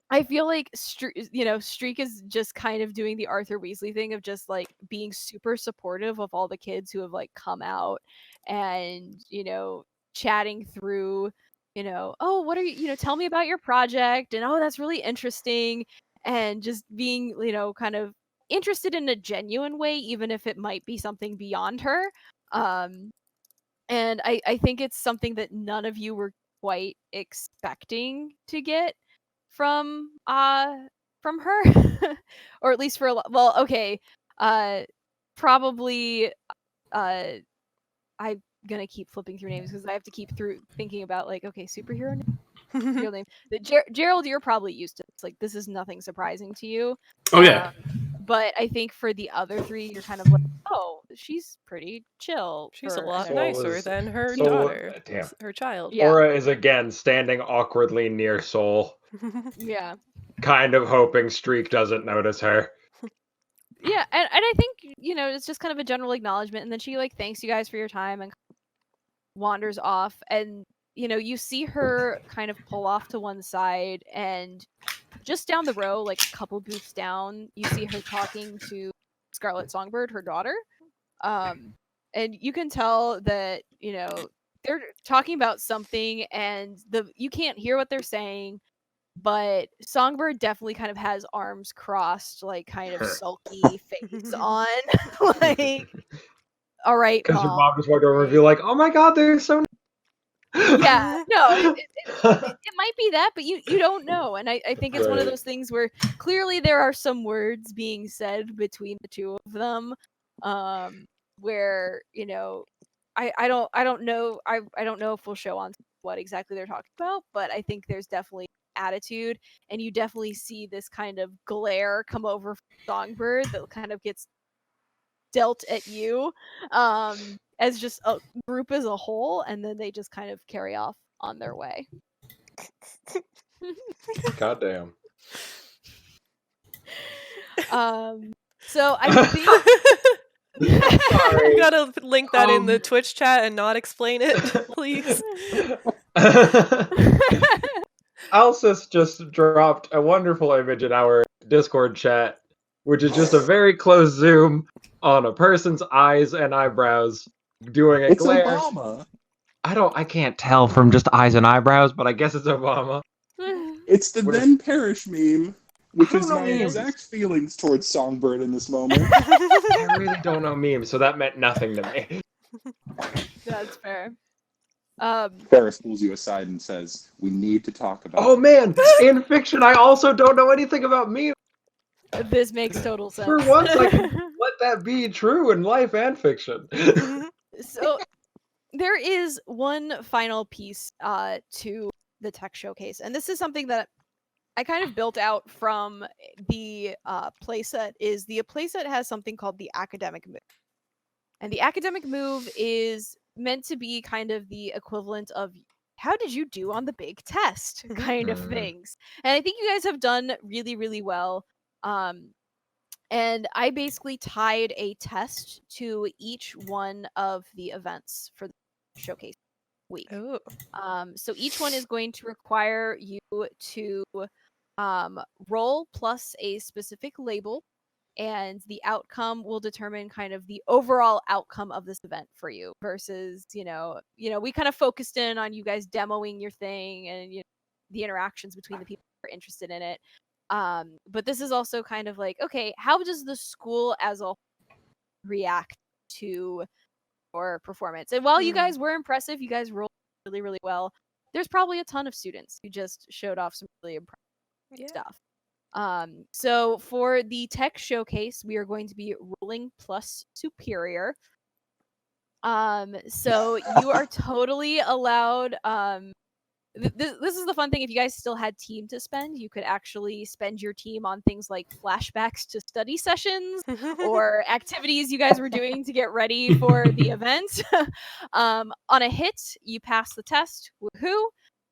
I feel like Streak is just kind of doing the Arthur Weasley thing of just like being super supportive of all the kids who have like come out and, you know, chatting through, you know, oh, what are you know, tell me about your project, and oh, that's really interesting, and just being, you know, kind of interested in a genuine way, even if it might be something beyond her. And I think it's something that none of you were quite expecting to get from her or at least for a lot. Well, okay, probably I'm gonna keep flipping through names because I have to keep thinking about like, okay, superhero name. Gerald, you're probably used to this. Like, this is nothing surprising to you. Oh yeah. But I think for the other three, you're kind of like, oh, she's pretty chill. She's a for lot an nicer than her Soul- daughter, damn. her child. Yeah. Aura is again standing awkwardly near Soul, Yeah. kind of hoping Streak doesn't notice her. Yeah, and I think, it's just kind of a general acknowledgement, and then she, like, thanks you guys for your time and wanders off, and, you see her kind of pull off to one side, and just down the row, like, a couple booths down, you see her talking to Scarlet Songbird, her daughter, and you can tell that, they're talking about something, and you can't hear what they're saying, but Songbird definitely kind of has arms crossed, like, kind of sulky face on. Like, all right, Because your Mom. mom just walked over and be like, "Oh my God, they're so." Yeah, no, it might be that, but you don't know, and I think it's one of Right. those things where clearly there are some words being said between the two of them, where I don't know I don't know if we'll show on what exactly they're talking about, but I think there's definitely attitude, and you definitely see this kind of glare come over from Songbird that kind of gets dealt at you, as just a group as a whole, and then they just kind of carry off on their way. Goddamn. So I think Sorry. You gotta link that in the Twitch chat and not explain it, please. Alces just dropped a wonderful image in our Discord chat, which is just a very close zoom on a person's eyes and eyebrows doing a It's glare. Obama. I can't tell from just eyes and eyebrows, but I guess it's Obama. It's the What then perish meme, which I don't is know my memes. exact feelings towards Songbird in this moment. I really don't know memes, so that meant nothing to me. That's fair. Ferris pulls you aside and says, "We need to talk about." Oh man, in fiction, I also don't know anything about memes. This makes total sense. For once, I can let that be true in life and fiction. So there is one final piece to the tech showcase, and this is something that I kind of built out from the playset. The playset has something called the academic move, and the academic move is meant to be kind of the equivalent of how did you do on the big test kind of things. And I think you guys have done really, really well. And I basically tied a test to each one of the events for the showcase week. Oh. So each one is going to require you to roll plus a specific label, and the outcome will determine kind of the overall outcome of this event for you. Versus, we kind of focused in on you guys demoing your thing and the interactions between the people who are interested in it. But this is also kind of like, okay, how does the school as a whole react to your performance? And while you guys were impressive, you guys rolled really, really well, there's probably a ton of students who just showed off some really impressive stuff. So for the tech showcase, we are going to be rolling plus superior. So you are totally allowed. This is the fun thing. If you guys still had team to spend, you could actually spend your team on things like flashbacks to study sessions or activities you guys were doing to get ready for the event. On a hit, you pass the test. Woohoo!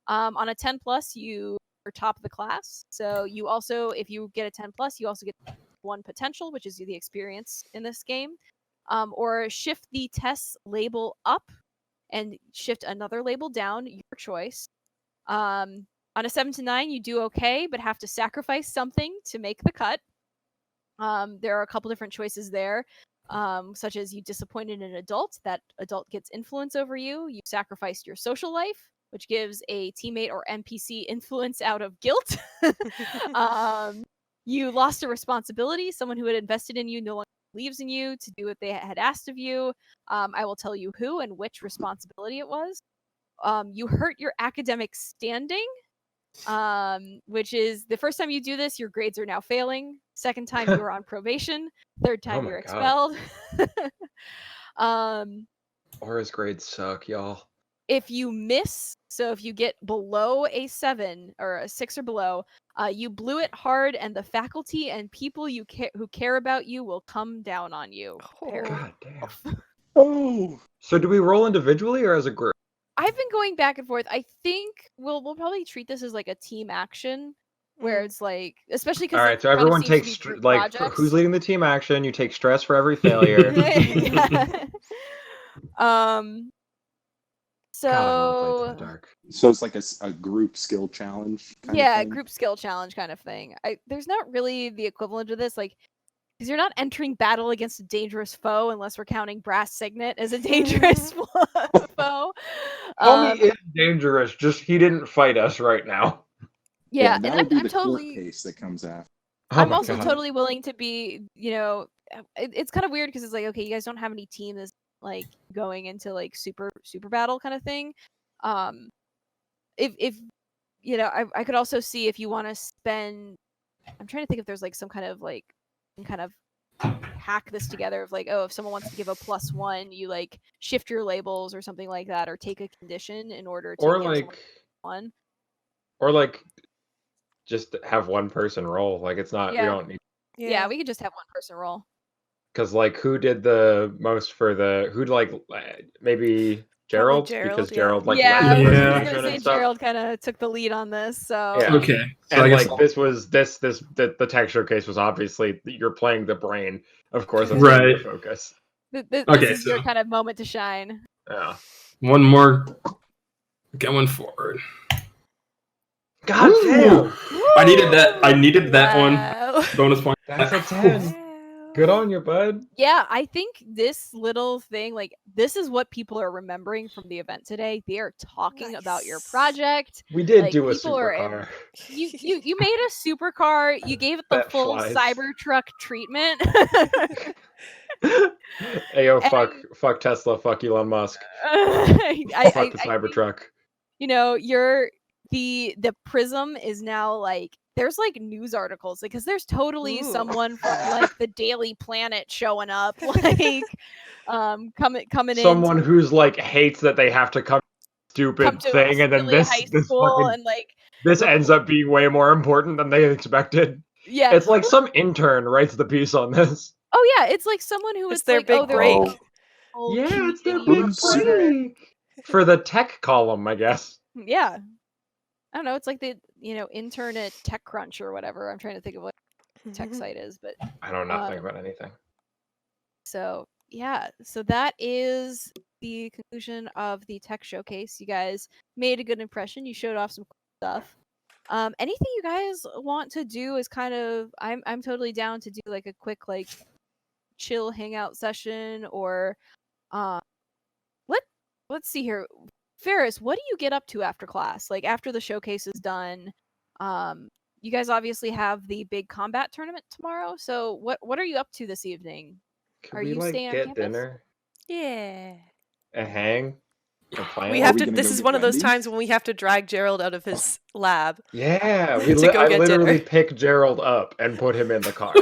On a 10 plus, you are top of the class. So you also, if you get a 10 plus, you also get one potential, which is the experience in this game. Or shift the test label up and shift another label down, your choice. On a 7 to 9, you do okay, but have to sacrifice something to make the cut. There are a couple different choices there, such as you disappointed an adult. That adult gets influence over you. You sacrificed your social life, which gives a teammate or NPC influence out of guilt. You lost a responsibility. Someone who had invested in you no longer believes in you to do what they had asked of you. I will tell you who and which responsibility it was. You hurt your academic standing, which is the first time you do this, your grades are now failing. Second time, you are on probation. Third time, you're expelled. Aura's grades suck, y'all. If you miss, so if you get below a 7 or a 6 or below, You blew it hard, and the faculty and people who care about you will come down on you. God damn. Oh. So do we roll individually or as a group? I've been going back and forth. I think we'll probably treat this as like a team action, where it's like, especially because All right, so everyone takes who's leading the team action. You take stress for every failure. So God, I want to play in the dark. So it's like a group skill challenge kind of thing? Group skill challenge kind of thing. There's not really the equivalent of this, like, because you're not entering battle against a dangerous foe unless we're counting Brass Signet as a dangerous foe. Homie is dangerous, just he didn't fight us right now. Yeah, that and would be I'm the totally court case that comes after. I'm also totally willing to be, it's kind of weird because it's like, okay, you guys don't have any team that's like going into like super battle kind of thing. If I could also see if you want to spend. I'm trying to think if there's like some kind of hack this together of like, oh, if someone wants to give a +1, you like shift your labels or something like that, or take a condition in order to give one. Or like just have one person roll. Like it's not. We don't need. Yeah, we could just have one person roll. Because like, who did the most for the? Who like maybe Gerald? Gerald, because Gerald like I led was the gonna presentation say and stuff. Gerald kind of took the lead on this. So Yeah. Okay. So and I guess like the tech showcase was obviously you're playing the brain. Of course, that's Right. your focus. this is your kind of moment to shine. Yeah. One more going forward. God damn! I needed that one. Bonus point. That's a 10. Good on you, bud. Yeah, I think this little thing, like, this is what people are remembering from the event today. They are talking about your project. We did like, do a people are supercar. You made a supercar. You gave it the That full flies. Cybertruck treatment. Ayo, fuck Tesla, fuck Elon Musk. Fuck the Cybertruck. The Prism is now like, there's like news articles because there's totally someone from like the Daily Planet showing up, like coming in. Someone who's like hates that they have to come stupid thing, and then this fucking, and like this ends up being way more important than they expected. Yeah, it's like some intern writes the piece on this. Oh yeah, it's like someone who it's their like, big break. Yeah, it's their big break for the tech column, I guess. Yeah. I don't know. It's like the intern at TechCrunch or whatever. I'm trying to think of what tech site is, but I don't know nothing about anything. So yeah, so that is the conclusion of the tech showcase. You guys made a good impression. You showed off some cool stuff. Anything you guys want to do is kind of, I'm totally down to do like a quick like chill hangout session, or let's see here. Ferris, what do you get up to after class? Like after the showcase is done, you guys obviously have the big combat tournament tomorrow. So what are you up to this evening? Are we like get dinner? Yeah. A hang? We have to. This is one of those times when we have to drag Gerald out of his lab. Yeah, I literally pick Gerald up and put him in the car.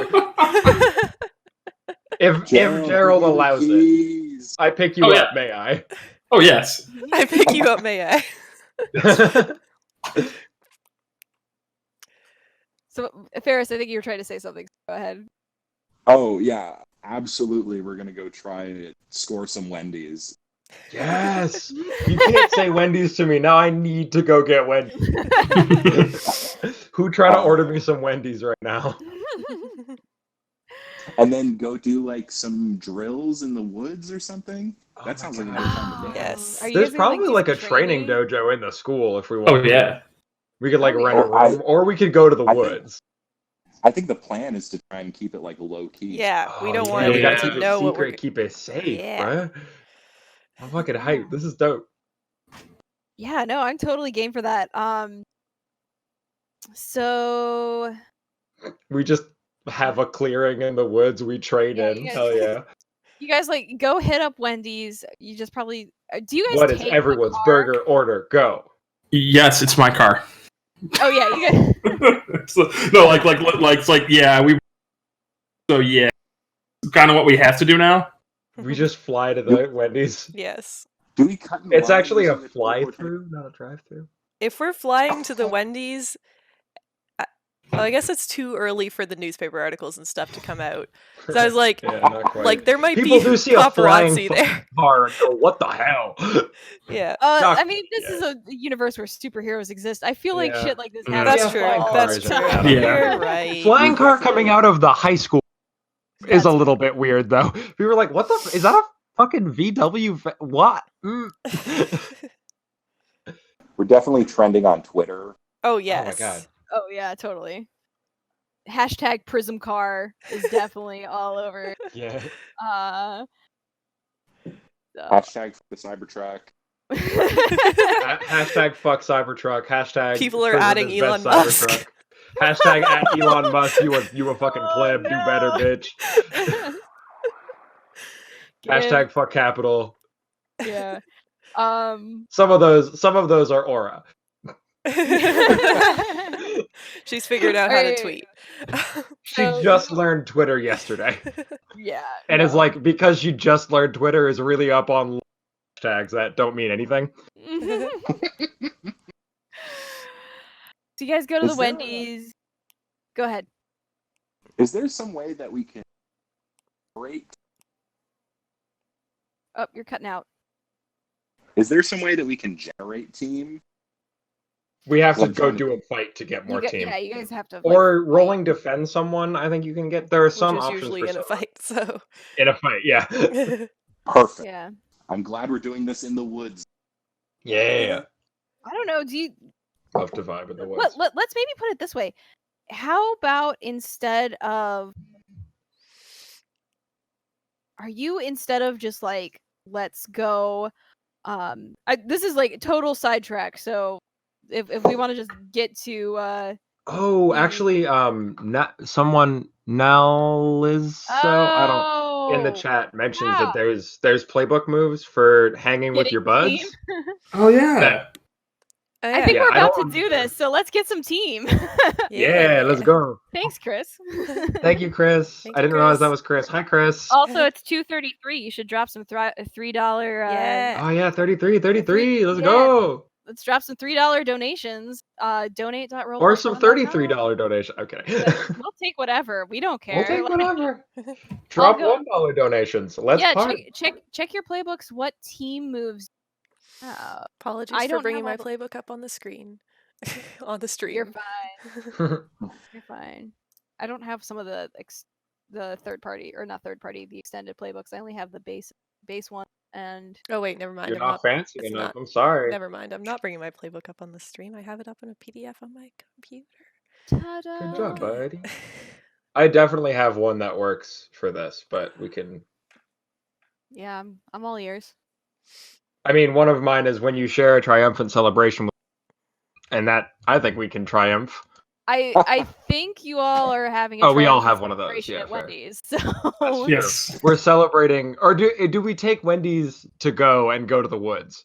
if Gerald allows it, I pick you up. May I? Oh, yes. I pick you up, may I? So, Ferris, I think you were trying to say something. Go ahead. Oh, yeah. Absolutely. We're going to go try to score some Wendy's. Yes! You can't say Wendy's to me. Now I need to go get Wendy's. Who try to order me some Wendy's right now? And then go do like some drills in the woods or something. That sounds like a good time to go. Yes. There's probably like a training dojo in the school if we want. Oh yeah. We could like rent a room, or we could go to the woods. I think the plan is to try and keep it like low key. Yeah, we don't want anyone to know what we're. Keep it safe, bro. I'm fucking hyped. This is dope. Yeah, no, I'm totally game for that. So we just have a clearing in the woods we train in. Hell yeah. You guys like go hit up Wendy's. You just probably do. You guys? What is everyone's burger order? Go. Yes, it's my car. Oh yeah, you guys. No, like yeah, we. So yeah, kind of what we have to do now. We just fly to the Wendy's. Yes. Do we cut? It's actually a fly-through, not a drive-through. If we're flying to the Wendy's, Well, I guess it's too early for the newspaper articles and stuff to come out. So I was like, Yeah, not quite. like there might People be do see a flying paparazzi there. car and go, "What the hell?" Yeah. I mean, this is a universe where superheroes exist. I feel like shit like this Mhm. happens. That's true. flying That's cars true. are out. Yeah. You're right. Flying car coming out of the high school is a little bit weird, though. We were like, "What the? Is that a fucking VW? What?" We're definitely trending on Twitter. Oh yes. Oh my god. Oh yeah, totally. Hashtag Prism Car is definitely all over. Yeah. Hashtag for the Cybertruck. Hashtag fuck Cybertruck. Hashtag People are Prism adding is Elon best Musk. Cybertruck. Hashtag at Elon Musk. You a fucking pleb. Oh, Do better, no. bitch. Hashtag fuck capital. Yeah. Some of those are aura. She's figured out how to Alright. tweet. She just learned Twitter yesterday. Yeah. And it's like, because she just learned Twitter, is really up on hashtags that don't mean anything. So you guys go to the Is there a- Wendy's. Go ahead. Is there some way that we can rate? Oh, you're cutting out. Is there some way that we can generate team? We have to Like go trying to- do a fight to get more team. Yeah, you guys have to. Or rolling defend someone, I think you can get. There are some Which is options usually for in a someone. fight, so In a fight, yeah. Perfect. Yeah. I'm glad we're doing this in the woods. Yeah. I don't know. Do you? Love to vibe in the woods. Let's maybe put it this way. How about instead of just like let's go this is like total sidetrack, so if we want to just get to Actually, someone in the chat mentions that there's playbook moves for hanging with your buds. team. Oh yeah. I think Yeah, we're I about don't to do this, so let's get some team. Yeah, let's go. Thanks, Chris. Thank you, Chris. Thank I you, didn't realize that Chris. was Chris. Hi, Chris. Also, it's 2:33. You should drop some $3. Yeah. Oh yeah, 33. Let's Yeah. go. Let's drop some $3 donations. Donate.roll. Or some $33 donation. Okay. We'll take whatever. We don't care. We'll take Like, whatever. Drop go- $1 donations. Let's yeah, party. check your playbooks. What team moves? Apologies I for don't bringing my have all playbook up on the screen. On the stream. You're fine. You're fine. I don't have some of the third party, or not third party, the extended playbooks. I only have the base one. And Oh wait, never mind. You're I'm not fancy it's enough. not- I'm sorry. Never mind. I'm not bringing my playbook up on the stream. I have it up in a PDF on my computer. ta-da! Good job, buddy. I definitely have one that works for this, but we can. Yeah, I'm all ears. I mean, one of mine is when you share a triumphant celebration, and that I think we can triumph. I think you all are having. We all have one of those. celebration Yeah, at fair. Wendy's. So Yes. We're celebrating, or do we take Wendy's to go and go to the woods?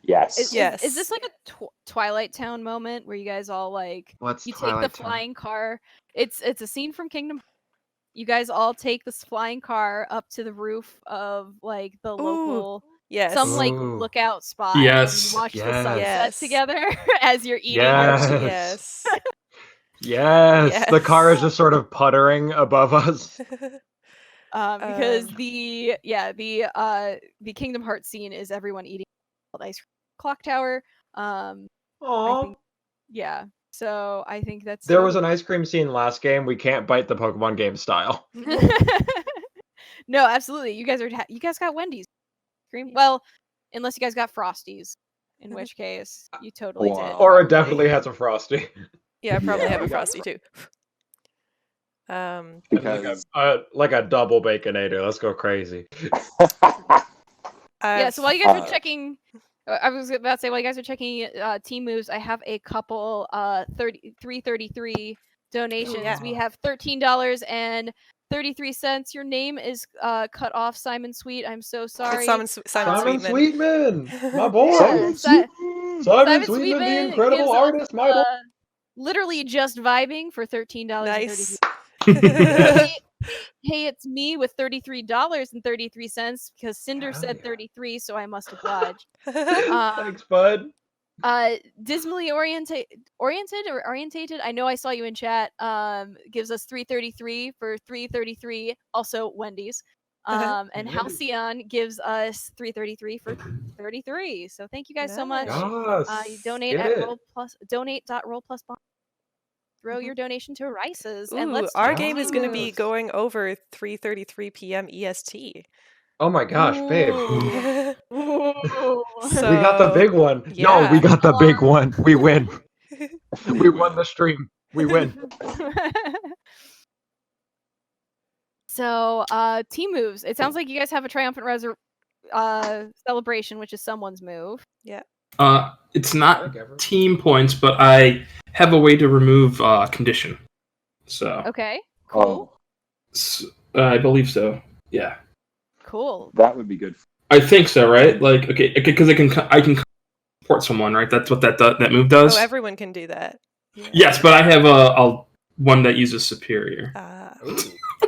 Yes. Yes. Is this like a Twilight Town moment where you guys all like What's you take Twilight the Town? flying car? It's a scene from Kingdom. You guys all take this flying car up to the roof of like the local Yes. some like Ooh. lookout spot. Yes. And you watch the Yes. sunset Yes. together as you're eating. Yes. Yes. Yes. The car is just sort of puttering above us. Because the Kingdom Hearts scene is everyone eating ice cream clock tower. I Aww. think, yeah. So I think that's There was an ice cream scene last game. We can't bite the Pokemon game style. No, absolutely. You guys got Wendy's cream. Well, unless you guys got Frosties, in which case you totally did. Wow. Or it definitely has a Frosty. Yeah, I probably Yeah, have a we got Frosty too. Because like a double baconator. Let's go crazy. Yeah, so while you guys are checking, I was about to say, while you guys are checking team moves, I have a couple 333 donations. yeah. We have $13.33. Your name is cut off, Simon Sweet. I'm so sorry. It's Simon Simon Sweetman. Sweetman, my boy. Yeah, Simon Simon Sweetman, the Sweetman incredible gives us, artist, my boy. literally just vibing for $13.33. Nice. Hey, it's me with $33.33 because Cynder Hell said yeah. 33, so I must oblige. Thanks, bud. Dismally orientated. I know I saw you in chat. Gives us 333 for 333. Also Wendy's. And Halcyon gives us 333 for 33. So thank you guys so much. Yes, You donate get at it. donate.rollplus.bond. Throw your donation to Rice's. And Ooh, let's our talk game is going to be Yes. going over 3:33 p.m. EST. Oh my gosh, babe. Ooh. Ooh. So, We got the big one. No, we yeah. got the big one. We win. We won the stream. We win. So, team moves. It sounds like you guys have a triumphant celebration, which is someone's move. Yeah. It's not team points, but I have a way to remove condition. So Okay, cool. I believe so. Yeah. Cool. That would be good. I think so, right? Like, okay, because I can support someone, right? That's what that move does. Oh, everyone can do that. Yeah. Yes, but I have a one that uses superior. Ooh,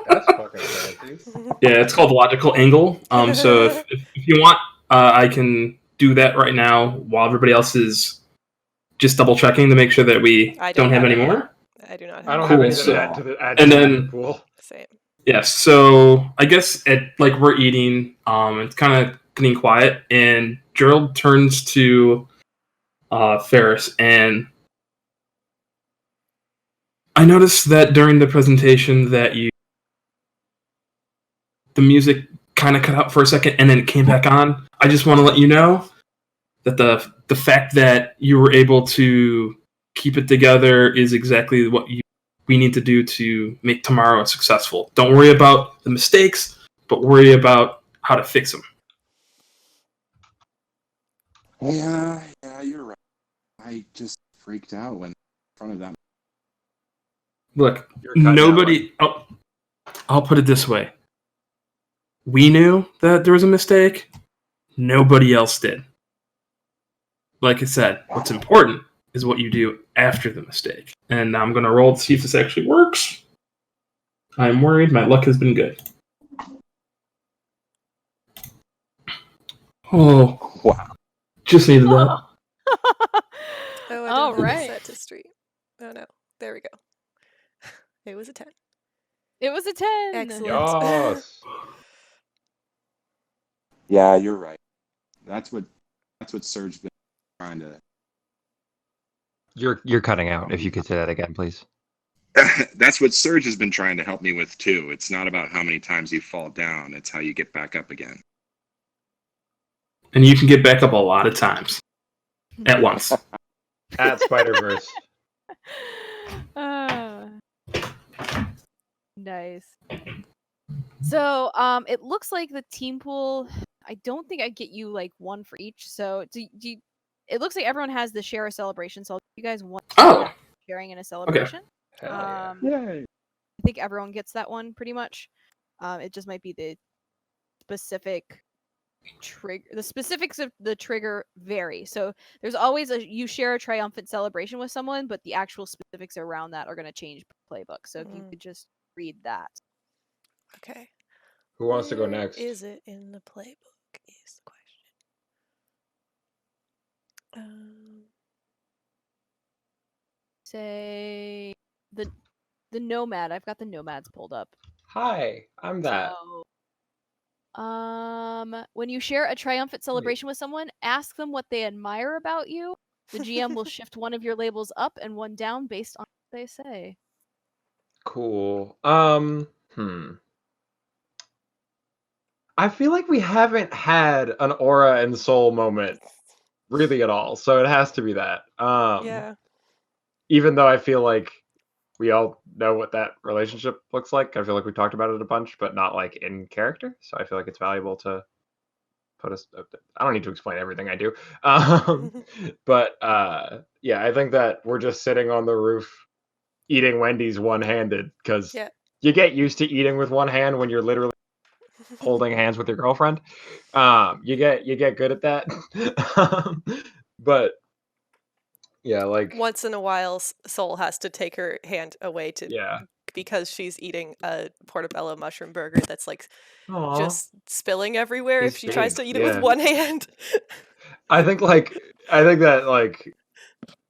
that's fucking fancy. Yeah, it's called logical angle. So if you want, I can do that right now while everybody else is just double checking to make sure that we don't have any more. I do not have I don't any. have any Cool, to add to the and then pool. Same. Yes, so I guess we're eating, it's kind of getting quiet, and Gerald turns to Ferris, and I noticed that during the presentation that the music kind of cut out for a second and then it came back on. I just want to let you know that the fact that you were able to keep it together is exactly what we need to do to make tomorrow successful. Don't worry about the mistakes, but worry about how to fix them. Yeah, you're right. I just freaked out when in front of that. Look, nobody. I'll put it this way. We knew that there was a mistake. Nobody else did. Like I said, what's important is what you do after the mistake. And I'm going to roll to see if this actually works. I'm worried. My luck has been good. Oh, wow. Just needed that. Oh, I All didn't right. set to stream. Oh no, there we go. It was a 10. It was a 10. Excellent. Yes. Yeah, you're right. That's what Serge been trying to. You're cutting out. If you could say that again, please. That's what Serge has been trying to help me with too. It's not about how many times you fall down; it's how you get back up again. And you can get back up a lot of times at once. At Spider-Verse. Nice. So, it looks like the team pool. I don't think I get you like one for each. So, do you? It looks like everyone has the share a celebration. So, you guys want sharing in a celebration? Hell yeah. Yay. I think everyone gets that one pretty much. It just might be the specific trigger. The specifics of the trigger vary. So there's always you share a triumphant celebration with someone, but the actual specifics around that are going to change per playbook. So if you could just read that. Okay. Who wants to go next? Is it in the playbook? Is the question. Say the nomad. I've got the nomads pulled up. Hi, I'm that. So, when you share a triumphant celebration with someone, ask them what they admire about you. The GM will shift one of your labels up and one down based on what they say. Cool. I feel like we haven't had an aura and soul moment really at all, so it has to be that. Yeah. Even though I feel like we all know what that relationship looks like, I feel like we talked about it a bunch, but not like in character. So I feel like it's valuable to put us. I don't need to explain everything I do, but yeah, I think that we're just sitting on the roof eating Wendy's one-handed because you get used to eating with one hand when you're literally holding hands with your girlfriend. You get good at that. But yeah, like once in a while, Soul has to take her hand away because she's eating a portobello mushroom burger that's like just spilling everywhere if she tries to eat it with one hand. I think that like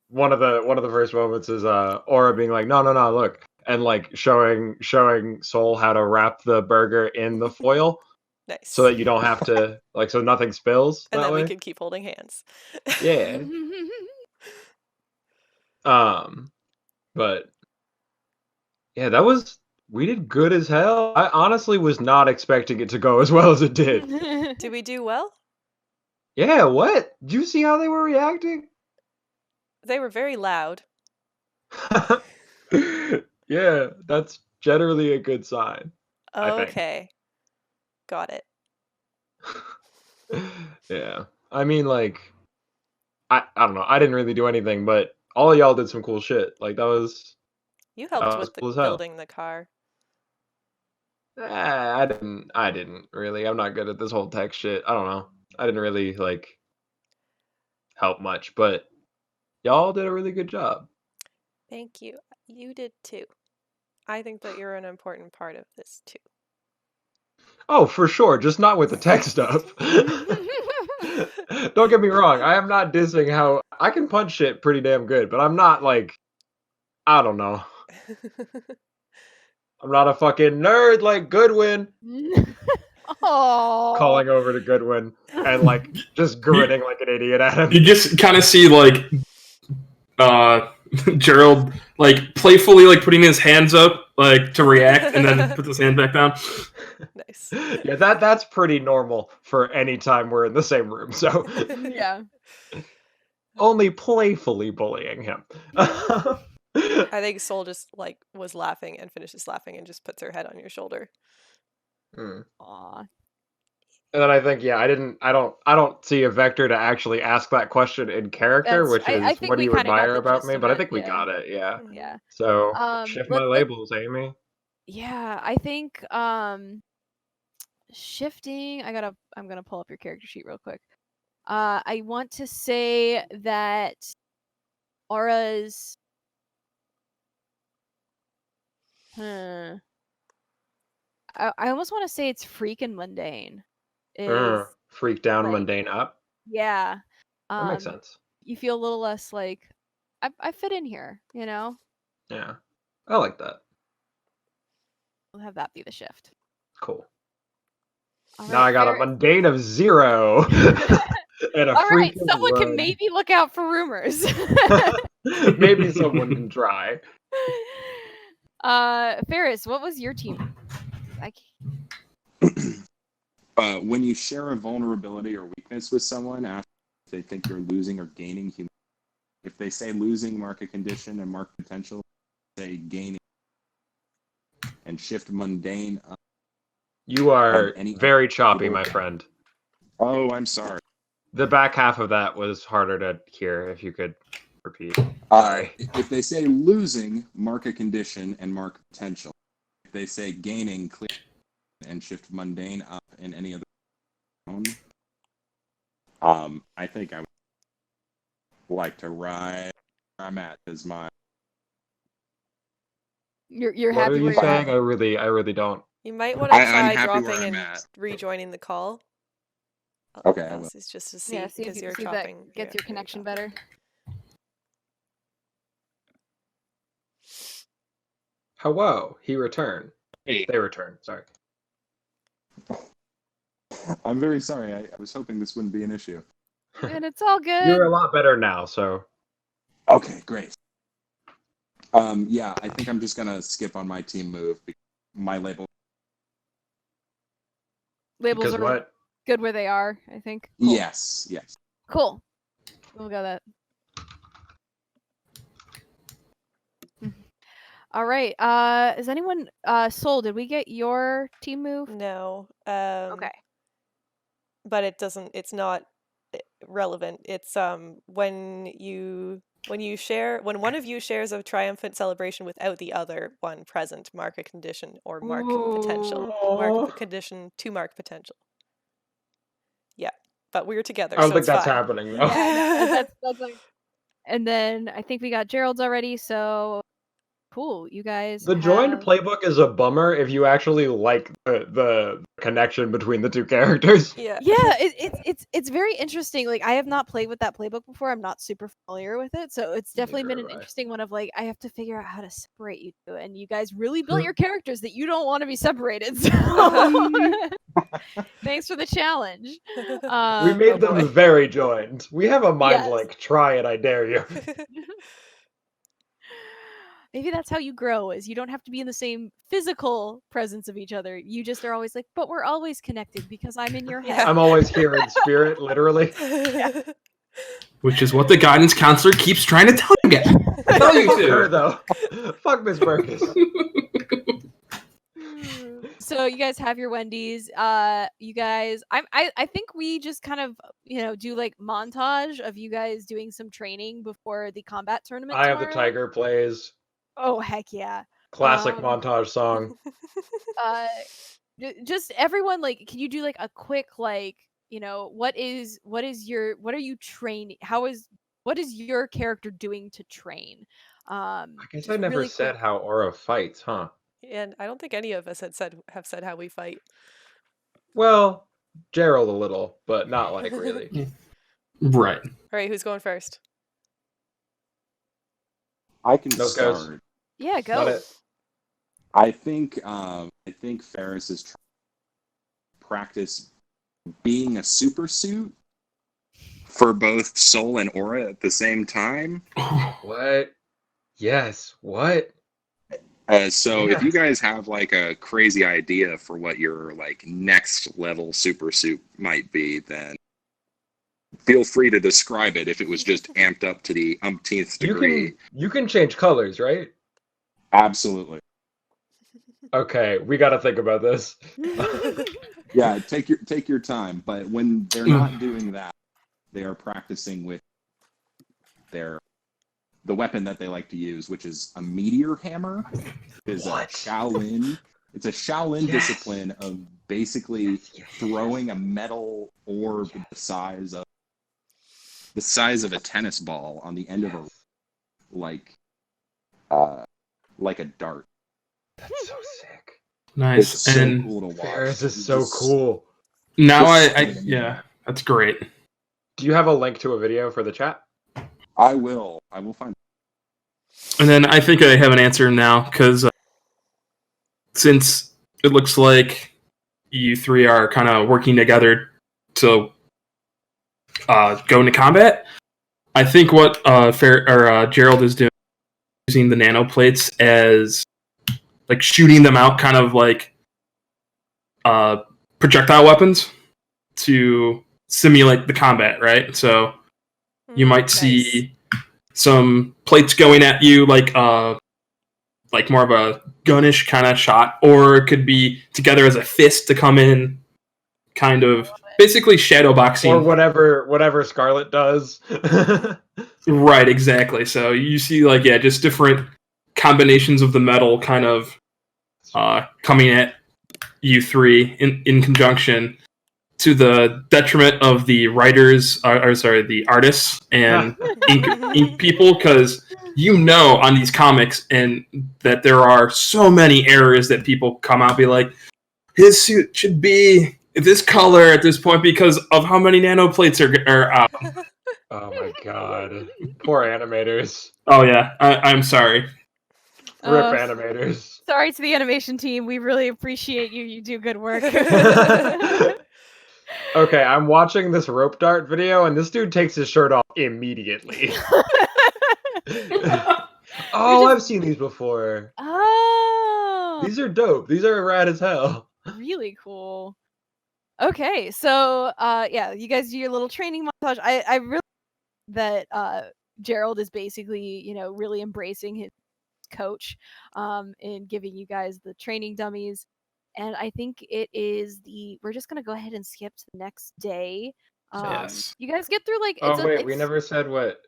one of the first moments is Aura being like, no, look, and like showing Soul how to wrap the burger in the foil. Nice. So that you don't have to like, so nothing spills. And that then way. we can keep holding hands. Yeah. But yeah, we did good as hell. I honestly was not expecting it to go as well as it did. Did we do well? Yeah, what? Did you see how they were reacting? They were very loud. Yeah, that's generally a good sign. Okay. Got it. Yeah. I mean, like, I don't know. I didn't really do anything, but all of y'all did some cool shit. Like, that was... You helped with cool as hell. building the car. I didn't really. I'm not good at this whole tech shit. I don't know. I didn't really, like, help much, but y'all did a really good job. Thank you. You did too. I think that you're an important part of this too. Oh, for sure. Just not with the tech stuff. Don't get me wrong. I am not dissing how I can punch shit pretty damn good, but I'm not like, I don't know. I'm not a fucking nerd like Goodwin. Oh. Calling over to Goodwin and like just grinning like an idiot at him. You just kind of see like Gerald like playfully like putting his hands up like to react and then puts his hand back down. Nice. Yeah, that's pretty normal for any time we're in the same room. So yeah. Only playfully bullying him. I think Soul just like was laughing and finishes laughing and just puts her head on your shoulder. Aw. And then I think, yeah, I don't see a vector to actually ask that question in character, which is what do you admire about me? But I think we got it, yeah. Yeah. So shift my labels, Amy. Yeah, I think shifting. I'm gonna pull up your character sheet real quick. I want to say that Aura's. I almost want to say it's freak and mundane. Freak down, like, mundane up. Yeah. That makes sense. You feel a little less like I fit in here, you know? Yeah. I like that. We'll have that be the shift. Cool. Now I got a mundane of 0. And a all right, someone 1. can maybe look out for rumors. Maybe someone can try. Ferris, what was your team? When you share a vulnerability or weakness with someone, after they think you're losing or gaining human, if they say losing, mark a condition and mark potential, say gaining and shift mundane up. You are very choppy, my friend. Oh, I'm sorry. The back half of that was harder to hear. If you could repeat. Sorry. If they say losing, mark a condition and mark potential. If they say gaining, clear and shift mundane up in any other zone. I think I would like to ride where I'm at as my. You're what happy. What are you saying? I really don't. You might want to try dropping and rejoining the call. Okay, I will. This is just to see because you're chopping. That gets your connection better. Hello, he returned. Hey. They returned. Sorry. I'm very sorry. I was hoping this wouldn't be an issue. And it's all good. You're a lot better now, so. Okay, great. Yeah, I think I'm just gonna skip on my team move. My labels are what? Good where they are, I think. Cool. Yes. Cool. We'll go that. All right. Is anyone Soul, did we get your team move? No. Okay. But it's not relevant. It's when one of you shares a triumphant celebration without the other one present, mark a condition or mark potential. Mark a condition to mark potential. Yeah. But we're together. I don't so think it's that's fine. happening though. Yeah, that's like. And then I think we got Gerald's already, so Cool. You guys The joined have... playbook is a bummer if you actually like the connection between the two characters. Yeah. It's very interesting. Like, I have not played with that playbook before. I'm not super familiar with it, so it's definitely been an interesting one of like I have to figure out how to separate you two, and you guys really built your characters that you don't want to be separated. So thanks for the challenge. We made them very joined. We have a mind like try it, I dare you. Maybe that's how you grow, is you don't have to be in the same physical presence of each other. You just are always like, but we're always connected because I'm in your head. I'm always here in spirit, literally. Yeah. Which is what the guidance counselor keeps trying to tell you guys. Tell you to her, though. Fuck Miss Burgess. So you guys have your Wendy's. You guys, I think we just kind of do like montage of you guys doing some training before the combat tournament. Eye of the Tiger plays. Oh heck yeah! Classic montage song. Just everyone, like, can you do like a quick like what are you training? What is your character doing to train? I guess I never said how Aura fights, huh? And I don't think any of us have said how we fight. Well, Gerald a little, but not like really. Right. All right, who's going first? I can start. Yeah, go. I think Ferris is trying to practice being a super suit for both Soul and Aura at the same time. What? Yes. What? So if you guys have like a crazy idea for what your like next level super suit might be, then feel free to describe it if it was just amped up to the umpteenth degree. You can change colors, right? Absolutely. Okay, we got to think about this. Yeah, take your time. But when they're not doing that, they are practicing with the weapon that they like to use, which is a meteor hammer. It's a Shaolin discipline of basically throwing a metal orb the size of a tennis ball on the end of a like a dart. That's so sick. Nice. It's so and cool to watch. Ferris is so cool. Now yeah, that's great. Do you have a link to a video for the chat? I will find. And then I think I have an answer now, because since it looks like you three are kind of working together to go into combat, I think what Gerald is doing, using the nanoplates as like shooting them out, kind of like projectile weapons to simulate the combat, right? So you might see some plates going at you, like more of a gunnish kind of shot, or it could be together as a fist to come in, kind of basically shadow boxing, or whatever Scarlet does. Right, exactly. So you see, like, just different combinations of the metal kind of coming at you three in conjunction, to the detriment of the writers, the artists and ink people, because on these comics and that there are so many errors that people come out and be like, his suit should be this color at this point because of how many nanoplates are out. Oh my god. Poor animators. Oh yeah, I'm sorry. Rip animators. Sorry to the animation team. We really appreciate you. You do good work. Okay, I'm watching this rope dart video, and this dude takes his shirt off immediately. Oh, I've seen these before. Oh. These are dope. These are rad as hell. Really cool. Okay, so you guys do your little training montage. I really that Gerald is basically, really embracing his coach in giving you guys the training dummies. And I think we're just gonna go ahead and skip to the next day. Yes. You guys get through we never said what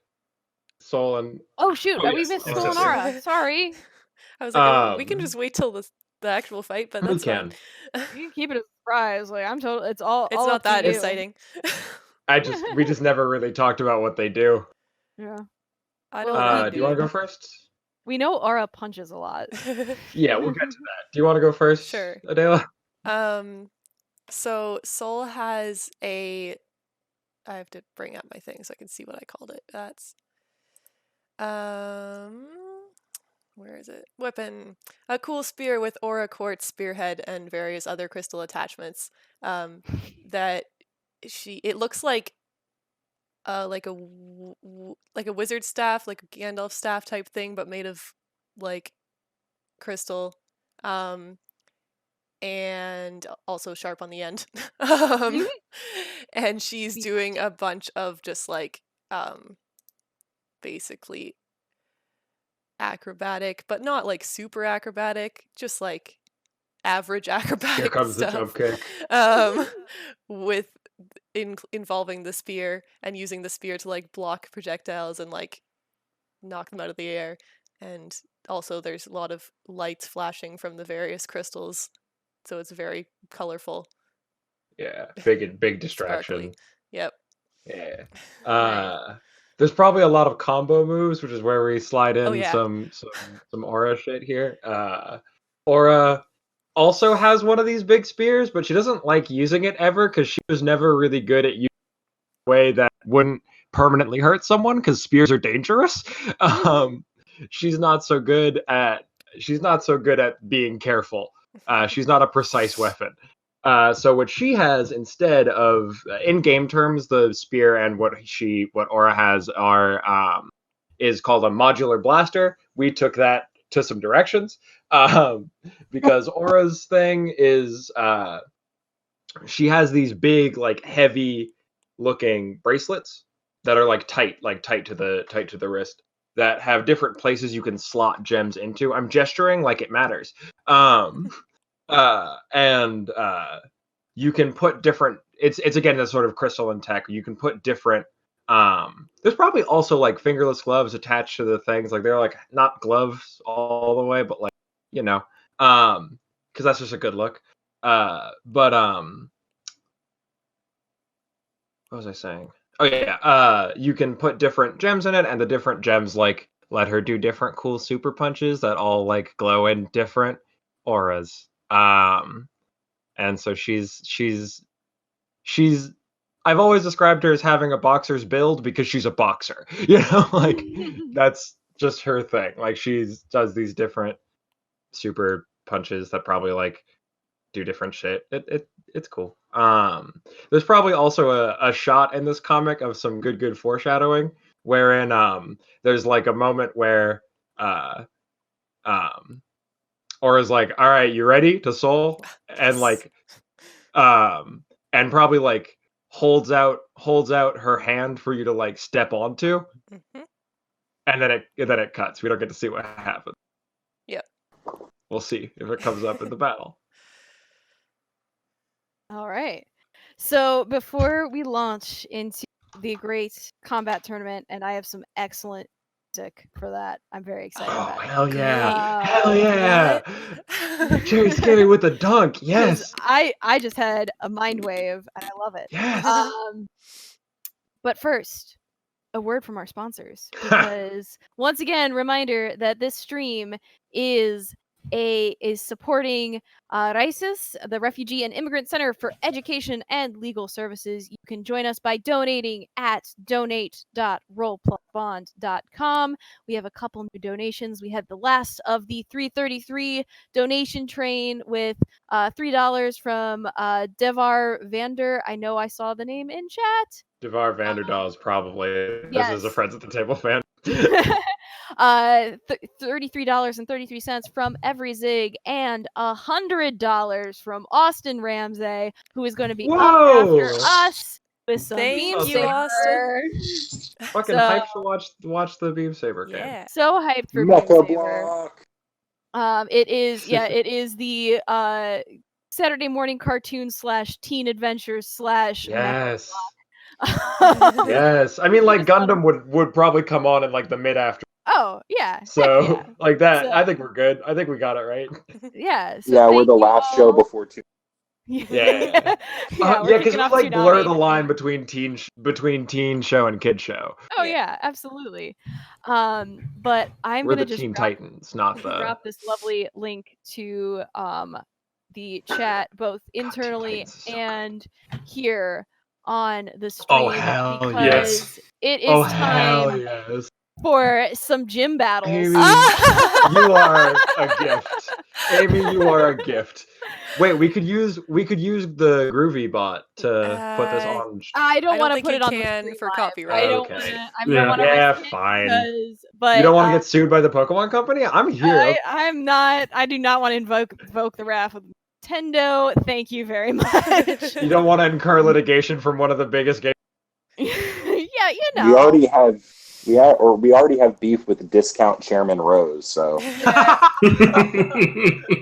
Soul and... Oh shoot, we missed Soul and Aura. Sorry. I was like, we can just wait till the actual fight, but that's fine. You can keep it a surprise. Like, I'm total. It's not that exciting. We just never really talked about what they do. Yeah. I don't. Do you want to go first? We know Aura punches a lot. Yeah, we'll get to that. Do you want to go first, Sure. Adela? So Soul has a... I have to bring up my thing so I can see what I called it. That's... Where is it? Weapon. A cool spear with aura quartz spearhead and various other crystal attachments. That it looks like a wizard staff, like a Gandalf staff type thing, but made of like crystal. And also sharp on the end. And she's doing a bunch of just like basically acrobatic, but not like super acrobatic, just like average acrobatic Here comes stuff. the jump kick. With involving the spear and using the spear to like block projectiles and like knock them out of the air. And also there's a lot of lights flashing from the various crystals, so it's very colorful. Yeah, big distraction. Sparkly. Yep. Yeah. Nice. There's probably a lot of combo moves, which is where we slide in yeah. some Aura shit here. Aura also has one of these big spears, but she doesn't like using it ever because she was never really good at using it in a way that wouldn't permanently hurt someone because spears are dangerous. She's not so good at being careful. She's not a precise weapon. So what she has instead of, in game terms, the spear and what Aura has is called a modular blaster. We took that to some directions because Aura's thing is she has these big, like, heavy looking bracelets that are like tight to the wrist that have different places you can slot gems into. I'm gesturing like it matters. And you can put different, it's again this sort of crystal and tech. You can put different there's probably also like fingerless gloves attached to the things, like they're like not gloves all the way, but like, you know, because that's just a good look. But what was I saying? Oh yeah, you can put different gems in it, and the different gems like let her do different cool super punches that all like glow in different auras. And so she's I've always described her as having a boxer's build because she's a boxer. You know, like that's just her thing. Like she does these different super punches that probably like do different shit. It's cool. There's probably also a shot in this comic of some good foreshadowing wherein there's like a moment where Aura's like, all right, you ready to soul? And like and probably like holds out her hand for you to like step onto. Mm-hmm. And then it cuts. We don't get to see what happens. Yep. We'll see if it comes up in the battle. All right. So before we launch into the great combat tournament, and I have some excellent music for that. I'm very excited about it. Hell yeah. Hell yeah. Cherry Scary with a dunk. Yes. I just had a mind wave and I love it. Yes. But first, a word from our sponsors, because once again, reminder that this stream is supporting Alces, the Refugee and Immigrant Center for Education and Legal Services. You can join us by donating at donate.rollplusbond.com. We have a couple new donations. We had the last of the 333 donation train with $3 from Devar Vander. I know I saw the name in chat. Devar Vanderdahl is probably this is a Friends at the Table fan. $33.33 from Every Zig and $100 from Austin Ramsey, who is going to be up after us with some Beam Saber. Austin. Fucking hyped to watch the Beam Saber game. Yeah. So hyped for Beam Saber. It is the Saturday morning cartoon / teen adventures / yes. Yes, I mean, like Gundam would probably come on in like the mid after. Oh yeah. So like that, I think we're good. I think we got it right. Yeah. So yeah, we're the last show before 2. Yeah. We're Because kicking we off like blur Toonami. the line between teen show and kid show. Oh yeah, absolutely. But I'm We're gonna the just Teen drop Titans, not the. drop this lovely link to the chat both Teen internally Titans is so and here on the Oh stream hell because yes. it is Oh time hell yes! for some gym battles. Amy, you are a gift. Amy, you are a gift. Wait, we could use the Groovy bot to put this on. I don't want to think put you it on the can stream for live. copyright. I don't Okay. want to. I Yeah. don't want to Yeah, risk it fine. because, but You don't want to get sued by the Pokemon Company? I'm here. I'm not. I do not want to invoke the wrath of Nintendo. Thank you very much. You don't want to incur litigation from one of the biggest games. Yeah, you know. We already have beef with Discount Chairman Rose, so Yeah.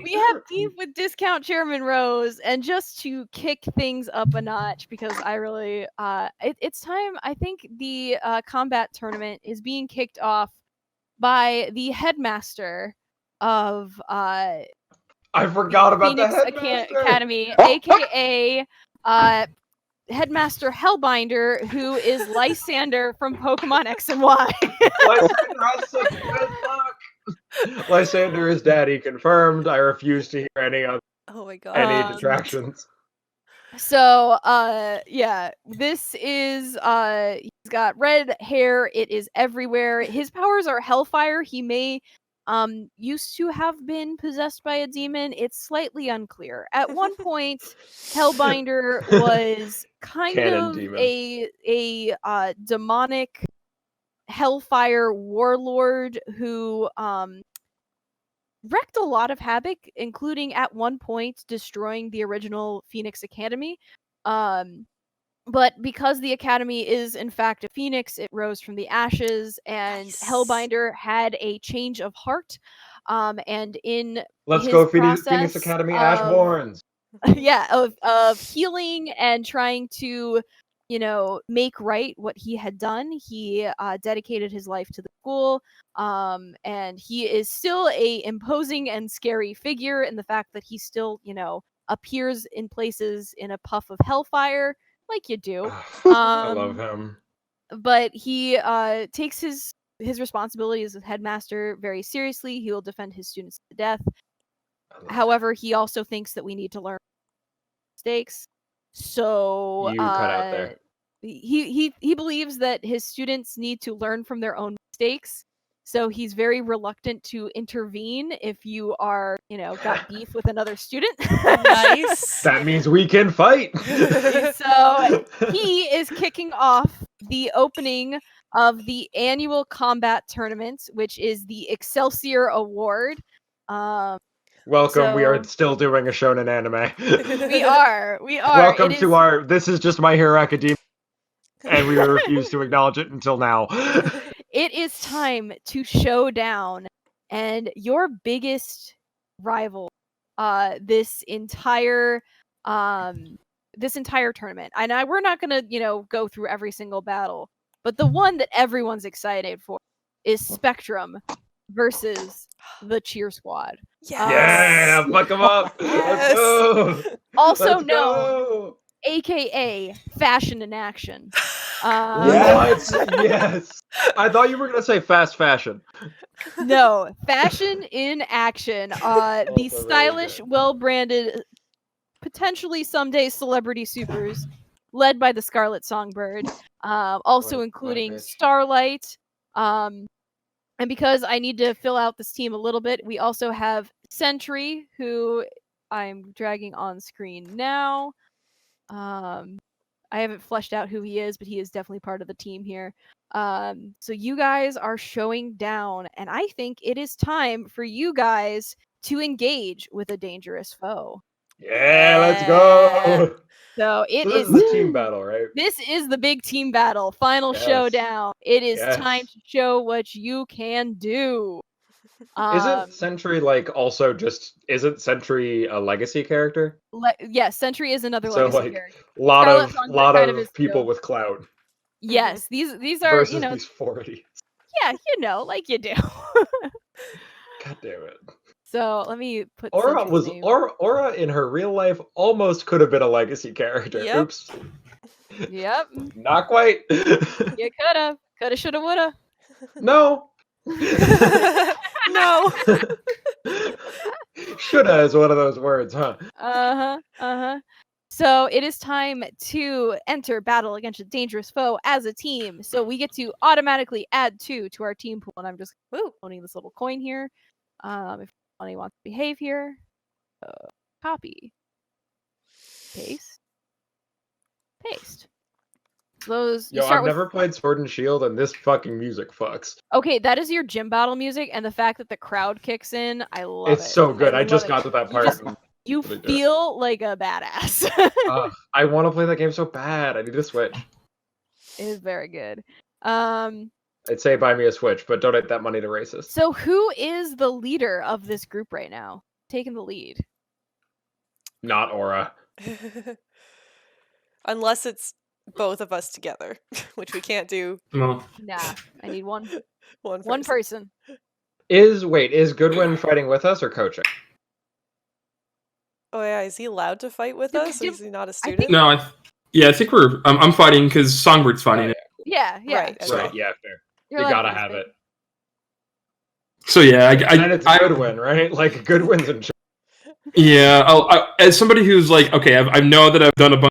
We have beef with Discount Chairman Rose, and just to kick things up a notch, because I really, it's time. I think the combat tournament is being kicked off by the headmaster of I forgot about the Phoenix headmaster. Academy, aka Headmaster Hellbinder, who is Lysander from Pokemon X and Y. Lysander has such good luck. Lysander is daddy confirmed. I refuse to hear any Oh my god. any detractions. So, yeah, this is, he's got red hair. It is everywhere. His powers are Hellfire. He may, used to have been possessed by a demon. It's slightly unclear. At one point, Hellbinder was kind Canon of demon. a demonic Hellfire warlord who, wreaked a lot of havoc, including at one point destroying the original Phoenix Academy. But because the Academy is in fact a phoenix, it rose from the ashes, and Nice. Hellbinder had a change of heart. And in Let's his go, Phoenix process Academy of- Ashborns. yeah, of healing and trying to, make right what he had done, he dedicated his life to the school. And he is still a imposing and scary figure in the fact that he still, appears in places in a puff of hellfire, like you do. I love him. But he takes his responsibilities as headmaster very seriously. He will defend his students to death. However, he also thinks that we need to learn mistakes. So You cut out there. He believes that his students need to learn from their own mistakes. So he's very reluctant to intervene if you are, got beef with another student. Nice. That means we can fight. So he is kicking off the opening of the annual combat tournament, which is the Excelsior Award. Welcome. We are So- still doing a shonen anime. We are. Welcome It to is- our. This is just My Hero Academia, and we refuse to acknowledge it until now. It is time to show down, and your biggest rival, this entire tournament. And we're not gonna, go through every single battle, but the one that everyone's excited for is Spectrum versus the Cheer Squad. Yeah, fuck them up. Let's go. Also Let's known, go. aka Fashion in Action. What? Yes. I thought you were gonna say fast fashion. No, Fashion in Action. The Also really stylish, good. well-branded, potentially someday celebrity supers, led by the Scarlet Songbird. Also What a including bitch. Starlight. And because I need to fill out this team a little bit, we also have Sentry, who I'm dragging on screen now. I haven't fleshed out who he is, but he is definitely part of the team here. So you guys are showing down, and I think it is time for you guys to engage with a dangerous foe. Yeah, let's go. So So this is a team battle, right? This is the big team battle, final Yes. showdown. It is Yes. time to show what you can do. Isn't Sentry isn't Sentry a legacy character? Yes, Sentry is another So, legacy like, character. lot Scarlet of Songbird kind of is people too. with clout Yes, these are, versus these 40. yeah, like you do. God damn it. So let me put Aura Sentry's was name. Aura in her real life almost could have been a legacy character. Yep. Oops. Yep. Not quite. You coulda. Coulda, shoulda, woulda. No. No. Shoulda is one of those words, huh? So it is time to enter battle against a dangerous foe as a team. So we get to automatically add 2 to our team pool, and I'm just owning this little coin here. If anybody wants to behave here, copy, paste. Those. Yo, I've never played Sword and Shield, and this fucking music fucks. Okay, that is your gym battle music, and the fact that the crowd kicks in, I love it. It's so good. I just it. got to that part. You feel like a badass. I want to play that game so bad. I need a Switch. It is very good. I'd say buy me a Switch, but donate that money to racists. So who is the leader of this group right now? Taking the lead. Not Aura. Unless it's both of us together, which we can't do. No. Nah, I need one. One person. Is Goodwin fighting with us or coaching? Oh yeah, is he allowed to fight with us? Is he not a student? think- No, I think we're. I'm fighting because Songbird's fighting it. Yeah. Right, so Right, yeah, fair. you're You allowed gotta to have participate. it. So yeah, And it's Goodwin, right? Like Goodwin's in charge. Yeah, as somebody who's like, okay, I know that I've done a bunch.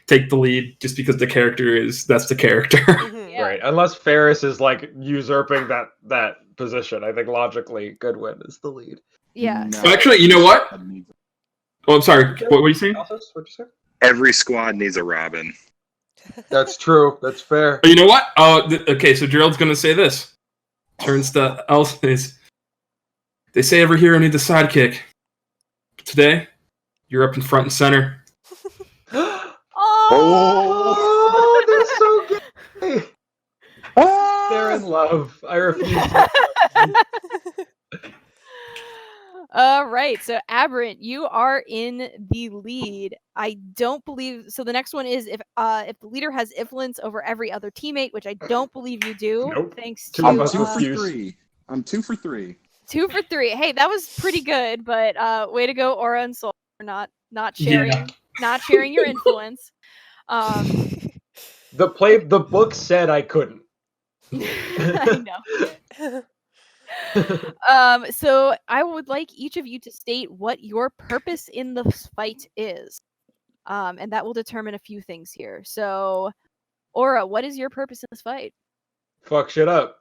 Take the lead just because the character that's the character. Mhm. Yeah. Right. Unless Ferris is like usurping that position. I think logically Goodwin is the lead. Yeah. No, Actually, you know what? Oh, I'm sorry. What were you saying? Alces, what'd you say? Every squad needs a Robin. That's true. That's fair. You know what? Okay, so Gerald's gonna say this. Turns to Alces. They say every hero needs a sidekick. Today, you're up in front and center. Oh, they're so good. They're in love. I refuse. All right, so Aberrant, you are in the lead. I don't believe so. The next one is if the leader has influence over every other teammate, which I don't believe you do. Nope. Thanks Two to of us I'm 2 for refuse. 3. I'm 2 for 3. 2 for 3. Hey, that was pretty good, but way to go, Aura and Soul, for not sharing your influence. The book said I couldn't. I know. So I would like each of you to state what your purpose in the fight is. And that will determine a few things here. So, Aura, what is your purpose in this fight? Fuck shit up.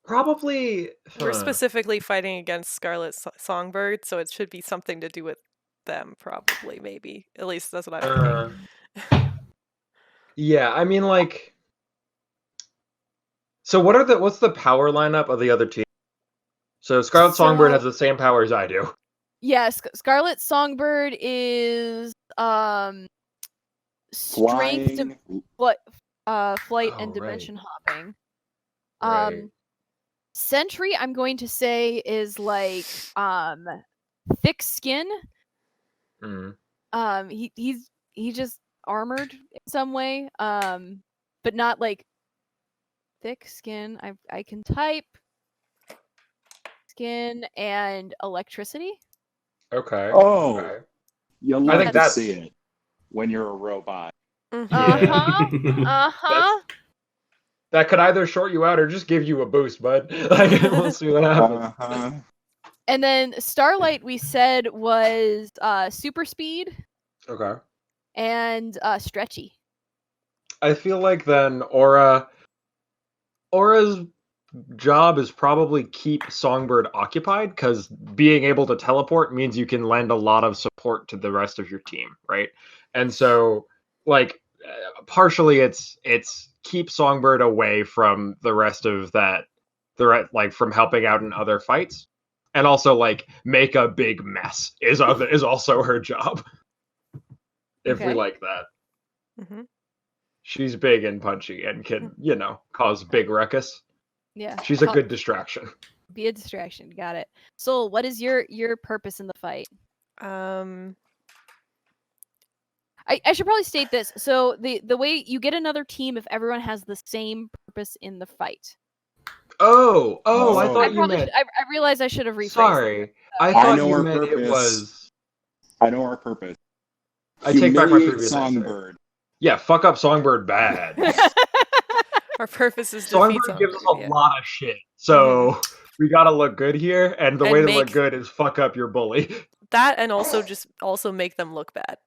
Probably. We're specifically fighting against Scarlet Songbird, so it should be something to do with them, probably, maybe. At least that's what I'm thinking. Yeah, I mean, like. So what's the power lineup of the other team? So Scarlet Songbird has the same power as I do. Yes, Scarlet Songbird is strength, flight, and dimension hopping. Right. Sentry, I'm going to say, is like thick skin. He's just armored in some way, but not like thick skin. I can type skin and electricity. Okay. Oh, okay. You'll love I think to that's see it when you're a robot. That could either short you out or just give you a boost, bud. Like, we'll see what happens. And then Starlight, we said, was super speed. Okay. And stretchy. I feel like then Aura's job is probably keep Songbird occupied, because being able to teleport means you can lend a lot of support to the rest of your team, right? And so, like, partially it's keep Songbird away from the rest of like from helping out in other fights, and also like make a big mess is also her job. If we like that. Mm-hmm. She's big and punchy and can, cause big ruckus. Yeah. She's a good distraction. Be a distraction. Got it. Soul, what is your purpose in the fight? I should probably state this. So the way you get another team if everyone has the same purpose in the fight. Oh, I I thought you probably meant. I realized I should have rephrased. Sorry, I I thought know you our meant it purpose. was. I know our purpose. I take back my Humiliate previous answer. Songbird. Yeah, fuck up Songbird bad. Our purpose is to defeat Songbird gives us Songbird. a lot of shit, so we gotta look good here, and the And way to make- look good is fuck up your bully. That, and also make them look bad.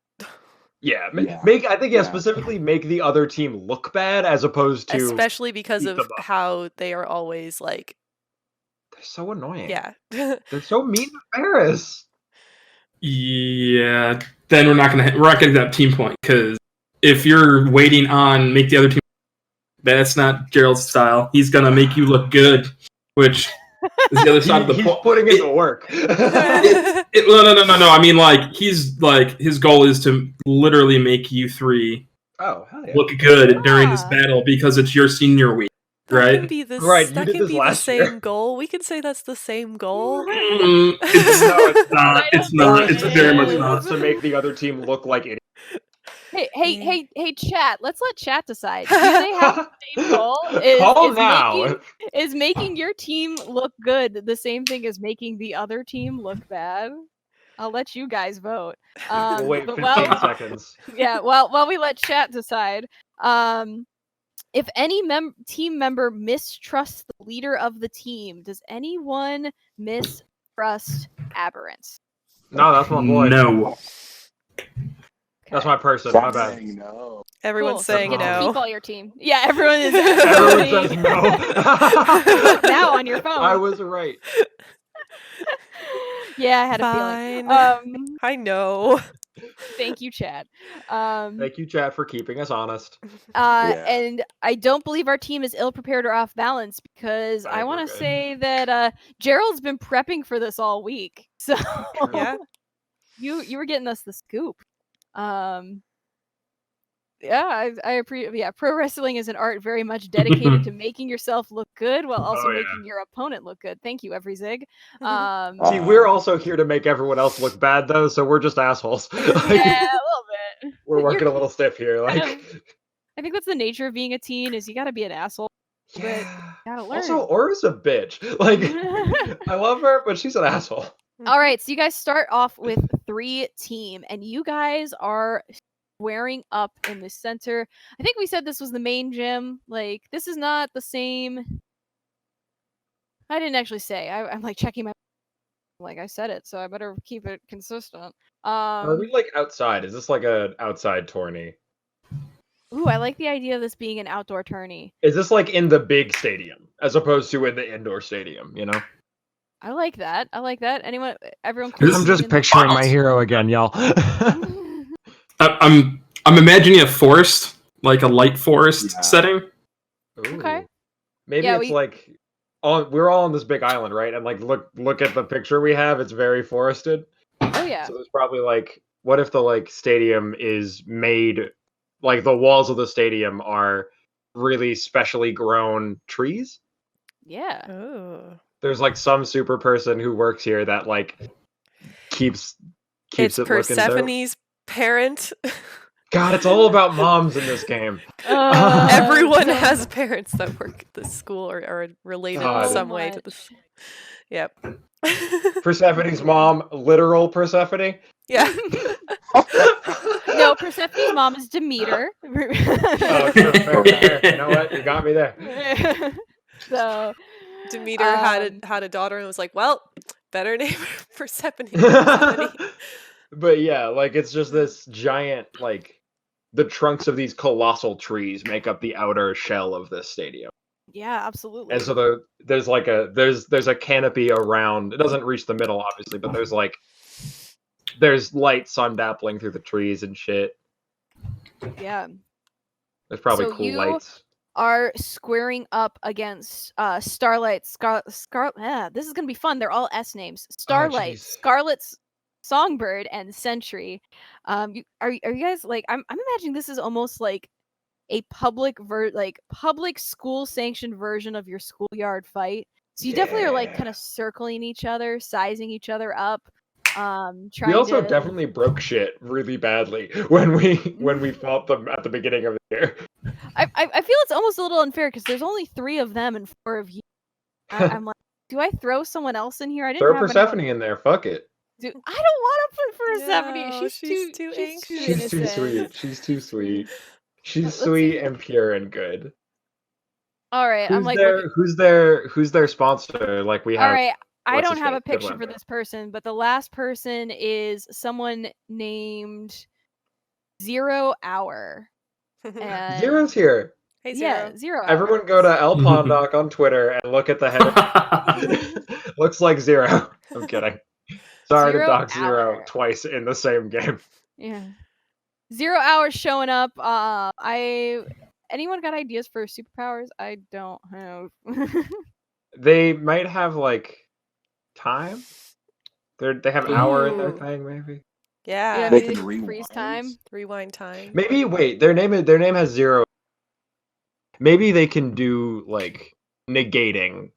Yeah, Yeah. I think specifically make the other team look bad as opposed to Especially because beat of them up. how they are always like, They're so annoying. yeah. They're so mean to Ferris. Yeah, then we're not gonna get that team point, because if you're waiting on make the other team, that's not Gerald's style. He's gonna make you look good, which is the other side of the He's point. putting in the work. No. I mean, like, he's like, his goal is to literally make you three Oh, hell yeah. look good during this battle because it's your senior week, That can right? be the, Right, you that did can this be the last same year. goal. We can say that's the same goal. It's not. It's not. It's very much not. Wants to make the other team look like idiots. Hey, chat. Let's let chat decide. Do they have the same goal? Call now. Is making your team look good the same thing as making the other team look bad? I'll let you guys vote. We'll wait but 15 seconds. Yeah, while we let chat decide. If any team member mistrusts the leader of the team, does anyone mistrust Aberrant? No, that's my boy. No. That's my person. Stop My bad. saying no. Everyone's Cool. saying You get to no. keep all your team. Yeah, everyone is. Everyone says no. Now on your phone. I was right. Yeah, I had a Fine. feeling. I know. Thank you, Chad. Thank you, chat, for keeping us honest. And I don't believe our team is ill prepared or off balance because I want to say that Gerald's been prepping for this all week. So Yeah. you were getting us the scoop. Yeah, I appreciate. Yeah, pro wrestling is an art very much dedicated to making yourself look good while also making your opponent look good. Thank you, every Zig. See, we're also here to make everyone else look bad, though, so we're just assholes. Yeah, a little bit. We're working a little stiff here. Like, I think that's the nature of being a teen. Is you got to be an asshole. But you gotta learn. Also, Aura's a bitch. Like, I love her, but she's an asshole. All right, so you guys start off with 3 team, and you guys are squaring up in the center. I think we said this was the main gym. Like, this is not the same. I didn't actually say. I'm like checking my. Like I said it, so I better keep it consistent. Are we like outside? Is this like an outside tourney? Ooh, I like the idea of this being an outdoor tourney. Is this like in the big stadium as opposed to in the indoor stadium? You know. I like that. Anyone? Everyone. I'm just picturing my hero again, y'all. I'm imagining a forest, like a light forest setting. Okay. Maybe it's like we're all on this big island, right? And like look at the picture we have. It's very forested. Oh yeah. So there's probably like, what if the like stadium is made, like the walls of the stadium are really specially grown trees? Yeah. Oh. There's like some super person who works here that like keeps It's it looking dope. Persephone's parent. God, it's all about moms in this game. Everyone has parents that work at the school or are related in some way to this. Yep. Persephone's mom, literal Persephone? Yeah. No, Persephone's mom is Demeter. Oh, fair. You know what? You got me there. So Demeter had a daughter and was like, well, better name her Persephone. But yeah, like it's just this giant, like the trunks of these colossal trees make up the outer shell of this stadium. Yeah, absolutely. And so there's like there's a canopy around. It doesn't reach the middle, obviously, but there's light sun dappling through the trees and shit. Yeah. There's probably So cool lights. Are squaring up against Starlight, this is gonna be fun. They're all S names. Starlight, Scarlet's Songbird, and Sentry. Are you guys like? I'm imagining this is almost like a public school sanctioned version of your schoolyard fight. So you definitely are like kind of circling each other, sizing each other up. We also definitely broke shit really badly when we fought them at the beginning of the year. I feel it's almost a little unfair because there's only 3 of them and 4 of you. I'm like, do I throw someone else in here? I didn't Throw have Persephone anyone. in there. Fuck it. Dude, I don't want to put Persephone. No, She's too anxious. She's too innocent. sweet. She's too sweet. She's Let's sweet see. and pure and good. All right, I'm Who's like, their who's their sponsor? Like we have. all right, I what's don't his have name? a Good picture one. for this person, but the last person is someone named 0 Hour. And Zero's here. Hey, Zero. yeah, 0 Hour. Everyone go to Lpondoc on Twitter and look at the header. Looks like Zero. I'm kidding. Sorry to 0 dox Zero Hour. twice in the same game. Yeah. 0 Hour showing up. Anyone got ideas for superpowers? I don't have. They might have like time. They have hour in their Ooh. thing, maybe. Yeah. They maybe can rewind. freeze time. Rewind time. Maybe wait. Their name has Zero. Maybe they can do like negating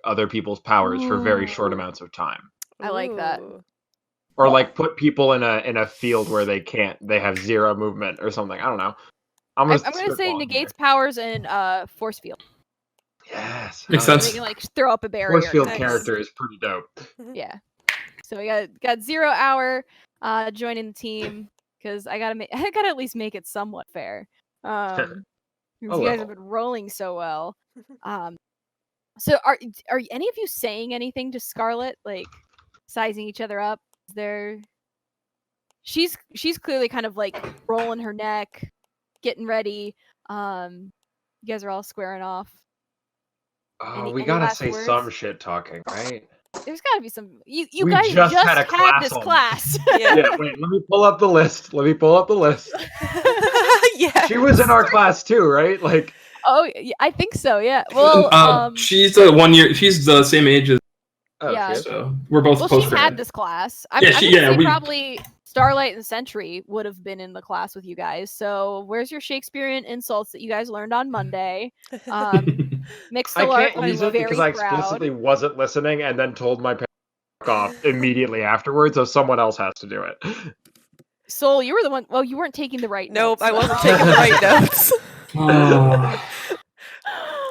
other people's powers for very short Ooh. amounts of time. I like that. Ooh. Or like put people in a field where they have zero movement or something. I don't know. I'm gonna say spitballing negates here. powers and force field. Yes. Makes hell So sense. they can like throw up a barrier. Force field Nice. character is pretty dope. Yeah. So we got 0 Hour joining the team because I gotta at least make it somewhat fair. Because you guys have been rolling so well. So are any of you saying anything to Scarlet, like sizing each other up? Is there? She's clearly kind of like rolling her neck, getting ready. You guys are all squaring off. Oh, we any gotta last say words? some shit talking, right? There's gotta be some. You We guys just just had a class this on class. Yeah. Yeah, wait, let me pull up the list. Yeah. She was in our class too, right? Like, Oh, I think so. Yeah. Well, she's 1 year. She's the same age as. oh, Yeah. she is? So we're both well, post she's grad. had this class. I'm Yeah, gonna she- yeah, say we- probably Starlight and Sentry would have been in the class with you guys. So where's your Shakespearean insults that you guys learned on Monday? Mixed I alert can't use was it because very I proud. explicitly wasn't listening and then told my parents to fuck off immediately afterwards, so someone else has to do it. Soul, you were the one. Well, you weren't taking the right Nope, notes. I though. wasn't taking the right notes. Oh.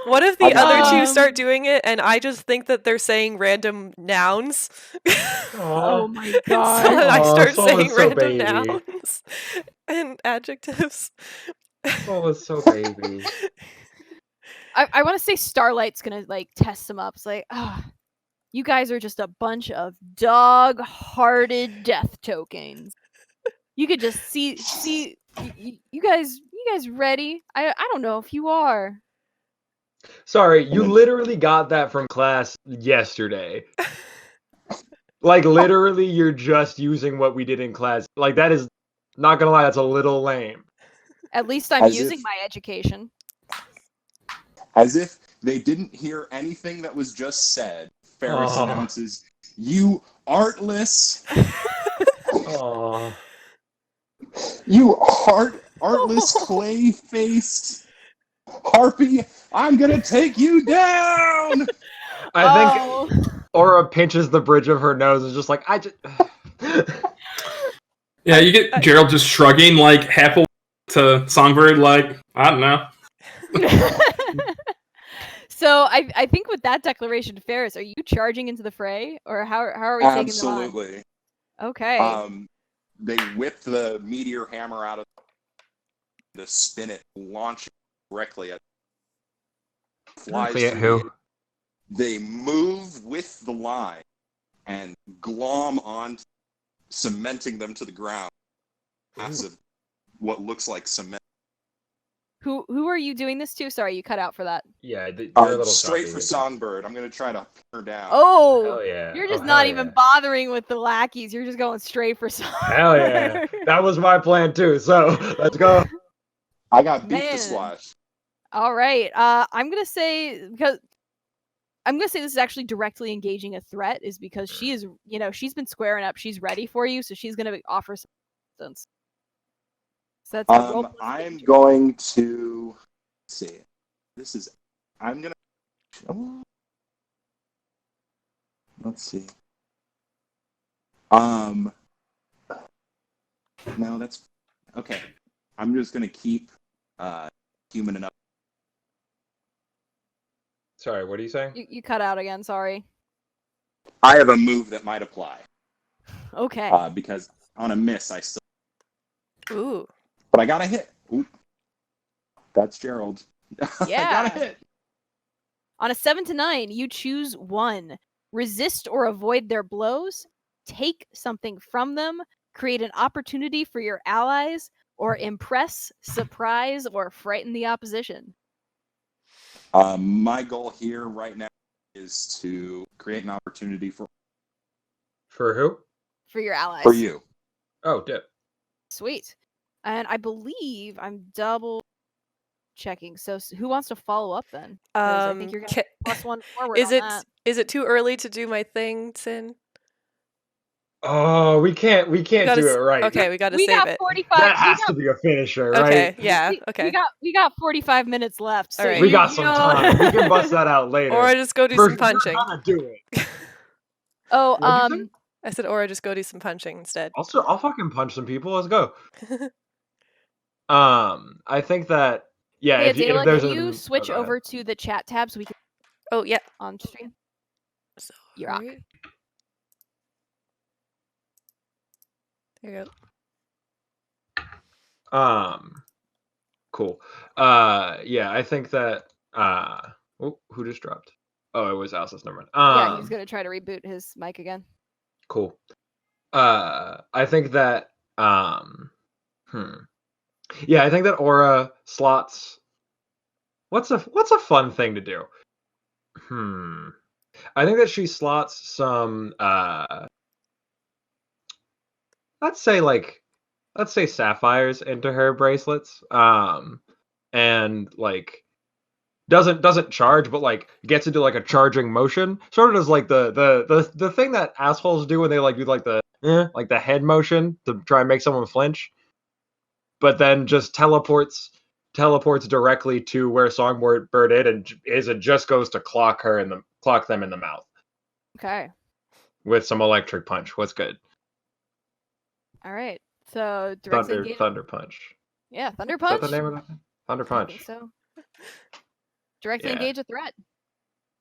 What if the other two Um, start doing it and I just think that they're saying random nouns? Oh my And so god. I Aw, start Soul saying is so random baby. nouns and adjectives. Soul is so baby. I want to say Starlight's gonna like test them up. It's like, you guys are just a bunch of dog-hearted death tokens. You could just see you guys ready? I don't know if you are. Sorry, you literally got that from class yesterday. Like, literally, you're just using what we did in class. Like, that is, not gonna lie, that's a little lame. At least I'm As using if- my education. As if they didn't hear anything that was just said, Ferris Aw. announces, "You artless, Aww. you artless clay-faced harpy, I'm gonna take you down!" I think Aura pinches the bridge of her nose and is just like, I just... Yeah, you get Gerald just shrugging like half a to Songbird, like, I don't know. So I think with that declaration, Ferris, are you charging into the fray, or how are we taking them on? Absolutely. Okay. They whip the meteor hammer out of to spin it, launch it directly at flies Directly at through who? They move with the line and glom on, cementing them to the ground. Massive, what looks like cement. Who are you doing this to? Sorry, you cut out for that. Yeah, you're a little Straight choppy for with Songbird. I'm going to try to pin her down. Oh, Hell yeah. you're just Oh, not hell even yeah. bothering with the lackeys. You're just going straight for some. Hell yeah. That was my plan too, so let's go. I got beat Man. to slash. All right. I'm gonna say this is actually directly engaging a threat, is because she is, she's been squaring up. She's ready for you, so she's gonna offer some resistance. So that's a roll. I'm going to see. I'm gonna. Let's see. No, that's okay. I'm just gonna keep human enough. Sorry, what are you saying? You cut out again. Sorry. I have a move that might apply. Okay. Because on a miss, I still. Ooh. But I got a hit. Ooh. That's Gerald. Yeah. I got a hit. On a 7 to 9, you choose one. Resist or avoid their blows, take something from them, create an opportunity for your allies, or impress, surprise, or frighten the opposition. My goal here right now is to create an opportunity for who? For your allies. For you. Oh, dip. Sweet. And I believe I'm double checking. So who wants to follow up then? 'Cause I think you're gonna +1 forward on that. Is it too early to do my thing, Sin? Oh, we can't do it right. Okay, we gotta save it. 45. That has to be a finisher, right? Okay, yeah, okay. We got 45 minutes left. So All right. We got some time. We can bust that out later. Or I just go do some punching. We're gonna do it. Oh, I said, or I just go do some punching instead. I'll fucking punch some people. Let's go. I think that hey, if Adela, there's can you switch over to the chat tab so we can? Oh yeah. On stream. So you rock. There you go. Cool. Yeah, I think that who just dropped? Oh, it was Alces. Never mind. Yeah, he's gonna try to reboot his mic again. Cool. I think that yeah, I think that Aura slots. What's a fun thing to do? I think that she slots some let's say sapphires into her bracelets. And like doesn't charge, but like gets into like a charging motion. Sort of as like the thing that assholes do when they like do like the head motion to try and make someone flinch. But then just teleports directly to where Songbird is and just goes to clock them in the mouth. Okay. With some electric punch. What's good? All right. So Thunder Punch. Yeah, Thunder Punch. Is that the name of that? Thunder Punch. I think so. Directly engage a threat.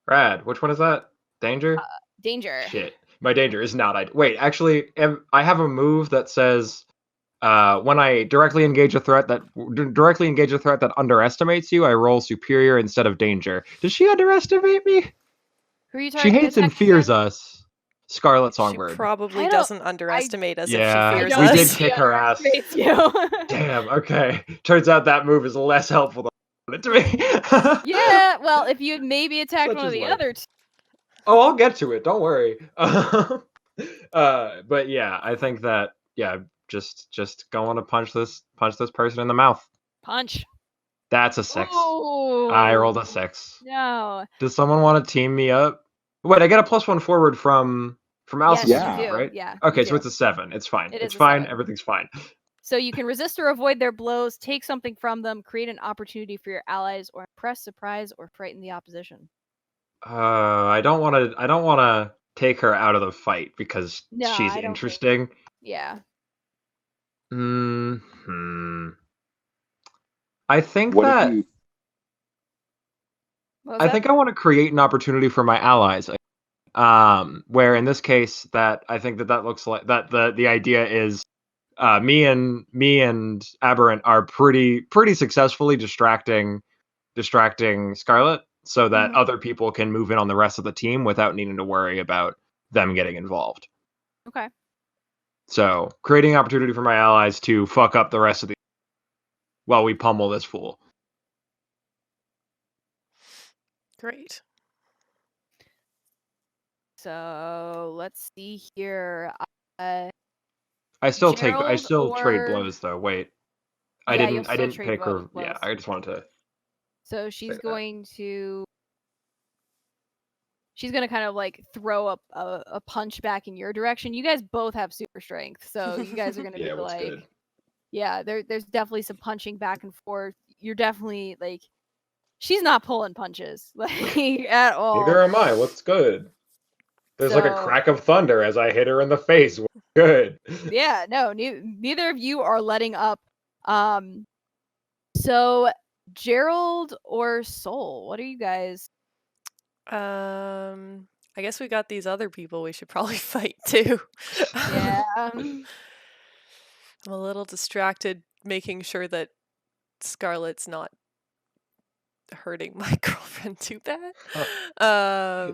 Rad. Which one is that? Danger? Danger. Shit. My danger is not. Wait, actually, I have a move that says when I directly engage a threat that underestimates you, I roll superior instead of danger. Does she underestimate me? Who are you She hates and fears us. Scarlet Songbird. She probably doesn't underestimate us if she fears us. We did kick her ass. Damn, okay. Turns out that move is less helpful than I wanted to be. Yeah, well, if you had maybe attacked one of the other two. Oh, I'll get to it. Don't worry. But yeah, I think that just going to punch this person in the mouth. Punch. That's a 6. Ooh. I rolled a 6. No. Does someone want to team me up? Wait, I get a +1 forward from Alces, right? Yeah. Okay, so it's a 7. It's fine. It's fine. 7. Everything's fine. So you can resist or avoid their blows, take something from them, create an opportunity for your allies, or impress, surprise, or frighten the opposition. I don't want to take her out of the fight because she's interesting. Yeah. I think I think I want to create an opportunity for my allies. Where in this case that I think that looks like that the idea is me and Aberrant are pretty successfully distracting Scarlet so that other people can move in on the rest of the team without needing to worry about them getting involved. Okay. So creating an opportunity for my allies to fuck up the rest of the while we pummel this fool. Great. So let's see here. I still trade blows though. Wait, I didn't pick her. Blows. Yeah, I just wanted to. So she's going to kind of like throw up a punch back in your direction. You guys both have super strength, so you guys are going to be like, good. Yeah, there's definitely some punching back and forth. You're definitely like, she's not pulling punches like at all. Neither am I. What's good? There's like a crack of thunder as I hit her in the face. Good. Yeah, no, neither of you are letting up. So, Gerald or Soul, what are you guys? I guess we got these other people we should probably fight too. Yeah. I'm a little distracted making sure that Scarlett's not hurting my girlfriend too bad.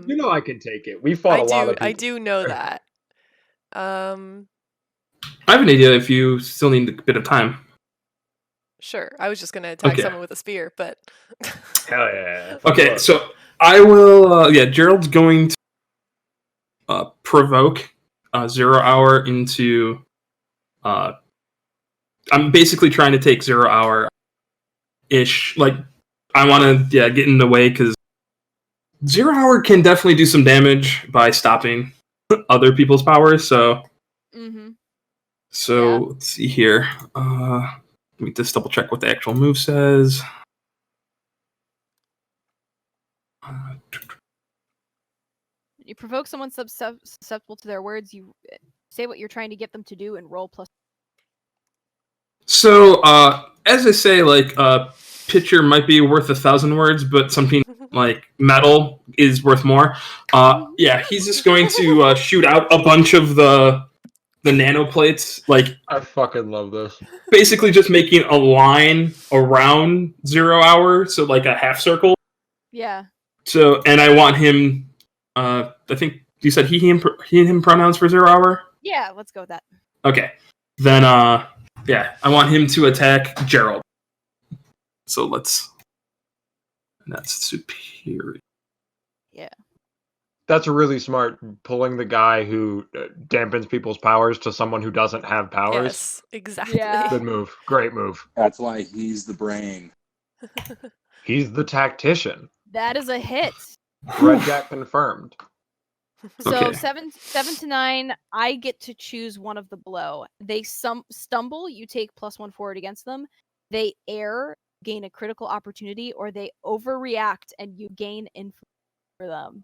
You know I can take it. We fought a lot of people. I do know that. I have an idea if you still need a bit of time. Sure. I was just gonna attack Okay. someone with a spear, but Hell yeah. Okay, so I will. Gerald's going to provoke 0 hour into. I'm basically trying to take 0 hour ish. Like, I want to get in the way because 0 hour can definitely do some damage by stopping other people's powers. So, let's see here. Let me just double check what the actual move says. You provoke someone susceptible to their words. You say what you're trying to get them to do and roll plus. So, as I say, like, picture might be worth 1,000 words, but something like metal is worth more. He's just going to shoot out a bunch of the nanoplates. Like, I fucking love this. Basically, just making a line around 0 hour, so like a half circle. Yeah. So, and I want him. I think you said he and him pronouns for 0 hour. Yeah, let's go with that. Okay, then I want him to attack Gerald. So that's superior. Yeah. That's really smart, pulling the guy who dampens people's powers to someone who doesn't have powers. Yes, exactly. Yeah. Good move. Great move. That's why he's the brain. He's the tactician. That is a hit. Red Jack confirmed. So Okay. 7 to 9, I get to choose one of the below. They stumble, you take +1 forward against them. They err, gain a critical opportunity, or they overreact and you gain influence for them.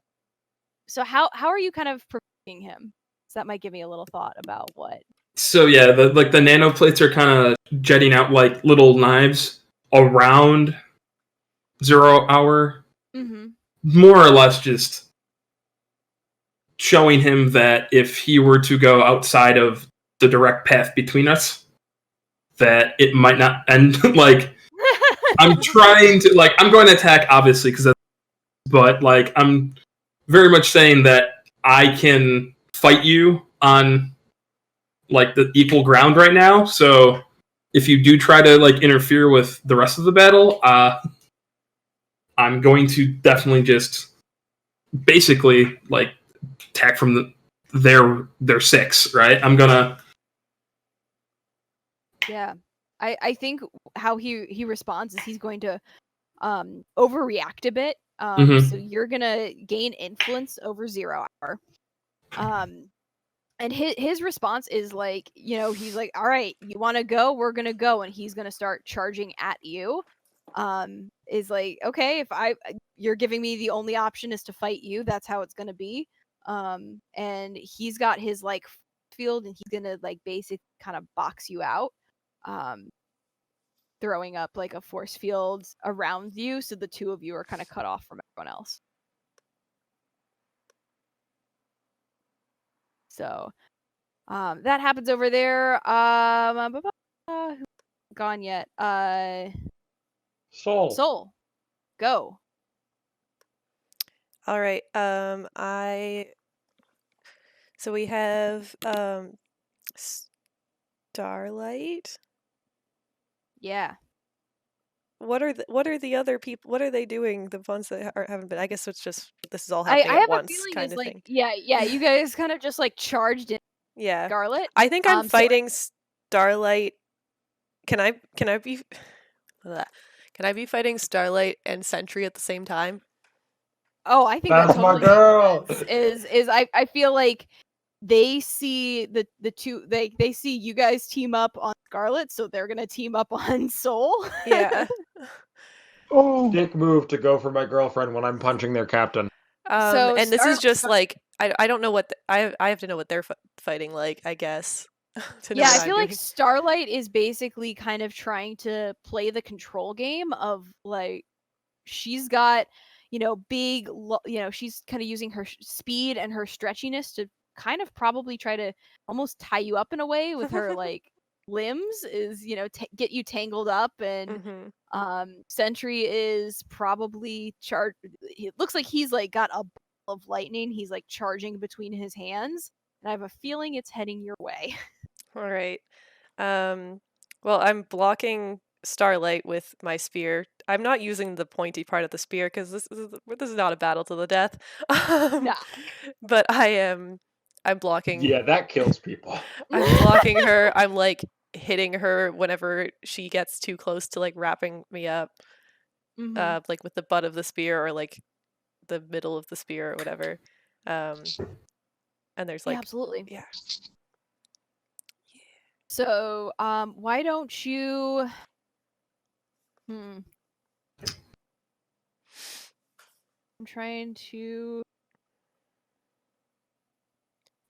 So how are you kind of preparing him? So that might give me a little thought about what. So yeah, the nanoplates are kind of jetting out like little knives around 0 hour. More or less just showing him that if he were to go outside of the direct path between us, that it might not end. Like, I'm trying to, like, I'm going to attack, obviously, but, like, I'm very much saying that I can fight you on, like, the equal ground right now. So if you do try to, like, interfere with the rest of the battle, I'm going to definitely just basically, like, attack from their 6, right? I'm gonna. Yeah, I think how he responds is he's going to overreact a bit. So you're gonna gain influence over 0 hour. And his response is like, he's like, all right, you want to go? We're gonna go, and he's gonna start charging at you. Is like, okay, if you're giving me the only option is to fight you, that's how it's gonna be. And he's got his like field, and he's gonna like basically kind of box you out, throwing up like a force field around you, so the two of you are kind of cut off from everyone else. So that happens over there. Who's gone yet? Soul, go. All right. So we have Starlight. Yeah. What are the other people? What are they doing? The ones that haven't been. I guess it's just this is all happening I at have once, a feeling kind it's of like, thing. Yeah. You guys kind of just like charged in. Yeah. Scarlet. I think I'm fighting Starlight. Can I be? Can I be fighting Starlight and Sentry at the same time? Oh, I think that's totally my girl. I feel like they see the two they see you guys team up on Scarlet, so they're gonna team up on Soul. Yeah. Oh, dick move to go for my girlfriend when I'm punching their captain. And this is just like I don't know what I have to know what they're fighting like, I guess. Yeah, I feel like Starlight is basically kind of trying to play the control game of like she's got, big, she's kind of using her speed and her stretchiness to kind of probably try to almost tie you up in a way with her like limbs, is get you tangled up. And Sentry is probably it looks like he's like got a ball of lightning he's like charging between his hands, and I have a feeling it's heading your way. All right. Well, I'm blocking Starlight with my spear. I'm not using the pointy part of the spear because this is not a battle to the death. Nah. But I'm blocking. Yeah, that kills people. I'm blocking her. I'm like hitting her whenever she gets too close to like wrapping me up, like with the butt of the spear or like the middle of the spear or whatever. And there's like, yeah, absolutely. Yeah. So, why don't you? I'm trying to.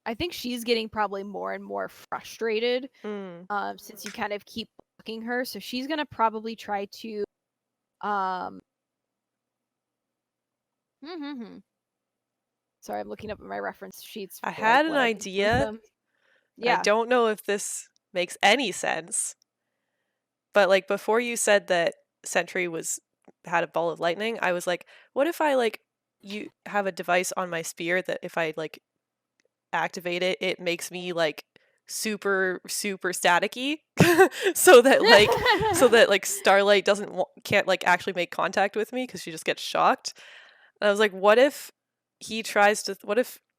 I think she's getting probably more and more frustrated since you kind of keep blocking her. So she's gonna probably try to. Sorry, I'm looking up at my reference sheets. I had an idea. Yeah. I don't know if this makes any sense, but like before you said that Sentry had a ball of lightning, I was like, what if I like you have a device on my spear that if I like activate it, it makes me like super staticky, so that like Starlight can't like actually make contact with me because she just gets shocked. And I was like, what if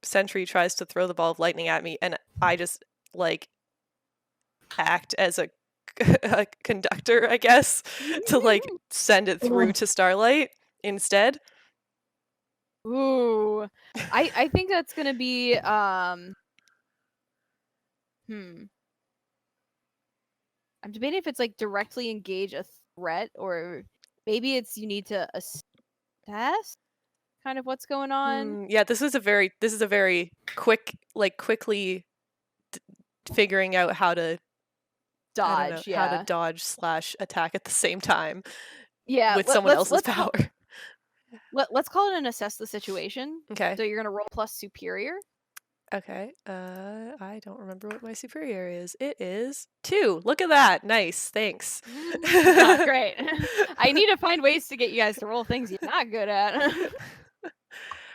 Sentry tries to throw the ball of lightning at me and I just like act as a conductor, I guess, to like send it through to Starlight instead. Ooh, I think that's gonna be I'm debating if it's like directly engage a threat, or maybe it's you need to assess kind of what's going on. Yeah, this is a very quickly figuring out how to dodge. How to dodge / attack at the same time. Yeah, with someone else's power. Let's call it an assess the situation. Okay. So you're gonna roll plus superior. Okay. I don't remember what my superior is. It is 2. Look at that. Nice. Thanks. Great. I need to find ways to get you guys to roll things you're not good at.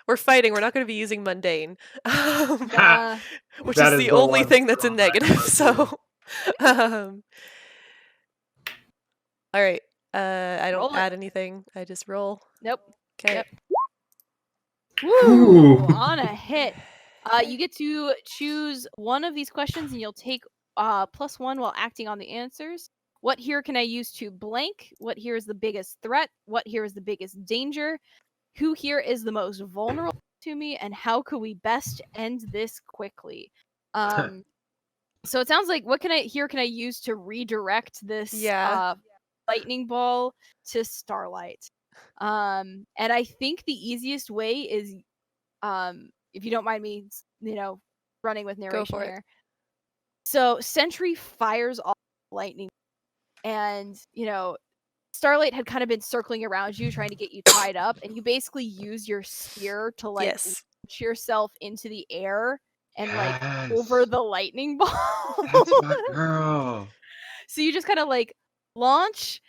We're fighting. We're not going to be using mundane, which That is the only thing that's a negative. So, all right. I don't add anything. I just roll. Nope. Okay. Yep. Woo! On a hit. You get to choose one of these questions, and you'll take +1 while acting on the answers. What here can I use to blank? What here is the biggest threat? What here is the biggest danger? Who here is the most vulnerable to me? And how could we best end this quickly? So it sounds like what can I use to redirect this lightning ball to Starlight? And I think the easiest way is if you don't mind me, running with narration Go for here. So Sentry fires off lightning, and Starlight had kind of been circling around you, trying to get you tied up, and you basically use your spear to like launch yourself into the air and like over the lightning ball. That's my girl. So you just kind of like launch.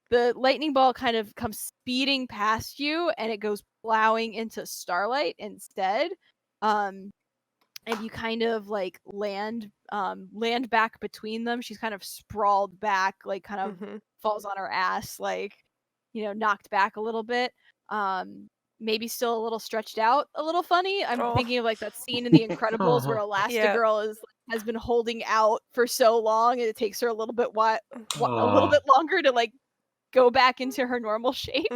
The lightning ball kind of comes speeding past you, and it goes plowing into Starlight instead. And you kind of like land back between them. She's kind of sprawled back, like kind of falls on her ass, like knocked back a little bit. Maybe still a little stretched out, a little funny. I'm thinking of like that scene in The Incredibles where Elastigirl has been holding out for so long, and it takes her a little bit longer to like go back into her normal shape.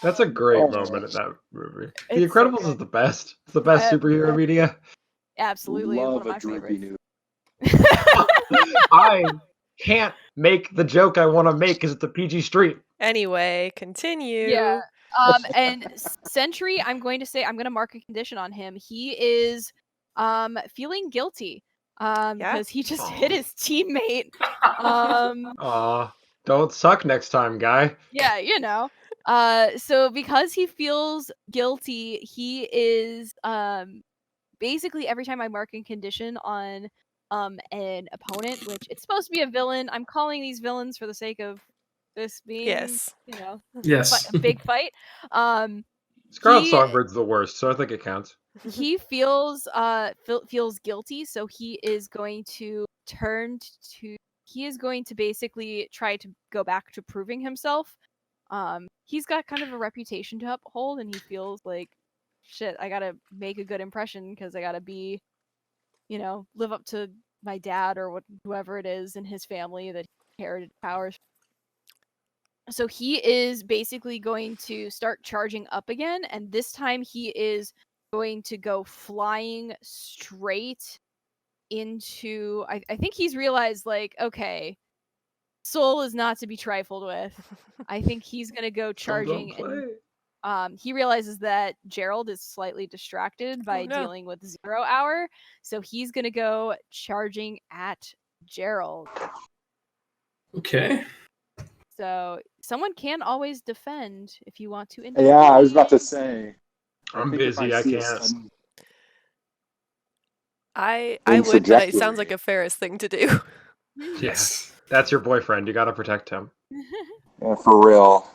That's a great moment in that movie. The Incredibles is the best. It's the best superhero media. Absolutely. Love one of my a drippy favorites. I can't make the joke I want to make because it's a PG stream. Anyway, continue. Yeah. And Sentry, I'm going to mark a condition on him. He is feeling guilty because he just hit his teammate. Don't suck next time, guy. Yeah, So because he feels guilty, he is basically every time I mark a condition on an opponent, which it's supposed to be a villain. I'm calling these villains for the sake of this being, yes, a big fight. Scarlet Songbird's the worst, so I think it counts. He feels guilty, so he is going to he is going to basically try to go back to proving himself. He's got kind of a reputation to uphold, and he feels like, shit, I gotta make a good impression because I gotta be, live up to my dad or whoever it is in his family that he inherited powers. So he is basically going to start charging up again, and this time he is going to go flying straight into. I think he's realized, like, okay, Soul is not to be trifled with. I think he's gonna go charging, and he realizes that Gerald is slightly distracted by dealing with 0 Hour, so he's gonna go charging at Gerald. Okay. So someone can always defend if you want to intervene. Yeah, I was about to say. I'm busy. I can't. I would, but it sounds like a Ferris thing to do. Yes, that's your boyfriend. You gotta protect him. Yeah, for real.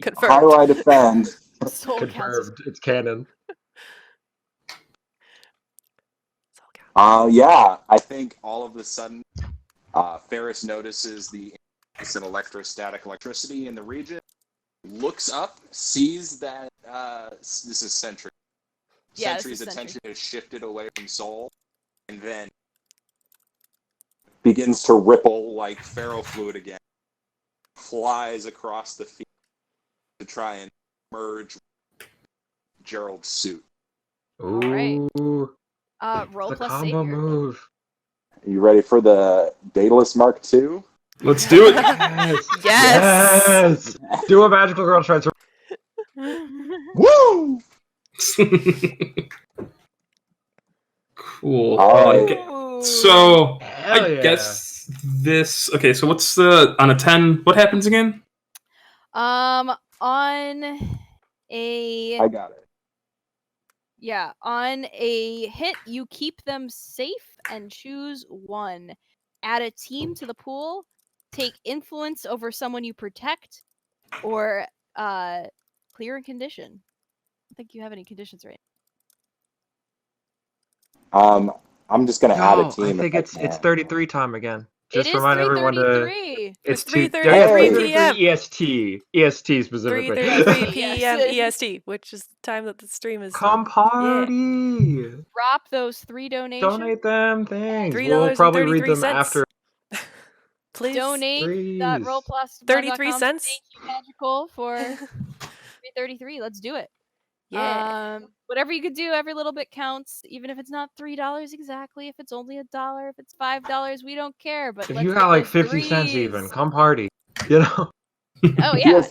Confirmed. How do I defend? Confirmed. It's canon. Yeah, I think all of a sudden, Ferris notices the increase in electrostatic electricity in the region, looks up, sees that this is Sentry. Yeah, Sentry's attention is shifted away from Soul, and then begins to ripple like ferrofluid again. Flies across the field to try and merge Gerald's suit. Ooh. Right. Roll the plus combo savior. move. Are you ready for the Daedalus Mark II? Let's do it. Yes. Do a magical girl transfer. Woo! Cool. Right. So Hell yeah. guess this. Okay, so what's the on a 10? What happens again? On a I got it. Yeah, on a hit, you keep them safe and choose one. Add a team to the pool. Take influence over someone you protect, or clear a condition. I don't think you have any conditions right I'm just gonna add a team. I think it's 33 time again. Just remind everyone to. It's 3:33 p.m. EST. EST specifically. 3:33 p.m. EST, which is the time that the stream is. Come party! Yeah. Drop those 3 donations. Donate them. Thanks. $3.33. We'll probably read them after. Please donate that Roll Plus 33 cents. Thank you, Magical, for 333. Let's do it. Yeah. Whatever you could do, every little bit counts, even if it's not $3 exactly. If it's only $1, if it's $5, we don't care. But if you got like 50 cents, even come party. You know. Oh yeah.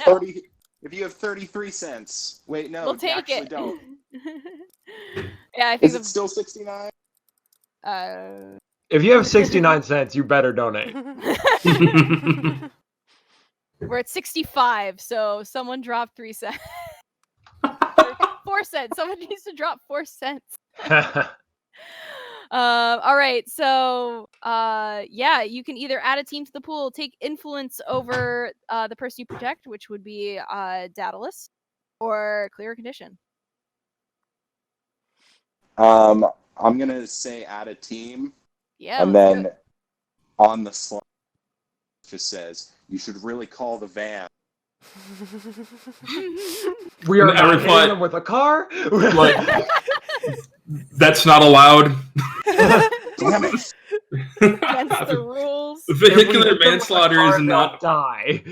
If you have 33 cents, wait, no, we'll take actually it. don't. Yeah, I think Is it still 69? If you have 69 cents, you better donate. We're at 65, so someone dropped 3 cents. 4 cents. Someone needs to drop 4 cents. All right, so yeah, you can either add a team to the pool, take influence over the person you protect, which would be Daedalus, or clear a condition. I'm gonna say add a team. Yeah. And then on the slide it just says you should really call the van. We are not hitting them with a car. Like, that's not allowed. Damn it! Against the rules. Vehicular manslaughter is not die.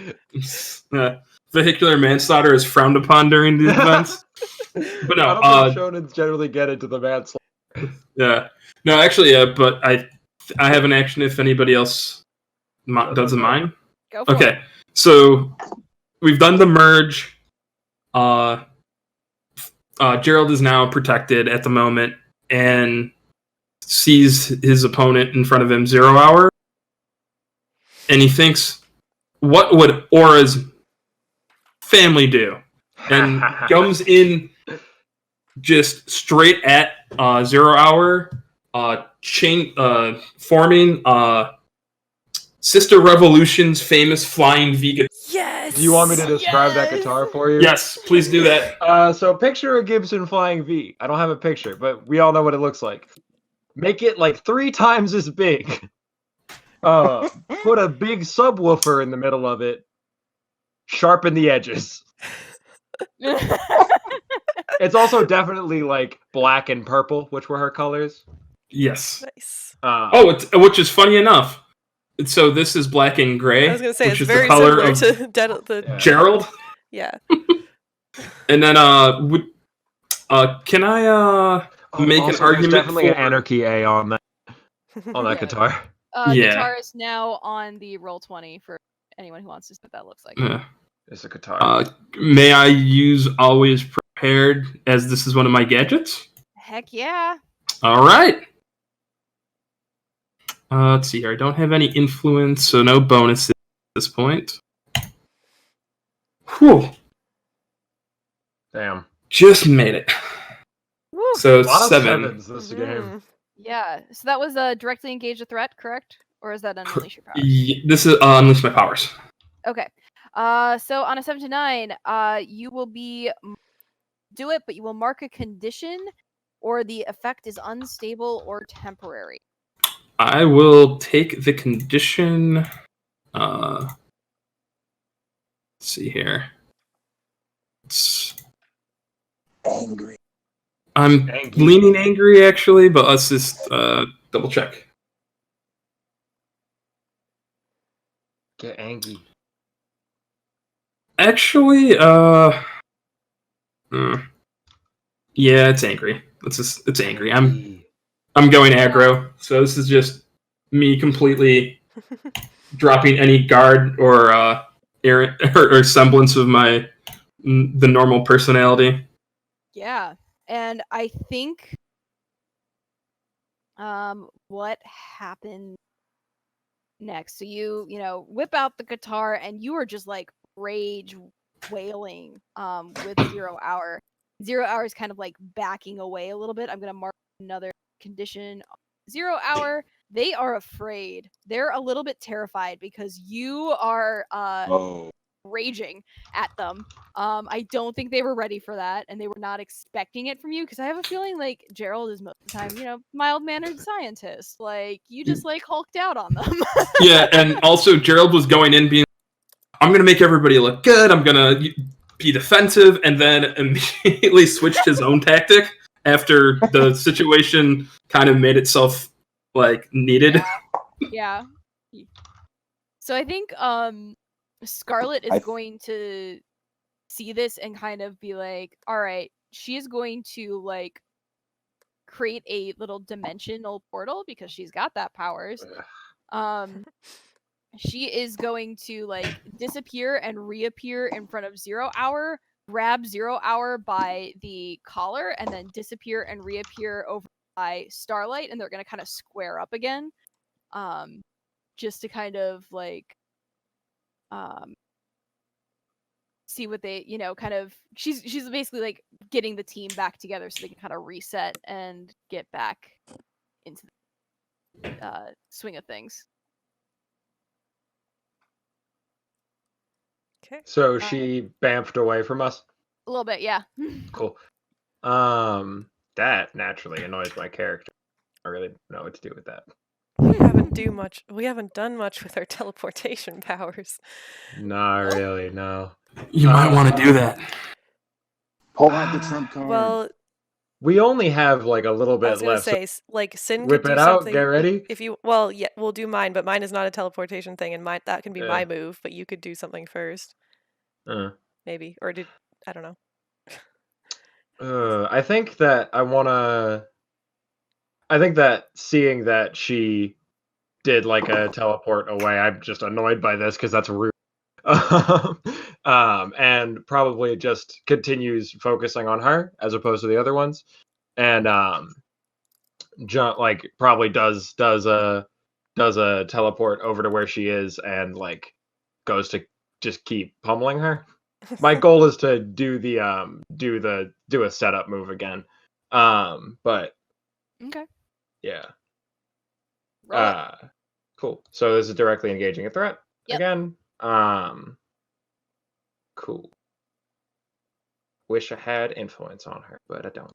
Vehicular manslaughter is frowned upon during these events. But no, I don't think shonens generally get into the manslaughter. Yeah, no, actually, but I have an action if anybody else doesn't mind. Go for it. Okay, so we've done the merge. Gerald is now protected at the moment and sees his opponent in front of him 0 hour, and he thinks, what would Aura's family do? And comes in just straight at 0 hour, forming Sister Revolution's famous flying V. Yes. Do you want me to describe that guitar for you? Yes, please do that. So picture a Gibson Flying V. I don't have a picture, but we all know what it looks like. Make it like 3 times as big. Put a big subwoofer in the middle of it. Sharpen the edges. It's also definitely like black and purple, which were her colors. Yes. Nice. Which is funny enough. So this is black and gray. I was going to say, which it's is very the color similar of to Gerald. Yeah. And then, can I make an argument? Definitely an Anarchy A on that guitar. Guitar is now on the Roll20 for anyone who wants to see what that looks like. It's a guitar. May I use Always Prepared, as this is one of my gadgets? Heck yeah. All right. Let's see here. I don't have any influence, so no bonuses at this point. Whew. Damn. Just made it. Woo. So a lot 7. Of 7s this game. Yeah. So that was directly engage a threat, correct? Or is that unleash your powers? This is unleash my powers. Okay. So on a 7 to 9, you will do it, but you will mark a condition, or the effect is unstable or temporary. I will take the condition. Let's see here. It's angry. I'm leaning angry, actually, but let's just double check. Get angry. Actually, yeah, it's angry. It's angry. I'm going aggro, so this is just me completely dropping any guard or semblance of the normal personality. Yeah, and I think what happened next? So you whip out the guitar and you are just like rage wailing with 0 hour. 0 hour is kind of like backing away a little bit. I'm gonna mark another condition. 0 hour, they are afraid. They're a little bit terrified because you are raging at them. I don't think they were ready for that, and they were not expecting it from you, because I have a feeling like Gerald is most of the time, mild-mannered scientist. Like, you just like hulked out on them. Yeah, and also Gerald was going in being, I'm gonna make everybody look good, I'm gonna be defensive, and then immediately switched his own tactic after the situation kind of made itself like needed. Yeah. So I think Scarlet is going to see this and kind of be like, all right, she is going to like create a little dimensional portal because she's got that powers. She is going to like disappear and reappear in front of 0 hour, grab 0 hour by the collar, and then disappear and reappear over by Starlight, and they're going to kind of square up again. Just to kind of like see what they, kind of, she's basically like getting the team back together so they can kind of reset and get back into the swing of things. Okay. So she bamfed away from us? A little bit, yeah. Cool. That naturally annoys my character. I really don't know what to do with that. We haven't done much with our teleportation powers. Not really, no. You might want to do that. Pull out the trump card. Well, we only have like a little bit left. Say, like, Sin whip could do it out, something. get ready. If you, yeah, we'll do mine, but mine is not a teleportation thing, and that can be my move. But you could do something first, maybe, or I don't know. I think that I think that seeing that she did like a teleport away, I'm just annoyed by this because that's rude. And probably just continues focusing on her as opposed to the other ones, and probably does a teleport over to where she is and like goes to just keep pummeling her. My goal is to do a setup move again. But Okay. yeah. Roll it. Cool. So this is directly engaging a threat Yep. again. Cool. Wish I had influence on her, but I don't.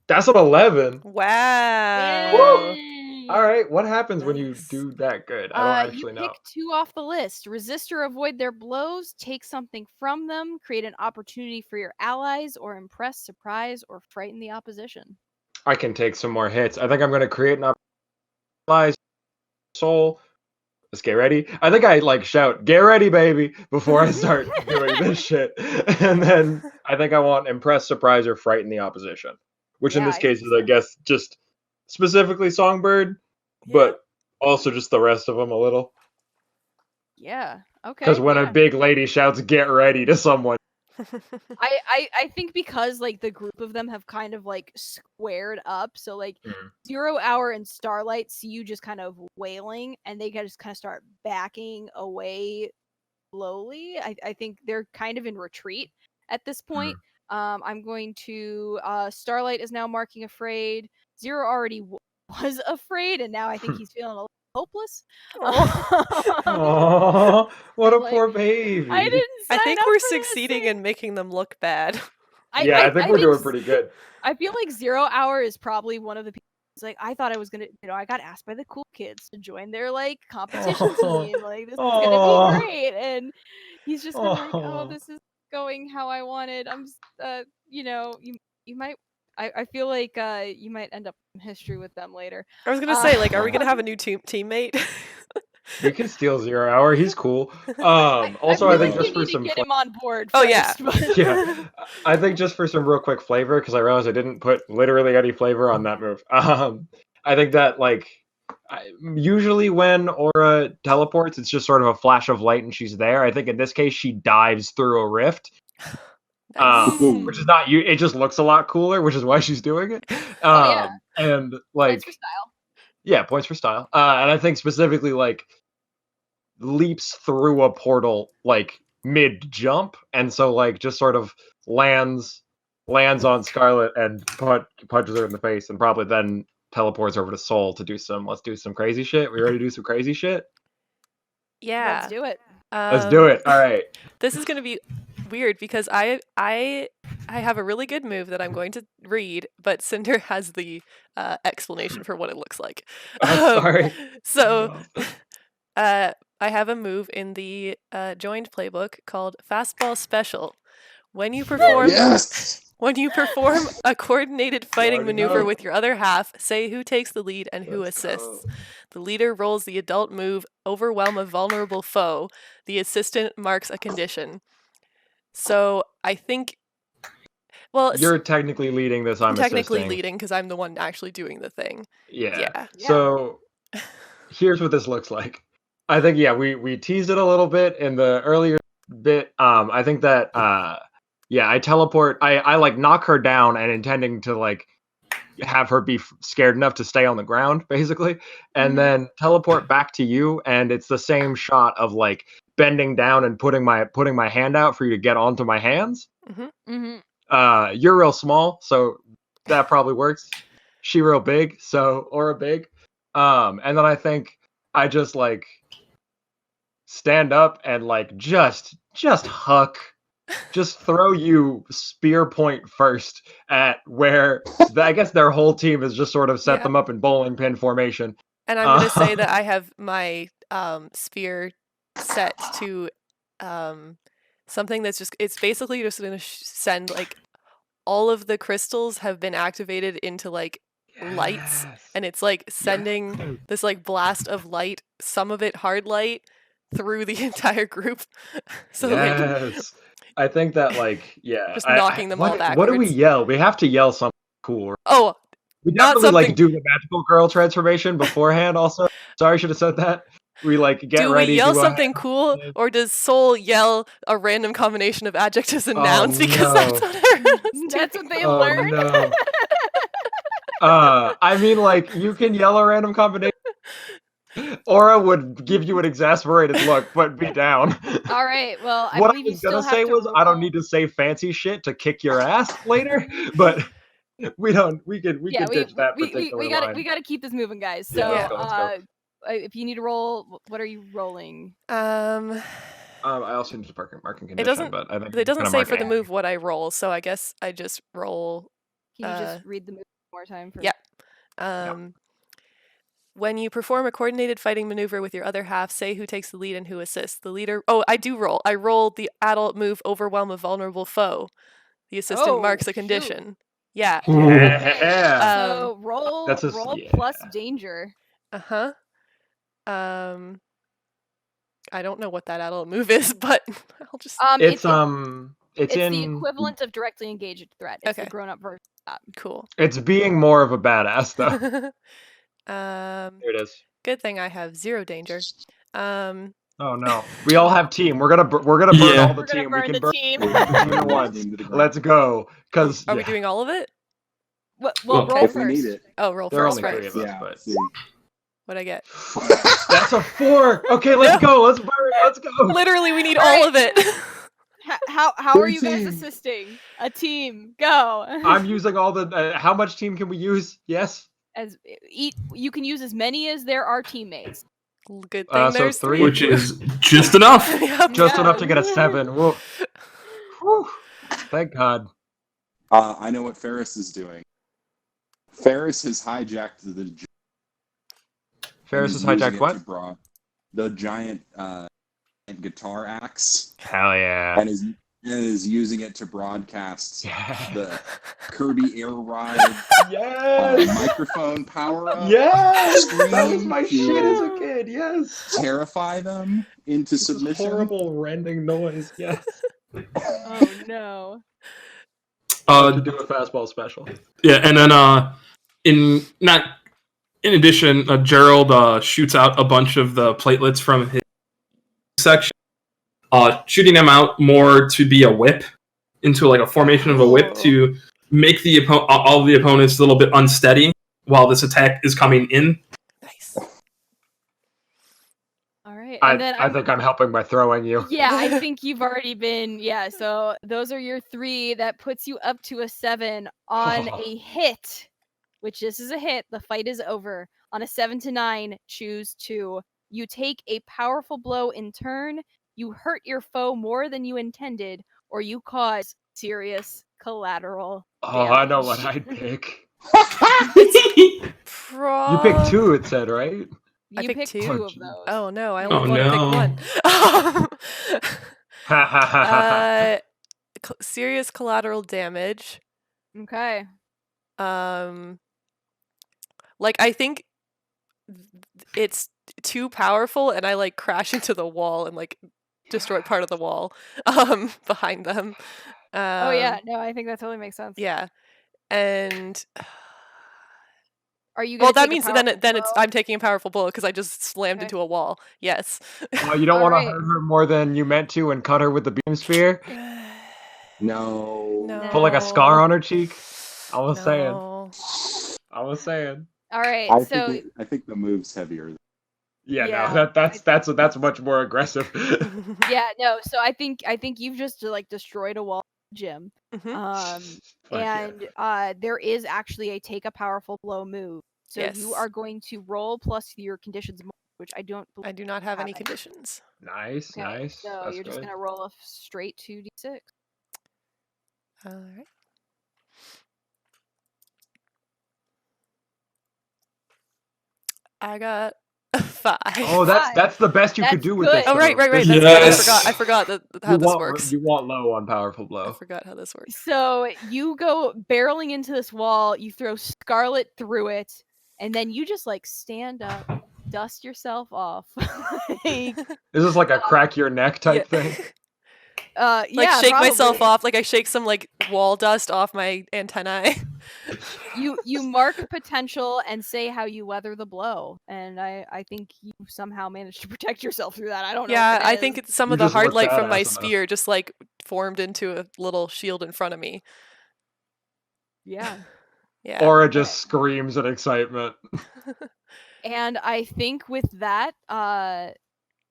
That's an 11. Wow. All right. What happens when you Nice. do that good? I don't actually You know. pick 2 off the list. Resist or avoid their blows, take something from them, create an opportunity for your allies, or impress, surprise, or frighten the opposition. I can take some more hits. I think I'm going to create an opportunity. Soul. Let's get ready. I think I like shout, "Get ready, baby," before I start doing this shit. And then I think I want impress, surprise, or frighten the opposition. Which in Yeah, this I case think is, I guess, just specifically Songbird, but also just the rest of them a little. Yeah. Okay. Because when yeah. a big lady shouts, "Get ready" to someone. I think because like the group of them have kind of like squared up, so like 0 Hour and Starlight see you just kind of wailing, and they just kind of start backing away slowly. I think they're kind of in retreat at this point. I'm going to Starlight is now marking afraid. 0 already was afraid, and now I think he's feeling a little hopeless. Aww, what a Like, poor baby. I didn't I sign think up we're for this. succeeding in making them look bad. Yeah, I think we're doing pretty good. I feel like 0 Hour is probably one of the people who's like, I thought I was gonna, I got asked by the cool kids to join their like competition team. Like this is gonna be great, and he's just kind of like, oh, this is going how I wanted. I'm, you might. I feel like you might end up in history with them later. I was gonna say, like, are we gonna have a new teammate? We can steal 0 Hour. He's cool. Also, I think just for some get him on board. Oh first, yeah, yeah. I think just for some real quick flavor, because I realized I didn't put literally any flavor on that move. I think that like usually when Aura teleports, it's just sort of a flash of light and she's there. I think in this case she dives through a rift. Nice. Which is not you. It just looks a lot cooler, which is why she's doing it. And like points for style. Yeah, points for style. And I think specifically like leaps through a portal like mid jump, and so like just sort of lands on Scarlet and punches her in the face, and probably then teleports over to Soul to do some crazy shit. We ready to do some crazy shit? Yeah, Let's do it. Let's do it. All right. This is gonna be weird because I have a really good move that I'm going to read, but Cynder has the explanation for what it looks like. Sorry. So, I have a move in the joined playbook called Fastball Special. When you perform when you perform a coordinated fighting maneuver with your other half, say who takes the lead and who assists. The leader rolls the adult move, Overwhelm a Vulnerable Foe. The assistant marks a condition. So I think, well, you're technically leading this. I'm technically assisting. leading because I'm the one actually doing the thing. Yeah. So here's what this looks like. I think we teased it a little bit in the earlier bit. I think that I teleport. I like knock her down and intending to like have her be scared enough to stay on the ground, basically, and then teleport back to you. And it's the same shot of like bending down and putting my hand out for you to get onto my hands. You're real small, so that probably works. She real big, so Aura big. And then I think I just like stand up and like just huck. Just throw you spear point first at where I guess their whole team has just sort of set them up in bowling pin formation. And I'm going to say that I have my spear set to something that's just, it's basically just going to send like all of the crystals have been activated into like lights, and it's like sending this like blast of light, some of it hard light, through the entire group. So like, I think that like just knocking them all backwards. What do we yell? We have to yell something cool. Oh, we definitely like do the magical girl transformation beforehand. Also, sorry, I should have said that. We like get ready. Do we yell something cool, or does Soul yell a random combination of adjectives and nouns because that's what they learned? No. I mean, like you can yell a random combination. Aura would give you an exasperated look, but be down. All right. Well, I What I believe you was still gonna have say to was, I don't roll. need to say fancy shit to kick your ass later, but we can ditch that particular line. We gotta keep this moving, guys. So, Yeah, let's go. if you need to roll, what are you rolling? I also need to mark in condition, doesn't- but I think It doesn't gonna say mark for the it. move what I roll, so I guess I just roll. Can you just read the move one more time? Yeah. When you perform a coordinated fighting maneuver with your other half, say who takes the lead and who assists. The leader... Oh, I do roll. I rolled the adult move Overwhelm a Vulnerable Foe. The assistant marks a condition. Yeah. Yeah. So roll plus danger. Uh-huh. I don't know what that adult move is, but I'll just... It's the equivalent of directly engaged threat. It's the grown-up version of that. Cool. It's being more of a badass, though. There it is. Good thing I have 0 danger. Oh no, we all have team. We're gonna burn all the team. We can burn team at once. Let's go. Because are we doing all of it? Well, roll if first. we need it. Oh, roll there are first. only 3 of us, but What'd I get? that's a 4. Okay, let's go. Let's burn. Let's go. Literally, we need all of it. How are you guys assisting? A team. Go. I'm using all the. How much team can we use? Yes. You can use as many as there are teammates. Good thing there's 3. Which is just enough. Just enough to get a 7. Whoa. Whew. Thank God. I know what Ferris is doing. Ferris has hijacked the. Ferris has hijacked what? The giant guitar axe. Hell yeah. And is using it to broadcast the Kirby Air Ride microphone power up. Yes! That was my shit as a kid, yes. Terrify them into submission. Horrible rending noise, yes. Oh no. To do a fastball special. Yeah, and then in addition, Gerald shoots out a bunch of the platelets from his section, shooting them out more to be a whip, into like a formation of a whip to make the all the opponents a little bit unsteady while this attack is coming in. Nice. All right. I think I'm helping by throwing you. Yeah, I think you've already been. Yeah, so those are your 3. That puts you up to a 7 on a hit, which this is a hit. The fight is over. On a 7 to 9, choose 2. You take a powerful blow in turn. You hurt your foe more than you intended, or you cause serious collateral damage. I know what I'd pick. You picked 2, it said, right? You picked 2 of those. Oh no, I only want to pick 1. Serious collateral damage. Okay. Like I think it's too powerful, and I like crash into the wall and like destroy part of the wall behind them. Oh yeah, no, I think that totally makes sense. Yeah, and are you? Well, that means then it's I'm taking a powerful blow because I just slammed into a wall. Yes. Well, you don't want to hurt her more than you meant to and cut her with the beam spear. No. Put like a scar on her cheek. I was saying. All right, I think the move's heavier. No, that's much more aggressive. Yeah, no. So I think you've just like destroyed a wall, Jim. There is actually a take a powerful blow move. So you are going to roll plus your conditions, which I do not have any conditions. Nice. So you're just gonna roll a straight 2d6. All right. I got a 5. Oh, that's the best you could do with this. Oh, right. That's Yes. good. I forgot how this works. You want low on powerful blow. I forgot how this works. So you go barreling into this wall, you throw Scarlet through it, and then you just like stand up, dust yourself off. This is like a crack your neck type thing. Shake myself off, like I shake some like wall dust off my antennae. You mark potential and say how you weather the blow, and I think you somehow managed to protect yourself through that. I don't know. Yeah, I think it's some of the hard light from my spear just like formed into a little shield in front of me. Yeah. Yeah. Aura just screams in excitement. And I think with that,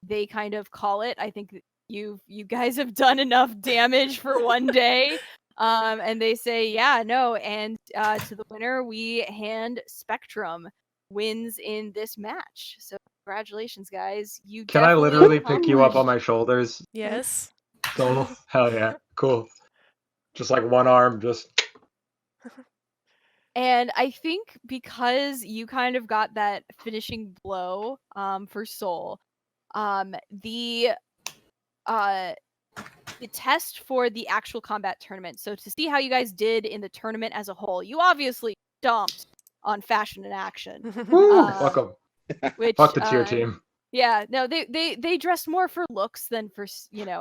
they kind of call it. I think you guys have done enough damage for one day. And they say, yeah, no, and to the winner, we hand Spectrum wins in this match. So congratulations, guys. You Can I definitely literally pick you up on accomplished- my shoulders? Yes. So hell yeah, cool. Just like one arm, just And I think because you kind of got that finishing blow for Soul, the test for the actual combat tournament. So to see how you guys did in the tournament as a whole, you obviously stomped on Fashion and Action. woo, fuck 'em. Which Fuck the tier team. yeah, no, they dressed more for looks than for actual.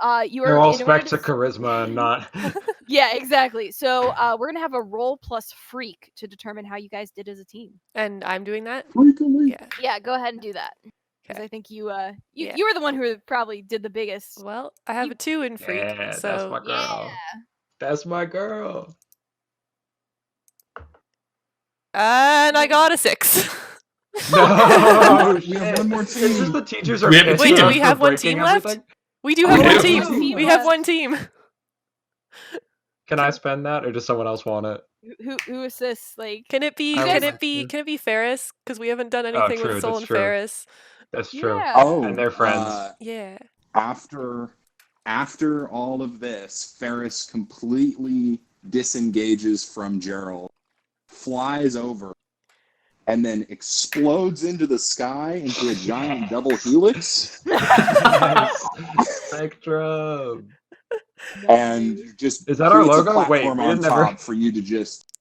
Oh, You They're are all in order specs of charisma and not. Yeah, exactly. So we're gonna have a roll plus freak to determine how you guys did as a team. And I'm doing that? freakily. Yeah. Yeah, go ahead and do that. Because Okay. I think you Yeah. you were the one who probably did the biggest. Well, I have a 2 in freak, Yeah, so that's my girl. That's my girl. and I got a 6. No, We have one more It's just team. the teachers are We have a pissed team. at Wait, do us we for have one breaking team left? everything. We do We have do one have team. one team We have left. one team. Can I spend that, or does someone else want it? Who assists? Like, Can it be I would can like it be to. can it be Ferris? Because we haven't done anything true, with Soul that's and true. Ferris. That's true. yeah. Oh, And they're friends. Yeah. After all of this, Ferris completely disengages from Gerald, flies over, and then explodes into the sky into a giant double helix, Yes. Spectrum. and just Is that our creates a logo? Wait, platform we on didn't ever. top for you to just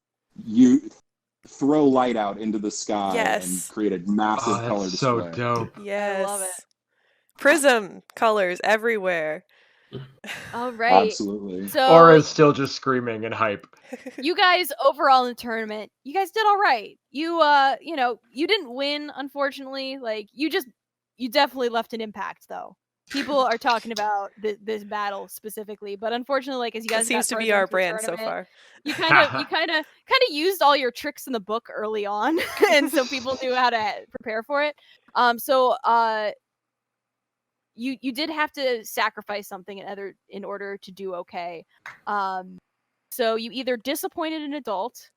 throw light out into the sky and Yes. create a massive Oh, color that's so display. dope. Yes. love it. Prism colors everywhere. All right. Absolutely. So Aura's still just screaming and hype. you guys overall in the tournament, you guys did all right. You you didn't win, unfortunately. Like you definitely left an impact though. People are talking about this battle specifically, but unfortunately, like as you guys That seems got to be further our into the brand so tournament, far. you kind of used all your tricks in the book early on, and so people knew how to prepare for it. You did have to sacrifice something in order to do okay. So you either disappointed an adult.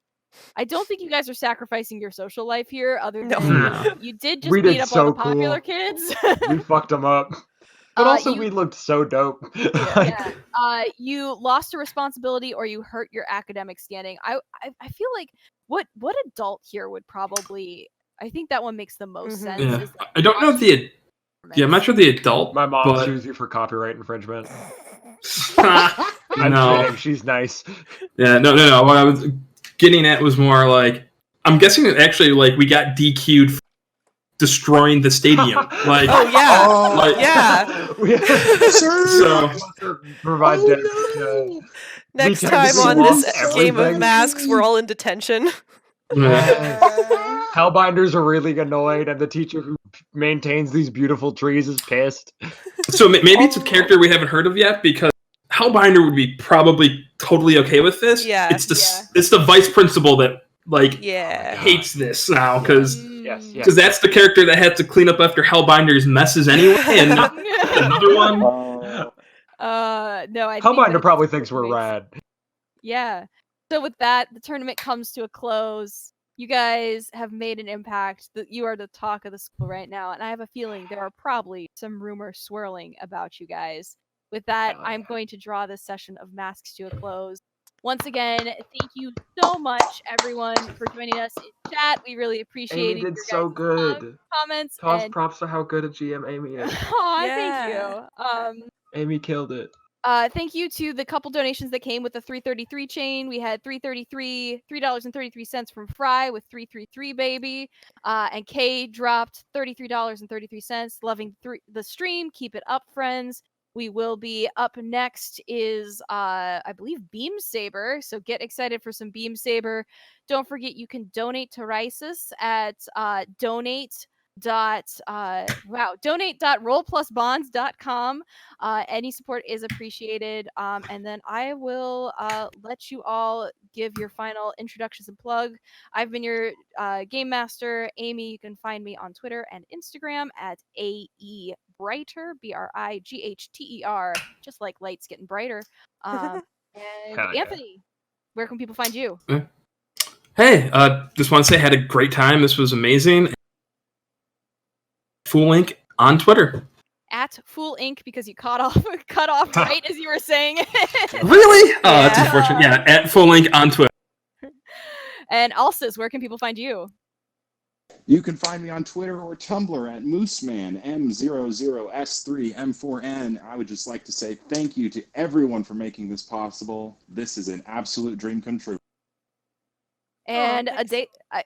I don't think you guys are sacrificing your social life here, other No. than No. you did just We beat did up all the so popular cool. kids. We fucked them up. But also, you- we looked so dope. Yeah. Like, you lost a responsibility or you hurt your academic standing. I feel like what adult here would probably, I think that one makes the most sense. Yeah. Is that I don't know if the I'm not sure the adult. my mom but sues you for copyright infringement. no. I'm kidding. She's nice. Yeah, no. What I was getting at was more like I'm guessing that actually like we got DQ'd for destroying the stadium. Like, Oh yeah. Oh, Yeah. We so provide Oh, damage no. Next We time technically on lost this game of everything. masks, we're all in detention. Hellbinder's are really annoyed, and the teacher who maintains these beautiful trees is pissed. So maybe it's a character we haven't heard of yet because Hellbinder would be probably totally okay with this. Yeah. It's the vice principal that like Yeah. hates this now because Yes. that's the character that had to clean up after Hellbinder's messes anyway, and not another one. No, I think Hellbinder that's probably thinks we're makes- rad. Yeah. So with that, the tournament comes to a close. You guys have made an impact. You are the talk of the school right now, and I have a feeling there are probably some rumors swirling about you guys. With that, I'm going to draw this session of Masks to a close. Once again, thank you so much, everyone, for joining us in chat. We really appreciate Amy did your so guys' good. comments. Toss And props to how good a GM Amy is. aw, Yeah. thank you. Amy killed it. Thank you to the couple donations that came with the 333 chain. We had $3.33 from Fry with 333 baby. And Kay dropped $33.33. Loving the stream. Keep it up, friends. We will be up next is I believe Beam Saber. So get excited for some Beam Saber. Don't forget you can donate to Risus at donate donate.rollplusbonds.com. Any support is appreciated. And then I will let you all give your final introductions and plug. I've been your game master, Amy. You can find me on Twitter and Instagram at AEBrighter, BRIGHTER, just like lights getting brighter. And Anthony, where can people find you? Hey, just want to say I had a great time. This was amazing. Fool Inc. on Twitter. At Fool Inc. because you cut off right as you were saying it. Really? Oh, that's unfortunate. Yeah, at Fool Inc. on Twitter. And Alces, where can people find you? You can find me on Twitter or Tumblr at Mooseman, M00S3M4N. I would just like to say thank you to everyone for making this possible. This is an absolute dream come true. And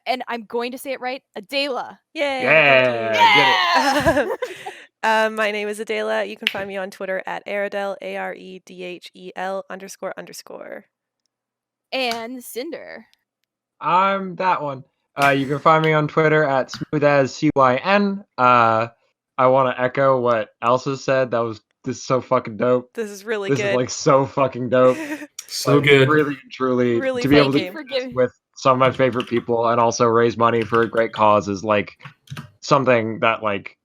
and I'm going to say it right, Adela. Yay! Yeah! Get it. My name is Adela. You can find me on Twitter at Aredel, AREDHEL__. And Cynder. I'm that one. You can find me on Twitter at smoothascyn. I want to echo what Elsa said. This is so fucking dope. This is really good. This is like so fucking dope. So good. Really and truly. Really to be able to game. with some of my favorite people and also raise money for a great cause is like something that like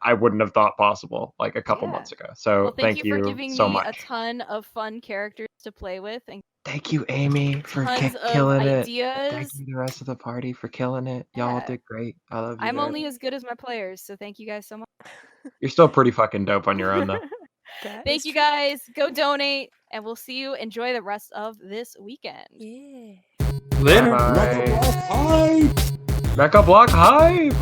I wouldn't have thought possible like a couple months ago. So thank you for giving so me much. a ton of fun characters to play with, and thank you, Amy, for killing it. Thank you, the rest of the party, for killing it. Y'all did great. I love you. I'm only as good as my players, so thank you guys so much. You're still pretty fucking dope on your own, though. Thank you guys. Go donate, and we'll see you. Enjoy the rest of this weekend. Yeah. Later. Bye. Mecha Block Hype!